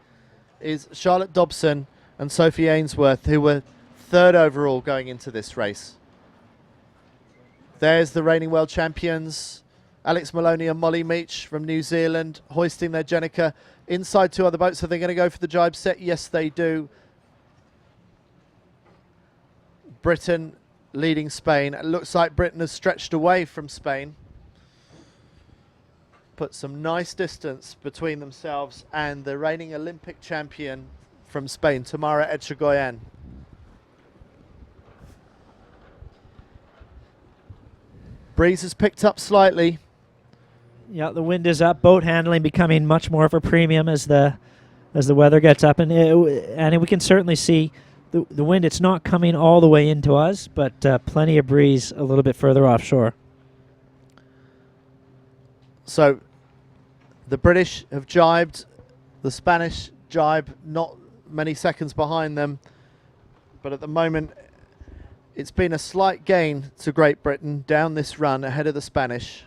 is Charlotte Dobson and Sophie Ainsworth, who were 3rd overall going into this race. There's the reigning world champions, Alex Maloney and Molly Meach from New Zealand, hoisting their Jenica inside 2 other boats. So they're going to go for the jibe set. Yes, they do. Britain leading Spain. It looks like Britain has stretched away from Spain. Put some nice distance between themselves and the reigning Olympic champion from Spain, Tamara Etchegoyen. Breeze has picked up slightly. Yeah, the wind is up. Boat handling becoming much more of a premium as the weather gets up, and we can certainly see the wind. It's not coming all the way into us, but plenty of breeze a little bit further offshore. So the British have jibed, the Spanish jibe not many seconds behind them, but at the moment it's been a slight gain to Great Britain down this run ahead of the Spanish.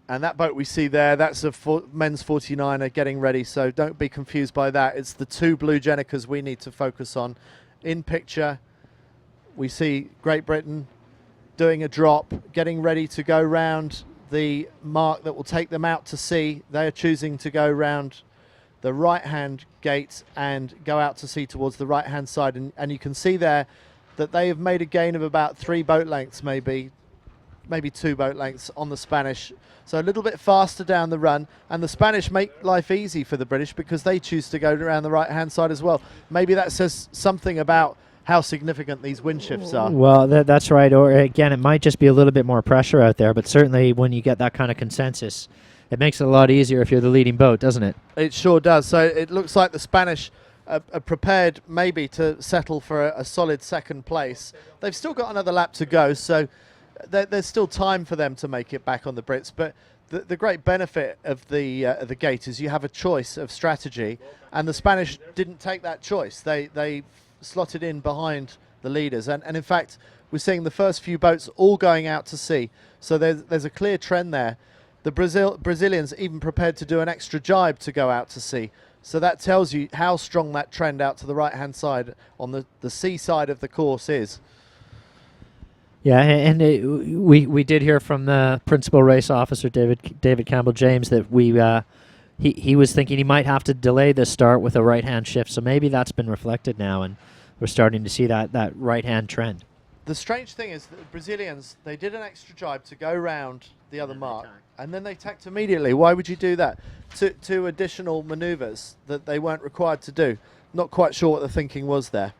And that boat we see there, that's a men's 49er getting ready, so don't be confused by that. It's the two blue Jenicas we need to focus on. In picture, we see Great Britain doing a drop, getting ready to go round the mark that will take them out to sea. They are choosing to go round the right-hand gate and go out to sea towards the right-hand side. And you can see there that they have made a gain of about 3 boat lengths, maybe 2 boat lengths on the Spanish. So a little bit faster down the run, and the Spanish make life easy for the British because they choose to go around the right-hand side as well. Maybe that says something about how significant these wind shifts are. Well, that's right. Or again, it might just be a little bit more pressure out there, but certainly when you get that kind of consensus, it makes it a lot easier if you're the leading boat, doesn't it? It sure does. So it looks like the Spanish are prepared maybe to settle for a solid second place. They've still got another lap to go, so there's still time for them to make it back on the Brits. But the great benefit of the gate is you have a choice of strategy, and the Spanish didn't take that choice. They slotted in behind the leaders, and in fact we're seeing the first few boats all going out to sea, so there's a clear trend there. The Brazilians even prepared to do an extra jibe to go out to sea, so that tells you how strong that trend out to the right hand side on the sea side of the course is. Yeah, and we did hear from the principal race officer, David Campbell James, that he was thinking he might have to delay the start with a right-hand shift. So maybe that's been reflected now, and we're starting to see that right-hand trend. The strange thing is that the Brazilians, they did an extra jibe to go round the other mark, and then they tacked immediately. Why would you do that? Two additional manoeuvres that they weren't required to do. Not quite sure what the thinking was there.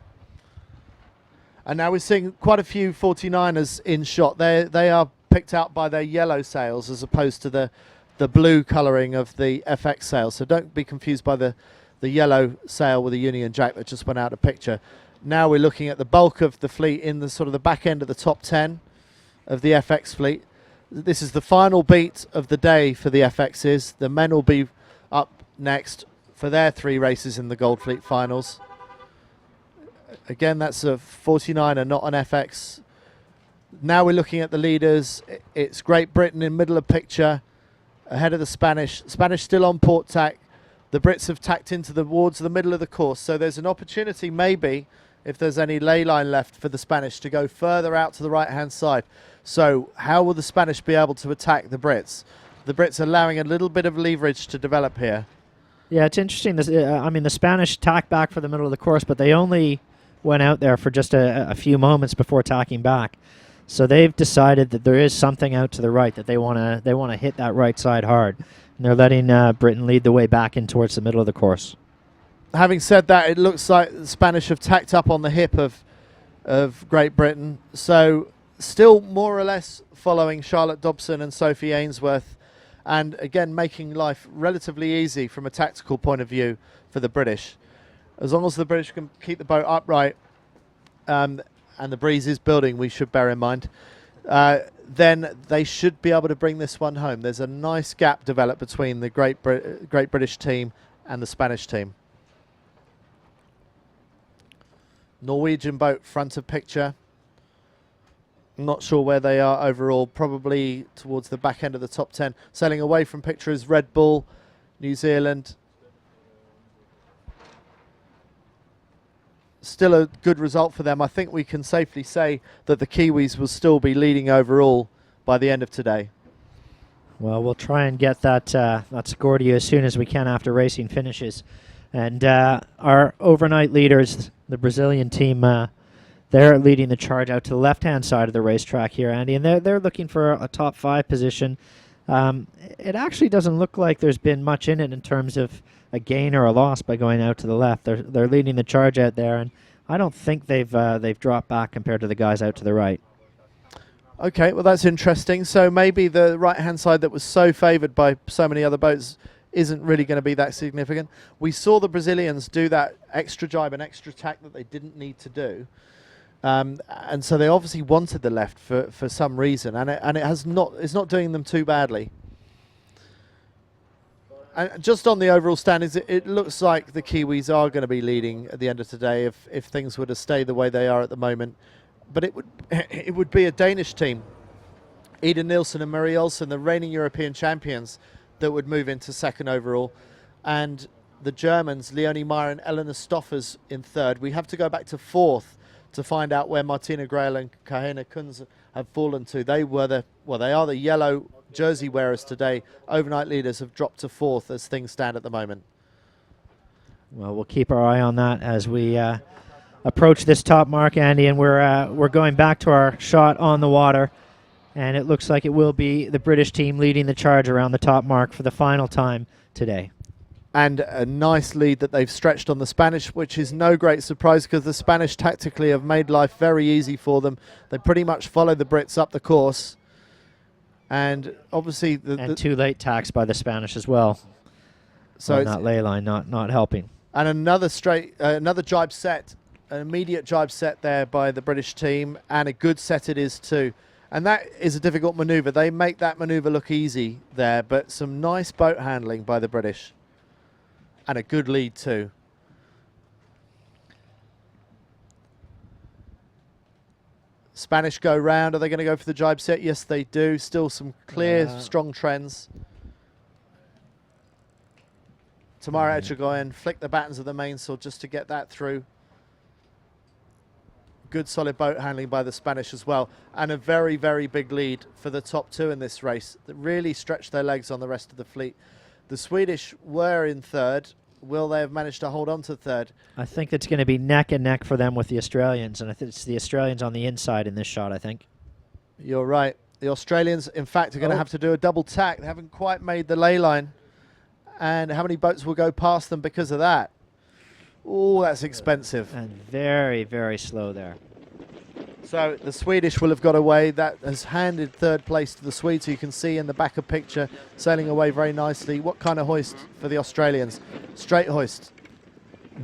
And now we're seeing quite a few 49ers in shot. They are picked out by their yellow sails as opposed to the blue colouring of the FX sail. So don't be confused by the yellow sail with a Union Jack that just went out of picture. Now we're looking at the bulk of the fleet in the sort of the back end of the top 10 of the FX fleet. This is the final beat of the day for the FXs. The men will be up next for their 3 races in the Gold Fleet finals. Again, that's a 49er, not an FX. Now we're looking at the leaders. It's Great Britain in middle of picture, ahead of the Spanish. Spanish still on port tack. The Brits have tacked into towards the middle of the course. So there's an opportunity, maybe, if there's any ley line left for the Spanish to go further out to the right-hand side. So how will the Spanish be able to attack the Brits? The Brits allowing a little bit of leverage to develop here. Yeah, it's interesting. I mean, the Spanish tacked back for the middle of the course, but they only went out there for just a few moments before tacking back. So they've decided that there is something out to the right, that they want to hit that right side hard. And they're letting Britain lead the way back in towards the middle of the course. Having said that, it looks like the Spanish have tacked up on the hip of Great Britain. So still more or less following Charlotte Dobson and Sophie Ainsworth, and again making life relatively easy from a tactical point of view for the British. As long as the British can keep the boat upright, and the breeze is building, we should bear in mind, then they should be able to bring this one home. There's a nice gap developed between the Great British team and the Spanish team. Norwegian boat front of picture. Not sure where they are overall, probably towards the back end of the top 10. Sailing away from picture is Red Bull, New Zealand. Still a good result for them. I think we can safely say that the Kiwis will still be leading overall by the end of today. Well, we'll try and get that score to you as soon as we can after racing finishes. And our overnight leaders, the Brazilian team, they're leading the charge out to the left-hand side of the racetrack here, Andy, and they're looking for a top 5 position. It actually doesn't look like there's been much in it in terms of a gain or a loss by going out to the left. They're leading the charge out there, and I don't think they've dropped back compared to the guys out to the right. Okay, well that's interesting. So maybe the right-hand side that was so favoured by so many other boats isn't really going to be that significant. We saw the Brazilians do that extra jibe and extra tack that they didn't need to do. And so they obviously wanted the left for some reason, and it's not doing them too badly. And just on the overall standings, it looks like the Kiwis are going to be leading at the end of today if things were to stay the way they are at the moment. But it would be a Danish team, Ida Nielsen and Marie Olsen, the reigning European champions, that would move into second overall. And the Germans, Leonie Meyer and Eleanor Stoffers in third. We have to go back to fourth to find out where Martina Grail and Kahena Kunz have fallen to. They are the yellow jersey wearers today. Overnight leaders have dropped to fourth as things stand at the moment. Well, we'll keep our eye on that as we approach this top mark, Andy, and we're going back to our shot on the water, and it looks like it will be the British team leading the charge around the top mark for the final time today. And a nice lead that they've stretched on the Spanish, which is no great surprise because the Spanish tactically have made life very easy for them. They pretty much follow the Brits up the course. And obviously... two late tacks by the Spanish as well. So that ley line not helping. And another jibe set, an immediate jibe set there by the British team, and a good set it is too. And that is a difficult manoeuvre. They make that manoeuvre look easy there, but some nice boat handling by the British. And a good lead too. Spanish go round. Are they going to go for the jibe set? Yes, they do. Still some clear, strong trends. Tamara Echegoyen flick the battens of the mainsail just to get that through. Good solid boat handling by the Spanish as well. And a very, very big lead for the top two in this race that really stretched their legs on the rest of the fleet. The Swedish were in third. Will they have managed to hold on to third? I think it's going to be neck and neck for them with the Australians, and I think it's the Australians on the inside in this shot, I think. You're right. The Australians, in fact, are going to have to do a double tack. They haven't quite made the ley line. And how many boats will go past them because of that? Oh, that's expensive. And very, very slow there. So the Swedish will have got away. That has handed third place to the Swedes, who you can see in the back of picture, sailing away very nicely. What kind of hoist for the Australians? Straight hoist.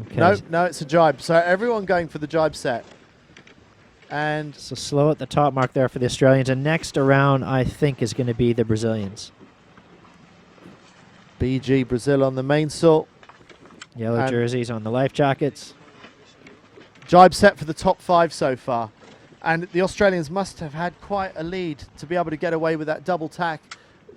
Okay. No, it's a jibe. So everyone going for the jibe set. And so slow at the top mark there for the Australians. And next around, I think, is going to be the Brazilians. BG Brazil on the mainsail. Yellow jerseys on the life jackets. Jibe set for the top five so far. And the Australians must have had quite a lead to be able to get away with that double tack.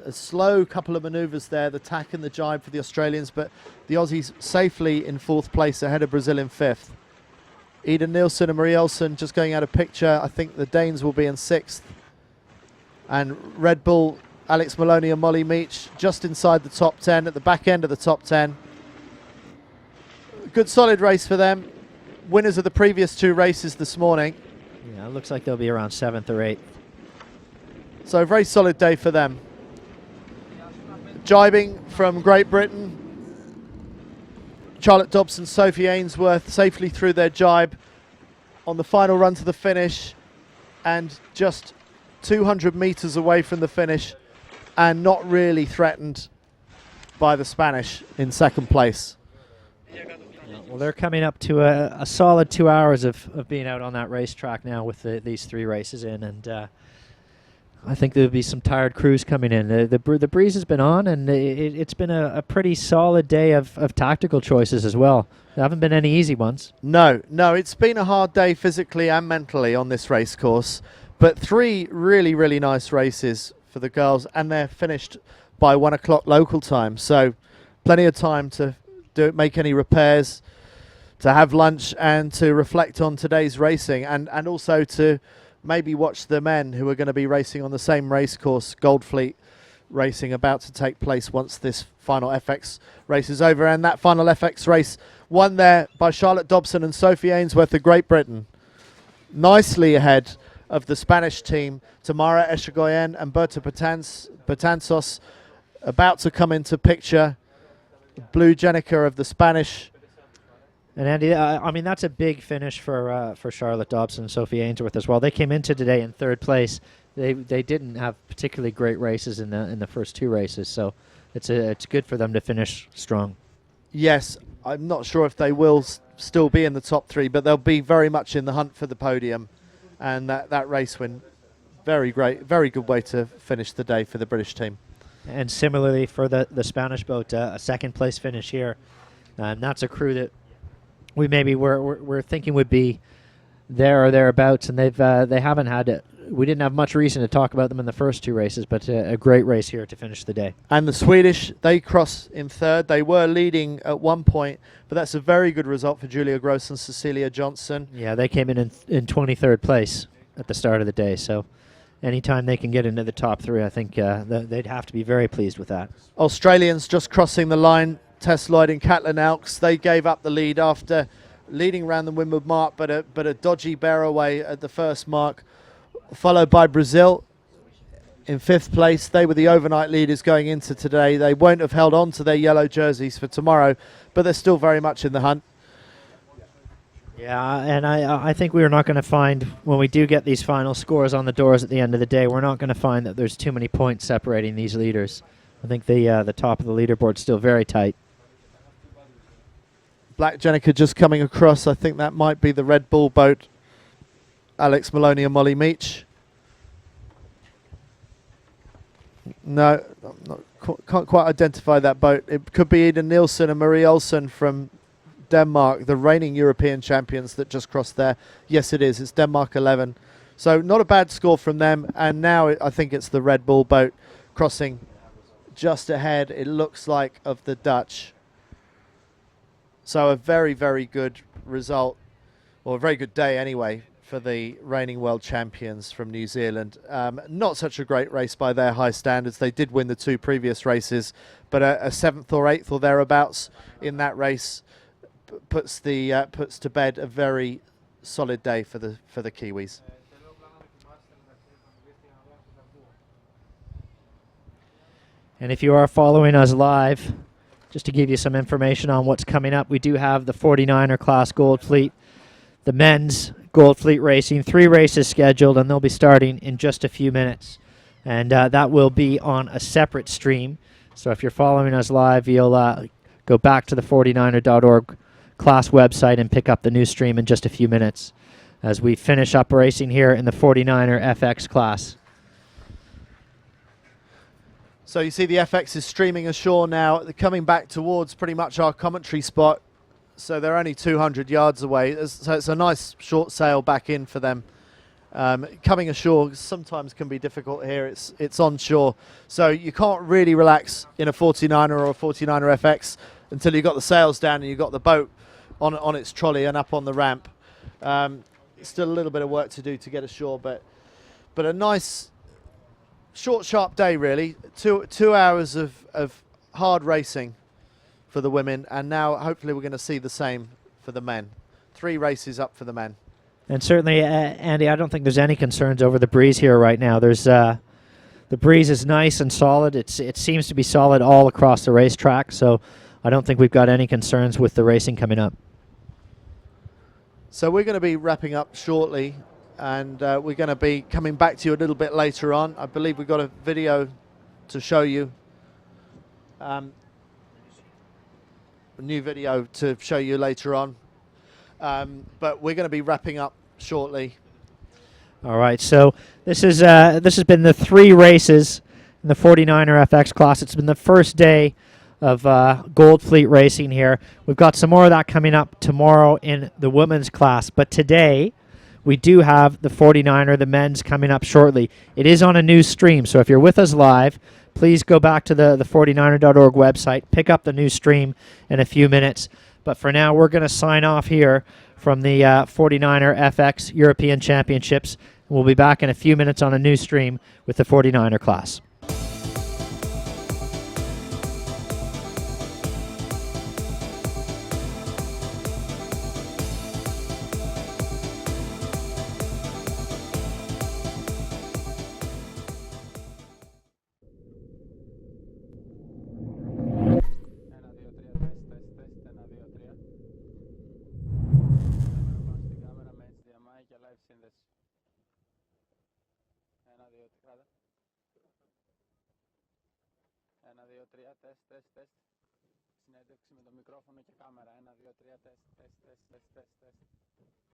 A slow couple of manoeuvres there, the tack and the jibe for the Australians, but the Aussies safely in fourth place ahead of Brazil in fifth. Ida Nielsen and Marie Olsen just going out of picture. I think the Danes will be in sixth. And Red Bull, Alex Maloney and Molly Meach just inside the top 10, at the back end of the top 10. Good solid race for them. Winners of the previous two races this morning. Yeah, it looks like they'll be around 7th or 8th. So a very solid day for them. Jibing from Great Britain. Charlotte Dobson, Sophie Ainsworth safely through their jibe on the final run to the finish, and just 200 meters away from the finish and not really threatened by the Spanish in second place. Well, they're coming up to a solid 2 hours of being out on that racetrack now with these three races in, and I think there'll be some tired crews coming in. The breeze has been on, and it's been a pretty solid day of tactical choices as well. There haven't been any easy ones. No, it's been a hard day physically and mentally on this race course, but three really, really nice races for the girls, and they're finished by 1 o'clock local time, so plenty of time to make any repairs, to have lunch, and to reflect on today's racing, and also to maybe watch the men who are going to be racing on the same race course, Goldfleet racing, about to take place once this final FX race is over. And that final FX race won there by Charlotte Dobson and Sophie Ainsworth of Great Britain, nicely ahead of the Spanish team, Tamara Echegoyen and Berta Betanzos about to come into picture. Blue Jenica of the Spanish. And Andy, I mean, that's a big finish for Charlotte Dobson and Sophie Ainsworth as well. They came into today in third place. They didn't have particularly great races in the first two races, so it's good for them to finish strong. Yes, I'm not sure if they will still be in the top three, but they'll be very much in the hunt for the podium. And that race win, very great, very good way to finish the day for the British team. And similarly for the Spanish boat, a second place finish here. And that's a crew that we maybe we're thinking would be there or thereabouts, and they haven't had it. We didn't have much reason to talk about them in the first two races, but a great race here to finish the day. And the Swedish, they cross in third. They were leading at one point, but that's a very good result for Julia Gross and Cecilia Johnson. Yeah, they came in 23rd place at the start of the day, so anytime they can get into the top three, I think they'd have to be very pleased with that. Australians just crossing the line. Tess Lloyd and Caitlin Elks, they gave up the lead after leading around the windward mark, but a dodgy bear away at the first mark, followed by Brazil in 5th place. They were the overnight leaders going into today. They won't have held on to their yellow jerseys for tomorrow, but they're still very much in the hunt. Yeah, and I think we're not going to find, when we do get these final scores on the doors at the end of the day, we're not going to find that there's too many points separating these leaders. I think the top of the leaderboard is still very tight. Black Jenica just coming across. I think that might be the Red Bull boat. Alex Maloney and Molly Meach. No, can't quite identify that boat. It could be Eden Nielsen and Marie Olsen from Denmark, the reigning European champions that just crossed there. Yes, it is. It's Denmark 11. So not a bad score from them. And now I think it's the Red Bull boat crossing just ahead, it looks like, of the Dutch. So a very, very good result, or a very good day anyway, for the reigning world champions from New Zealand. Not such a great race by their high standards. They did win the two previous races, but a 7th or 8th or thereabouts in that race puts to bed a very solid day for the Kiwis. And if you are following us live, just to give you some information on what's coming up, we do have the 49er class Gold Fleet, the men's Gold Fleet Racing, 3 races scheduled, and they'll be starting in just a few minutes. And that will be on a separate stream. So if you're following us live, you'll go back to the 49er.org class website and pick up the new stream in just a few minutes as we finish up racing here in the 49er FX class. So you see the FX is streaming ashore now. They're coming back towards pretty much our commentary spot. So they're only 200 yards away. So it's a nice short sail back in for them. Coming ashore sometimes can be difficult here. It's onshore. So you can't really relax in a 49er or a 49er FX until you've got the sails down and you've got the boat on its trolley and up on the ramp. Still a little bit of work to do to get ashore, but a nice short, sharp day, really. Two hours of hard racing for the women, and now hopefully we're going to see the same for the men. 3 races up for the men. And certainly, Andy, I don't think there's any concerns over the breeze here right now. There's the breeze is nice and solid. It seems to be solid all across the racetrack, so I don't think we've got any concerns with the racing coming up. So we're going to be wrapping up shortly, and we're going to be coming back to you a little bit later on. I believe we've got a video to show you, a new video to show you later on. But we're going to be wrapping up shortly. All right, so this has been the 3 races in the 49er FX class. It's been the first day of Gold Fleet Racing here. We've got some more of that coming up tomorrow in the women's class, but today we do have the 49er, the men's, coming up shortly. It is on a new stream, so if you're with us live, please go back to the 49er.org website, pick up the new stream in a few minutes. But for now, we're going to sign off here from the 49er FX European Championships. We'll be back in a few minutes on a new stream with the 49er class. Συνέντευξη με το μικρόφωνο και κάμερα. 1, 2, 3, τεστ, τεστ, τεστ, τεστ, τεστ.